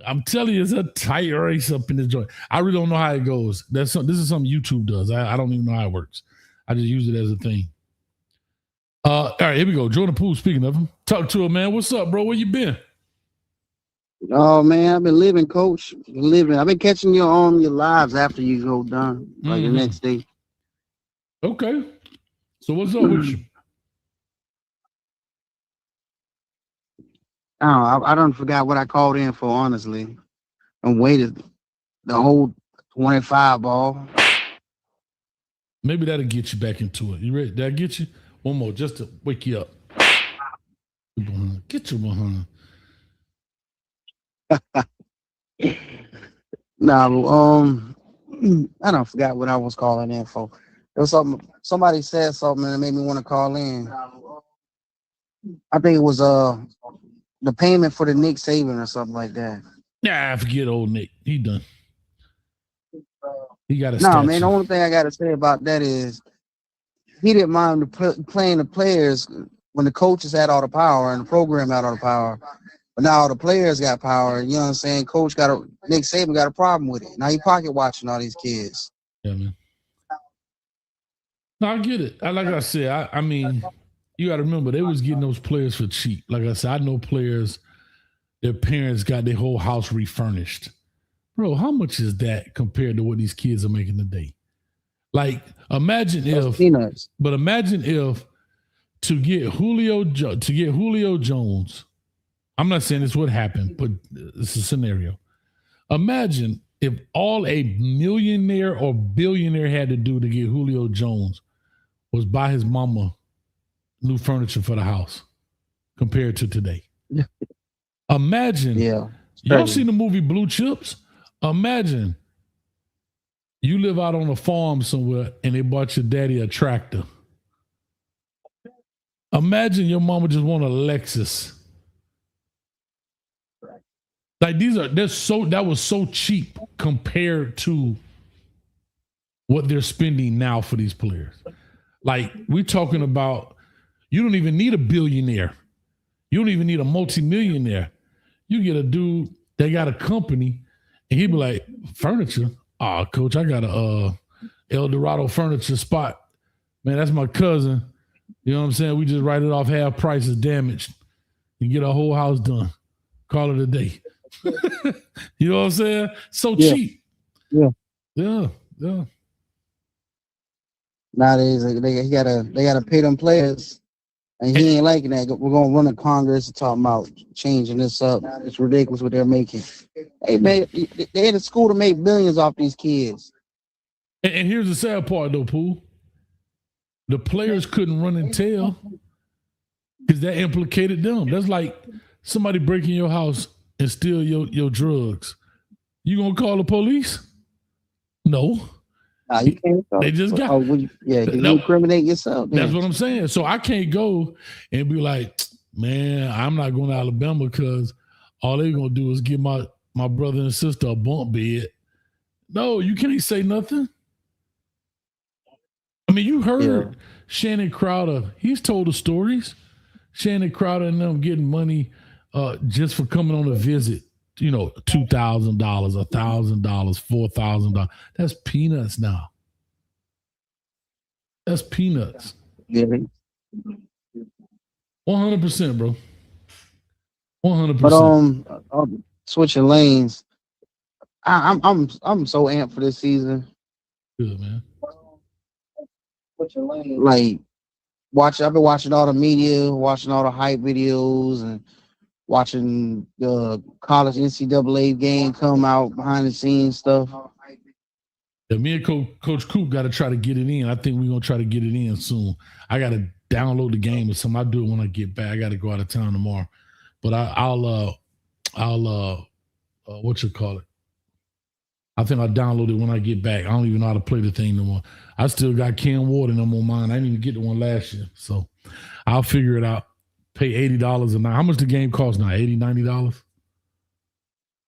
I'm telling you, it's a tight race up in this joint. I really don't know how it goes. This is something YouTube does. I don't even know how it works. I just use it as a thing. All right, here we go. Jordan Poole, speaking of him. Talk to him, man. What's up, bro? Where you been? Oh man, I've been living, Coach. I've been catching you on your lives after you go done, like the next day. Okay. So what's up with you? I don't forgot what I called in for, honestly. And waited the whole 25 ball. Maybe that'll get you back into it. You ready? That'll get you? One more just to wake you up. Get your behind. I don't forgot what I was calling in for. There was somebody said something that made me want to call in. I think it was the payment for the Nick Saban or something like that. Nah, forget old Nick. He done. He got a No, man, the only thing I got to say about that is he didn't mind playing the players when the coaches had all the power and the program had all the power. But now all the players got power. You know what I'm saying? Nick Saban got a problem with it. Now he pocket watching all these kids. Yeah, man. No, I get it. Like I said, I mean, you got to remember, they was getting those players for cheap. Like I said, I know players, their parents got their whole house refurnished. Bro, how much is that compared to what these kids are making today? Like, imagine if to get Julio Jones, I'm not saying this would happen, but it's a scenario. Imagine if all a millionaire or billionaire had to do to get Julio Jones was buy his mama new furniture for the house compared to today. Imagine. Yeah. Y'all seen the movie Blue Chips? Imagine you live out on a farm somewhere and they bought your daddy a tractor. Imagine your mama just want a Lexus. Like that was so cheap compared to what they're spending now for these players. Like, we're talking about, you don't even need a billionaire. You don't even need a multimillionaire. You get a dude that got a company and he'd be like, furniture? Oh, coach, I got a El Dorado furniture spot. Man, that's my cousin. You know what I'm saying? We just write it off half price as damaged and get our whole house done. Call it a day. You know what I'm saying? So cheap. Yeah. Nowadays, they gotta pay them players, and he ain't liking that. We're gonna run a Congress and talk about changing this up. It's ridiculous what they're making. Hey man, they in the school to make billions off these kids. And here's the sad part though, Pooh. The players couldn't run and tell because that implicated them. That's like somebody breaking your house and steal your drugs. You gonna call the police? No. Nah, you can't. They just got. You incriminate yourself. That's what I'm saying. So I can't go and be like, man, I'm not going to Alabama because all they're gonna do is give my brother and sister a bunk bed. No, you can't say nothing. I mean, you heard Shannon Crowder. He's told the stories. Shannon Crowder and them getting money just for coming on a visit. You know, $2,000, $1,000, $4,000. That's peanuts now. That's peanuts. 100%, bro. 100%. But switching lanes. I'm so amped for this season. Good, man. Switching lanes. Like I've been watching all the media, watching all the hype videos, and watching the college NCAA game come out, behind the scenes stuff. Yeah, me and Coach Coop got to try to get it in. I think we're going to try to get it in soon. I got to download the game or something. I'll do it when I get back. I got to go out of town tomorrow. But I'll what you call it? I think I'll download it when I get back. I don't even know how to play the thing no more. I still got Cam Ward and them on mine. I didn't even get the one last year. So I'll figure it out. Pay $80 a night. How much the game cost now? $80, $90?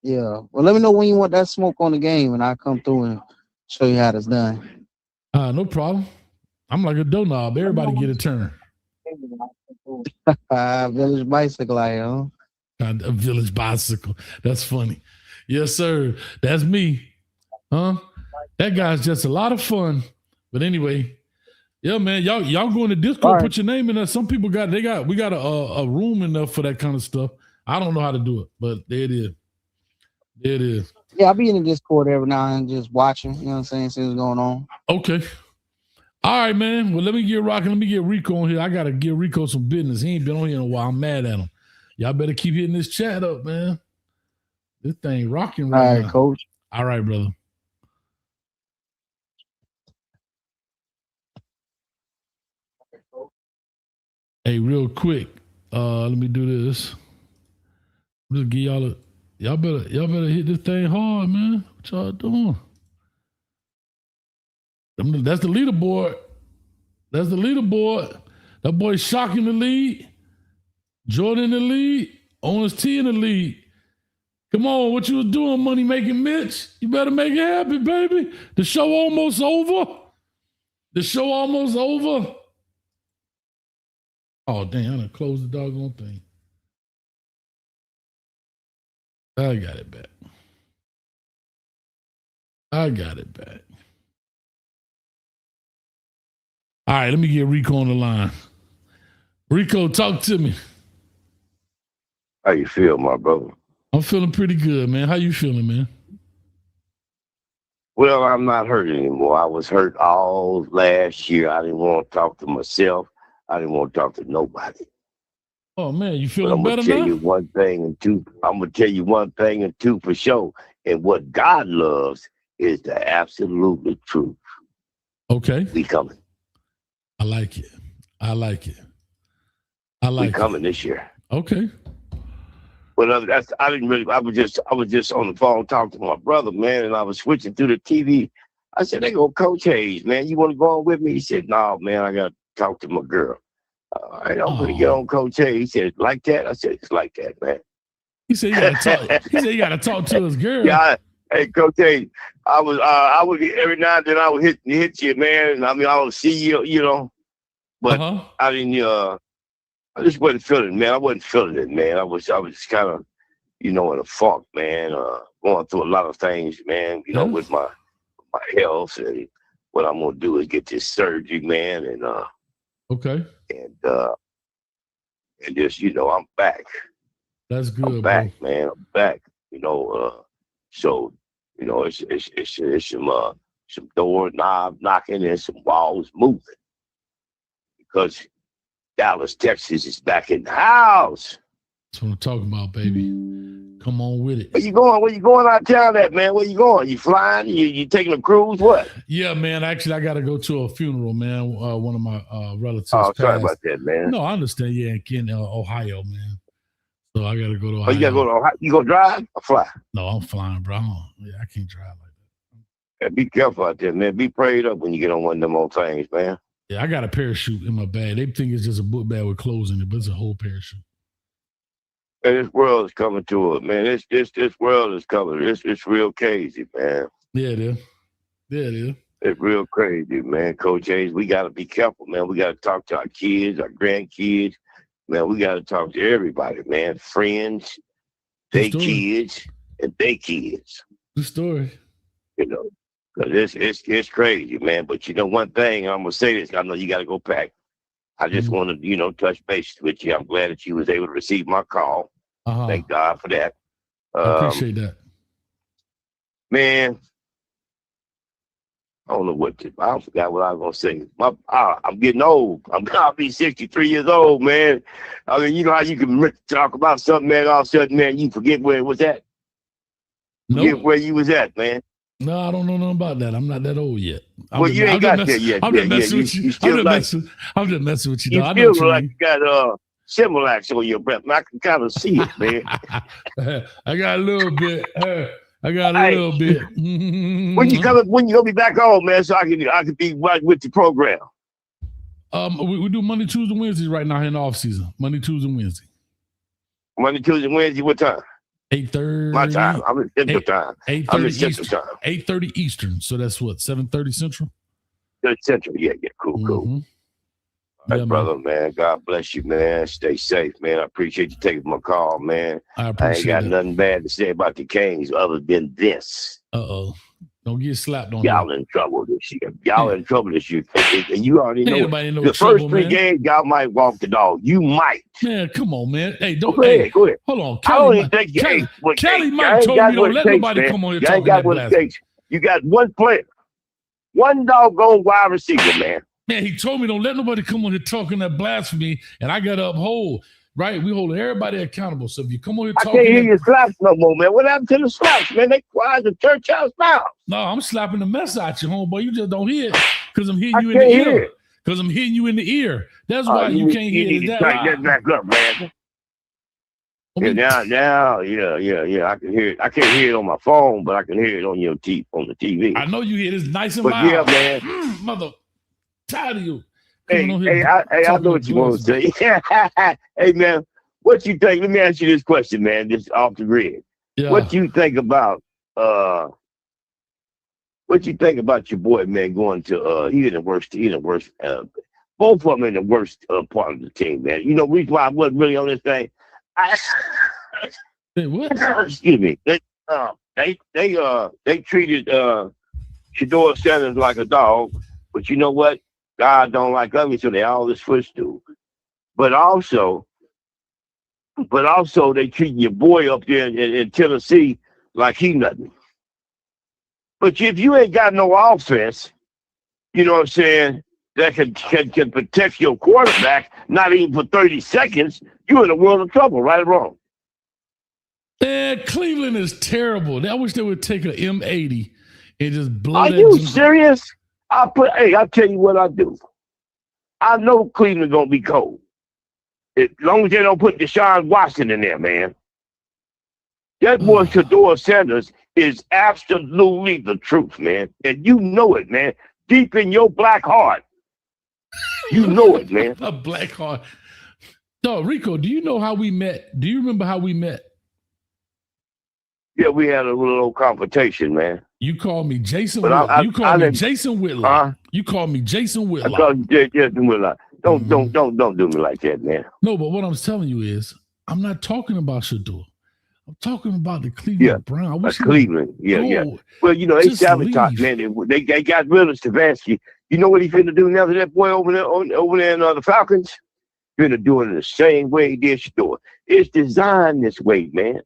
Yeah. Well, let me know when you want that smoke on the game, and I'll come through and show you how it's done. No problem. I'm like a doorknob. Everybody get a turn. Village bicycle, A village bicycle. That's funny. Yes, sir. That's me. Huh? That guy's just a lot of fun. But anyway. Yeah, man, y'all go in the Discord, put your name in there. Some people we got a room enough for that kind of stuff. I don't know how to do it, but there it is. There it is. Yeah, I'll be in the Discord every now and then just watching, you know what I'm saying, see what's going on. Okay. All right, man. Well, let me get rocking. Let me get Rico on here. I got to give Rico some business. He ain't been on here in a while. I'm mad at him. Y'all better keep hitting this chat up, man. This thing rocking All right right, now. Coach. All right, brother. Hey, real quick, let me do this. Just give y'all better hit this thing hard, man. What y'all doing? That's the leaderboard. That's the leaderboard. That boy Shock in the lead. Jordan in the lead. Owens T in the lead. Come on, what you was doing, money making Mitch? You better make it happen, baby. The show almost over. The show almost over. Oh, dang, I done closed the doggone thing. I got it back. I got it back. All right, let me get Rico on the line. Rico, talk to me. How you feel, my brother? I'm feeling pretty good, man. How you feeling, man? Well, I'm not hurt anymore. I was hurt all last year. I didn't want to talk to myself. I didn't want to talk to nobody. Oh, man, you But feeling I'm better gonna tell now? you one thing and two. I'm gonna tell you one thing and two for sure. And what God loves is the absolute truth. Okay. We coming. I like it. I like it. I We like it. coming this year. Okay. Well, I didn't really. I was just on the phone talking to my brother, man, and I was switching through the TV. I said, "They go Coach Hayes, man. You want to go on with me?" He said, "No, man. I got to talk to my girl." All right, I'm gonna get on Coach Hayes. He said, "Like that?" I said, "It's like that, man." He said, "You gotta talk." He said, "You gotta talk to his girl." Yeah. Hey, Coach Hayes, I would every now and then I would hit you, man. And I mean, I would see you, you know, but I didn't. I just wasn't feeling it, man. I wasn't feeling it, man. I was just kind of, you know, in a funk, man. Going through a lot of things, man. You know, with my health, and what I'm gonna do is get this surgery, man, and Okay. and just, you know, I'm back. That's good, I'm back, man. I'm back. You know, so you know, it's some door knob knocking and some walls moving because Dallas, Texas is back in the house. That's what I'm talking about, baby. Come on with it. Where you going? Where you going out of town at, man? Where you going? You flying? You taking a cruise? What? Yeah, man. Actually, I got to go to a funeral, man. One of my relatives. Oh, sorry passed. about that, man. No, I understand. Yeah, in Ohio, man. So I got to go to Ohio. Oh, you got to go to Ohio? You go drive or fly? No, I'm flying, bro. Yeah, I can't drive like that. Yeah, be careful out there, man. Be prayed up when you get on one of them old things, man. Yeah, I got a parachute in my bag. They think it's just a book bag with clothes in it, but it's a whole parachute. Man, this world is coming to it, man. This world is coming. It's real crazy, man. Yeah, it is. Yeah, it is. It's real crazy, man. Coach Hayes, we got to be careful, man. We got to talk to our kids, our grandkids. Man, we got to talk to everybody, man. Friends, they kids, and they kids. Good story. You know, because it's crazy, man. But you know one thing, I'm going to say this. I know you got to go back. I just want to, you know, touch base with you. I'm glad that you was able to receive my call. Thank God for that. I appreciate that. Man, I don't know what to, I forgot what I was going to say. I'm getting old. I'll be 63 years old, man. I mean, you know how you can talk about something, man, all of a sudden, man, you forget where it was at. Forget where you was at, man. No, I don't know nothing about that. I'm not that old yet. Well, you ain't got there yet. I'm just messing with you. I'm just messing with you. You feel like you got Similac on your breath. I can kind of see it, man. I got a little bit. I got a little bit. When you gonna be back home, man, so I can be right with the program. We do Monday, Tuesday, Wednesdays right now in the off season. Monday, Tuesday, Wednesday. Monday, Tuesday, Wednesday. What time? 8:30. My time. I'm in Central time. 8:30 Eastern. 8:30 Eastern. So that's what, 7:30 Central? Central. Yeah. Cool. All right, brother, man. God bless you, man. Stay safe, man. I appreciate you taking my call, man. I appreciate ain't got it. nothing bad to say about the Canes other than this. Don't get slapped on y'all in trouble this year. Y'all in trouble this year. And you already know Anybody know the trouble, first 3 man. games, y'all might walk the dog. You might. Man, come on, man. Hey, don't. Go ahead. Hold on. I don't even think Kelly Mike told me don't let nobody come on here talking. You ain't got what it takes. You got one player. One doggone wide receiver, man. Man, he told me don't let nobody come on here talking that blasphemy, and I got to uphold. right? We hold everybody accountable. So if you come on here I talking, can't hear your slaps no more, man. What happened to the slaps, man? They quiet the church house now. no, I'm slapping the mess out you, homeboy. You just don't hear it because I'm hitting I you in the can't hear ear. it. Because I'm hitting you in the ear. That's why you can't hear need it. to That tighten that back up, man. Yeah, now, yeah. I can hear it. I can't hear it on my phone, but I can hear it on your on the TV. I know you hear this nice and But loud. yeah, man. Mother, tired of you. Hey, I know what you want to say. Hey, man, what you think? Let me ask you this question, man. Just off the grid. Yeah. What you think about your boy, man, going to he in the worst, both of them in the worst part of the team, man. You know, reason why I wasn't really on this thing. What? Excuse me. They treated Shador Sanders like a dog, but you know what? God don't like ugly, so they all his footstool. But also they treating your boy up there in Tennessee like he nothing. But if you ain't got no offense, you know what I'm saying, that can protect your quarterback, not even for 30 seconds, you're in a world of trouble, right or wrong? Man, Cleveland is terrible. I wish they would take an M80 and just blow Are that. you serious? I'll tell you what I do. I know Cleveland gonna be cold. As long as they don't put Deshaun Watson in there, man. That boy Shador Sanders is absolutely the truth, man. And you know it, man. Deep in your black heart. You know it, man. A black heart. No, Rico, do you know how we met? Do you remember how we met? Yeah, we had a little confrontation, man. You called me Jason But Whitlock. You called me didn't- Jason Whitlock. You called me Jason I Whitlock. called you Jason Whitlock. Don't do me like that, man. No, but what I'm telling you is, I'm not talking about Shador. I'm talking about the Cleveland Browns. I wish he would Cleveland. Yeah. go. Well, you know, they Just sabotaged, leave. man. They got rid of Stefanski. You know what he finna do now to that boy over there in the Falcons? Finna do it in the same way he did Shador. It's designed this way, man.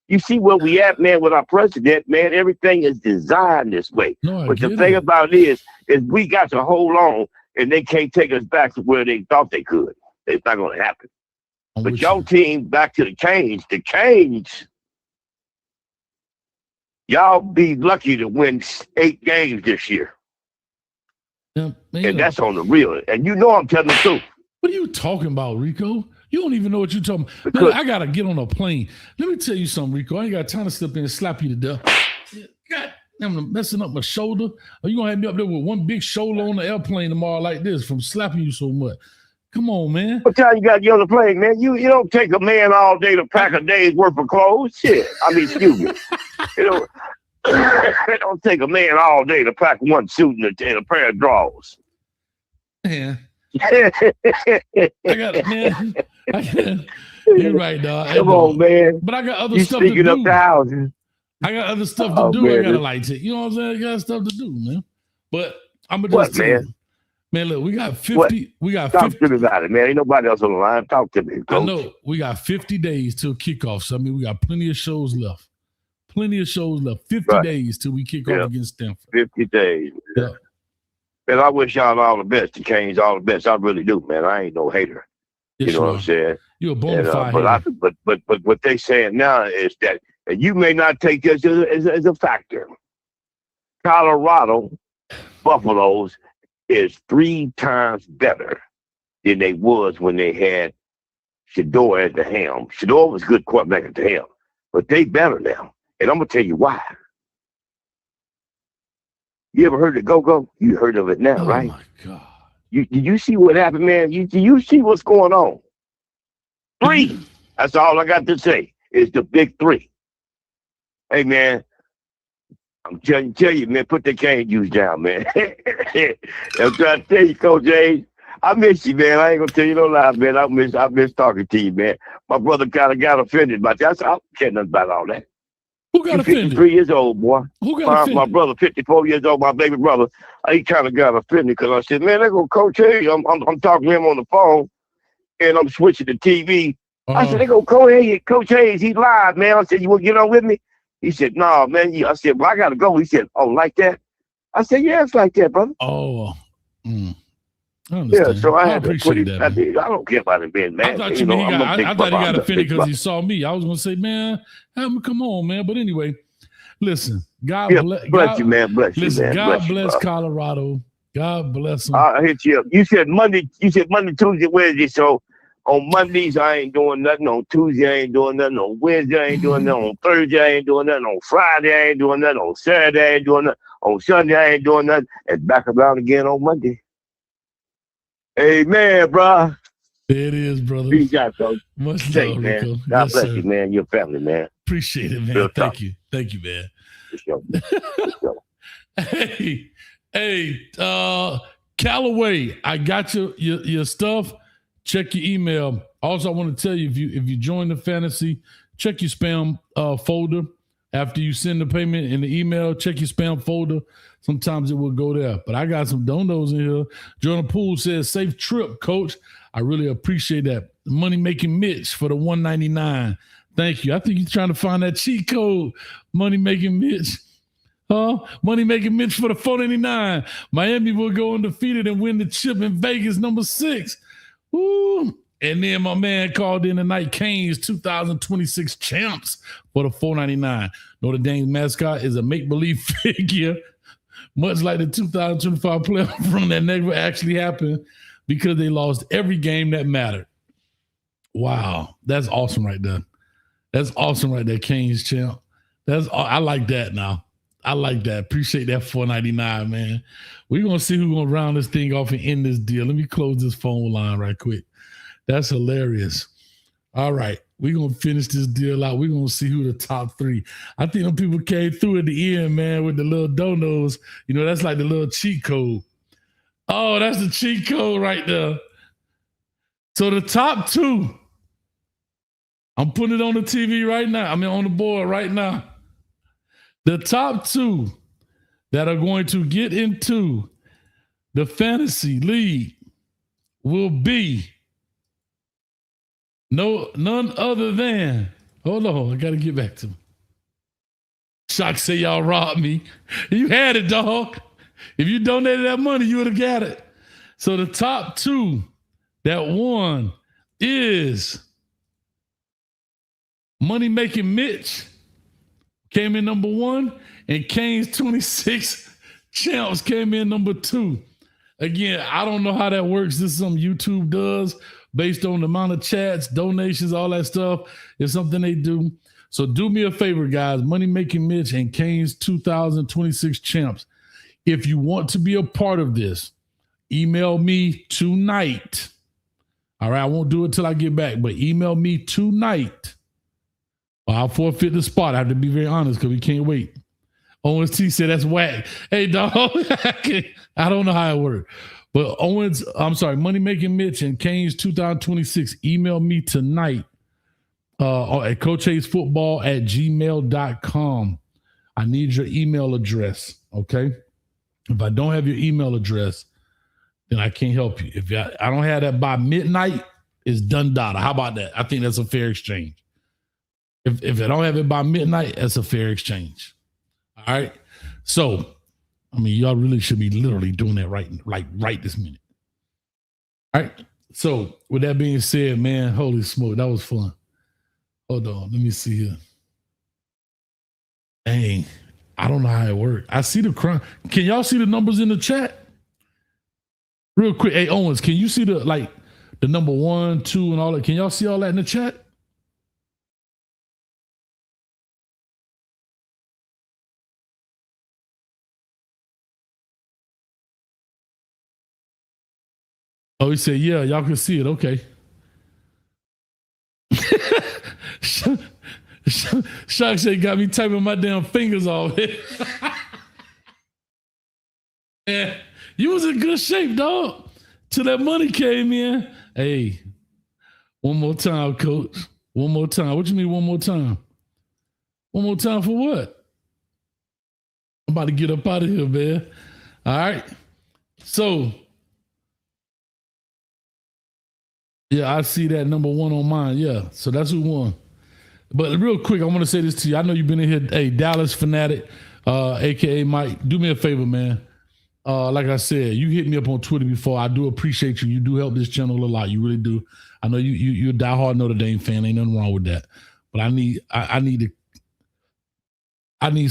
You see where we at, man, with our president, man. Everything is designed this way. No, But the thing about it is we got to hold on, and they can't take us back to where they thought they could. It's not going to happen. But your team back to the Canes, y'all be lucky to win 8 games this year. Yeah, man, And that's on the real. And you know I'm telling the truth. What are you talking about, Rico? You don't even know what you're talking about. Man, I got to get on a plane. Let me tell you something, Rico. I ain't got time to slip in and slap you to death. God, I'm messing up my shoulder. Are you going to have me up there with one big shoulder on the airplane tomorrow like this from slapping you so much? Come on, man. What time you got to get on the plane, man? You don't take a man all day to pack a day's worth of clothes. Shit. I mean, excuse me. It don't take a man all day to pack one suit and a pair of drawers. Yeah. I got it, man. You're right, dog. Come on, man. But I got other You stuff to speaking do. up the houses. I got other stuff to do. Man, I got to light it. You know what I'm saying? I got stuff to do, man. But I'm gonna What, just tell man? you, man. Look, we got 50. What? We got Talk 50. to me about it, man. Ain't nobody else on the line. Talk to me, I coach. know we got 50 days till kickoff. So I mean, we got plenty of shows left. 50 days till we kick off against Stanford. 50 days. Yeah. Man, I wish y'all all the best. The Canes all the best. I really do, man. I ain't no hater. Yes, you know what I'm saying? You're a bona fide but what they saying now is that, and you may not take this as a factor. Colorado Buffaloes is 3 times better than they was when they had Shador at the helm. Shador was a good quarterback at the helm, but they better now. And I'm gonna tell you why. You ever heard of go-go? You heard of it now, right? Oh my God. Did you see what happened, man? Do you see what's going on? 3. That's all I got to say. Is the big 3. Hey, man. I'm tell you, man, put the cane juice down, man. I'm trying to tell you, Coach Hayes, I miss you, man. I ain't gonna tell you no lies, man. I miss talking to you, man. My brother kind of got offended by that. I don't care nothing about all that. Who got offended? 53 years old, boy. Who got offended? My brother, 54 years old, my baby brother. He kind of got offended because I said, man, they go Coach Hayes. I'm talking to him on the phone, and I'm switching the TV. I said, they go Coach Hayes. He's live, man. I said, you want to get on with me? He said, no, man. I said, well, I got to go. He said, oh, like that? I said, yeah, it's like that, brother. Oh, I understand. Yeah, so I had to appreciate put it. that, I man. don't care about it being mad. I thought You know, I thought he got offended because he because saw me. I was gonna say, man, have him come on, man. But anyway, listen, God Yeah, bless bless you, man. Bless you, listen, man. God Bless you, bless bro. Colorado. God bless them. I hit you up. You said Monday, Tuesday, Wednesday. So on Mondays, I ain't doing nothing. On Tuesday, I ain't doing nothing. On Wednesday, I ain't doing nothing. On Thursday, I ain't doing nothing. On Friday, I ain't doing nothing. On Saturday, I ain't doing nothing. On Sunday, I ain't doing nothing. And back around again on Monday. Amen, bro. It is, brother. Peace out, bro. Much Safe, love, man. Rico. God Yes, bless sir. you, man. Your family, man. Appreciate it, man. Real talk. Thank you, man. For sure. For sure. Hey, Callaway, I got your stuff. Check your email. Also, I want to tell you if you join the fantasy, check your spam folder. After you send the payment in the email, check your spam folder. Sometimes it will go there. But I got some donos in here. Jonah Poole says, safe trip, coach. I really appreciate that. Money making Mitch for the $199. Thank you. I think you're trying to find that cheat code. Money making Mitch. Money making Mitch for the $499. Miami will go undefeated and win the chip in Vegas, number 6. Woo. And then my man called in tonight, Canes 2026 champs for the $499. Notre Dame's mascot is a make-believe figure, much like the 2025 playoff run that never actually happened because they lost every game that mattered. Wow, that's awesome right there. That's awesome right there, Canes champ. I like that now. I like that. Appreciate that $499, man. We're going to see who's going to round this thing off and end this deal. Let me close this phone line right quick. That's hilarious. All right. We're going to finish this deal out. We're going to see who the top 3. I think them people came through at the end, man, with the little donos. You know, that's like the little cheat code. Oh, that's the cheat code right there. So the top 2, I'm putting it on the TV right now. On the board right now. The top 2 that are going to get into the fantasy league will be none other than, hold on, I got to get back to him. Shock say y'all robbed me. You had it, dog. If you donated that money, you would have got it. So the top 2 that won is Money Making Mitch came in number 1, and Canes 26 champs came in number 2. Again, I don't know how that works. This is something YouTube does based on the amount of chats, donations, all that stuff. It's something they do. So do me a favor, guys. Money Making Mitch and Canes 2026 champs. If you want to be a part of this, email me tonight. All right, I won't do it till I get back, but email me tonight. I'll forfeit the spot. I have to be very honest because we can't wait. Owens T said that's whack. Hey, dog. I don't know how it works. But Money Making Mitch and Canes 2026, email me tonight at coachhaysfootball@gmail.com. I need your email address, okay? If I don't have your email address, then I can't help you. If I don't have that by midnight, it's done data. How about that? I think that's a fair exchange. If I don't have it by midnight, that's a fair exchange. All right. So, y'all really should be literally doing that right this minute. All right. So, with that being said, man, holy smoke, that was fun. Hold on. Let me see here. Dang. I don't know how it works. I see the crime. Can y'all see the numbers in the chat? Real quick. Hey, Owens, can you see the number 1, 2, and all that? Can y'all see all that in the chat? Oh, he said, yeah, y'all can see it. Okay. Shock said got me typing my damn fingers off. Yeah, you was in good shape, dog. Till that money came in. Hey, one more time, coach. One more time. What you mean one more time? One more time for what? I'm about to get up out of here, man. All right. So, yeah, I see that number 1 on mine. Yeah, so that's who won. But real quick, I want to say this to you. I know you've been in here. Hey, Dallas Fanatic, a.k.a. Mike, do me a favor, man. like I said, you hit me up on Twitter before. I do appreciate you. You do help this channel a lot. You really do. I know you're a diehard Notre Dame fan. Ain't nothing wrong with that. But I need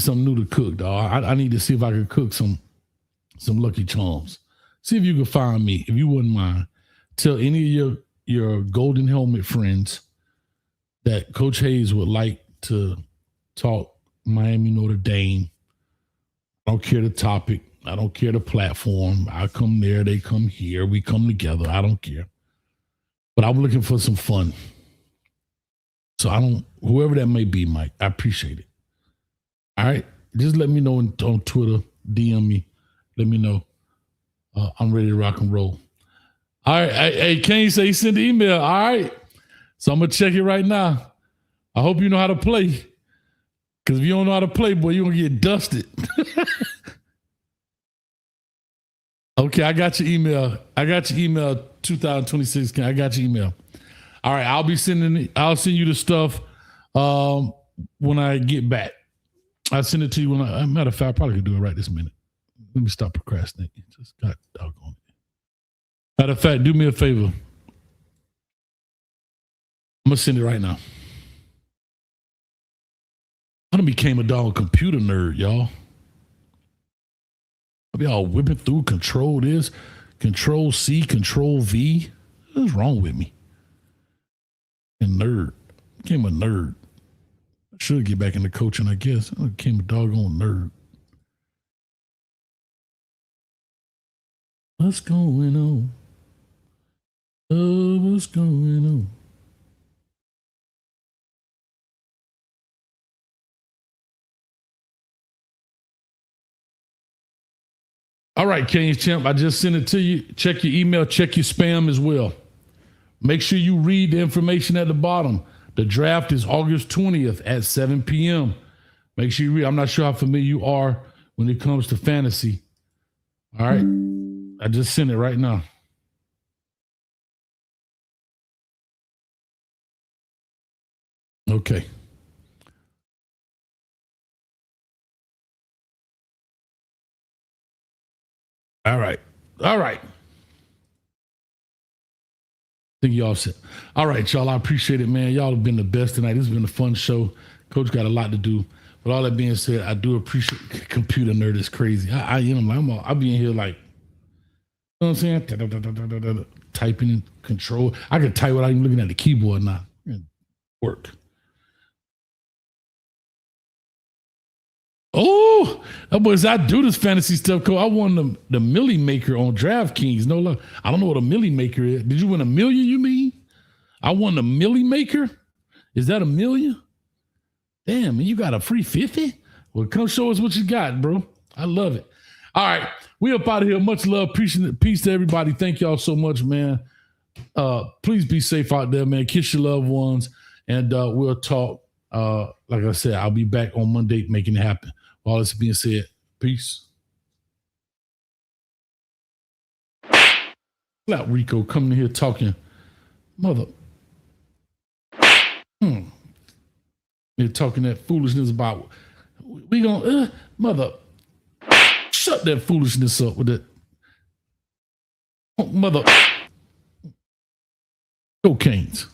something new to cook, dog. I need to see if I can cook some Lucky Charms. See if you can find me, if you wouldn't mind. Tell any of your Golden Helmet friends that Coach Hayes would like to talk Miami Notre Dame. I don't care the topic. I don't care the platform. I come there, they come here. We come together. I don't care. But I'm looking for some fun. So whoever that may be, Mike, I appreciate it. All right. Just let me know on Twitter, DM me. Let me know. I'm ready to rock and roll. All right. Hey, Kane say he sent the email. All right. So I'm going to check it right now. I hope you know how to play. Because if you don't know how to play, boy, you're going to get dusted. Okay, I got your email. 2026. I got your email. All right, I'll send you the stuff when I get back. I'll send it to you matter of fact, I probably could do it right this minute. Let me stop procrastinating. Just got doggone it. Matter of fact, do me a favor. I'm gonna send it right now. I done became a dog computer nerd, y'all. I be all whipping through Control this, Control C, Control V. What's wrong with me? A nerd. Became a nerd. I should get back into coaching, I guess. I became a doggone nerd. What's going on? Oh, what's going on? All right, Canes Champ, I just sent it to you. Check your email, check your spam as well. Make sure you read the information at the bottom. The draft is August 20th at 7 p.m. Make sure you read. I'm not sure how familiar you are when it comes to fantasy. All right. I just sent it right now. Okay. All right. I think y'all said. All right, y'all. I appreciate it, man. Y'all have been the best tonight. This has been a fun show. Coach got a lot to do. But all that being said, I do appreciate computer nerd is crazy. I'll be in here like, you know what I'm saying? Typing in control. I can type without even looking at the keyboard now. Work. Oh, boys, I do this fantasy stuff, Coach. I won the Millie Maker on DraftKings. No love. I don't know what a Millie Maker is. Did you win $1 million, you mean? I won the Millie Maker? Is that $1 million? Damn, man, you got a free 50? Well, come show us what you got, bro. I love it. All right, we up out of here. Much love. Peace to everybody. Thank y'all so much, man. Please be safe out there, man. Kiss your loved ones, and we'll talk. Like I said, I'll be back on Monday making it happen. All this being said, peace. Flat Rico coming in here talking, mother. They're talking that foolishness about we gonna mother. Shut that foolishness up with that. Mother. Go Canes.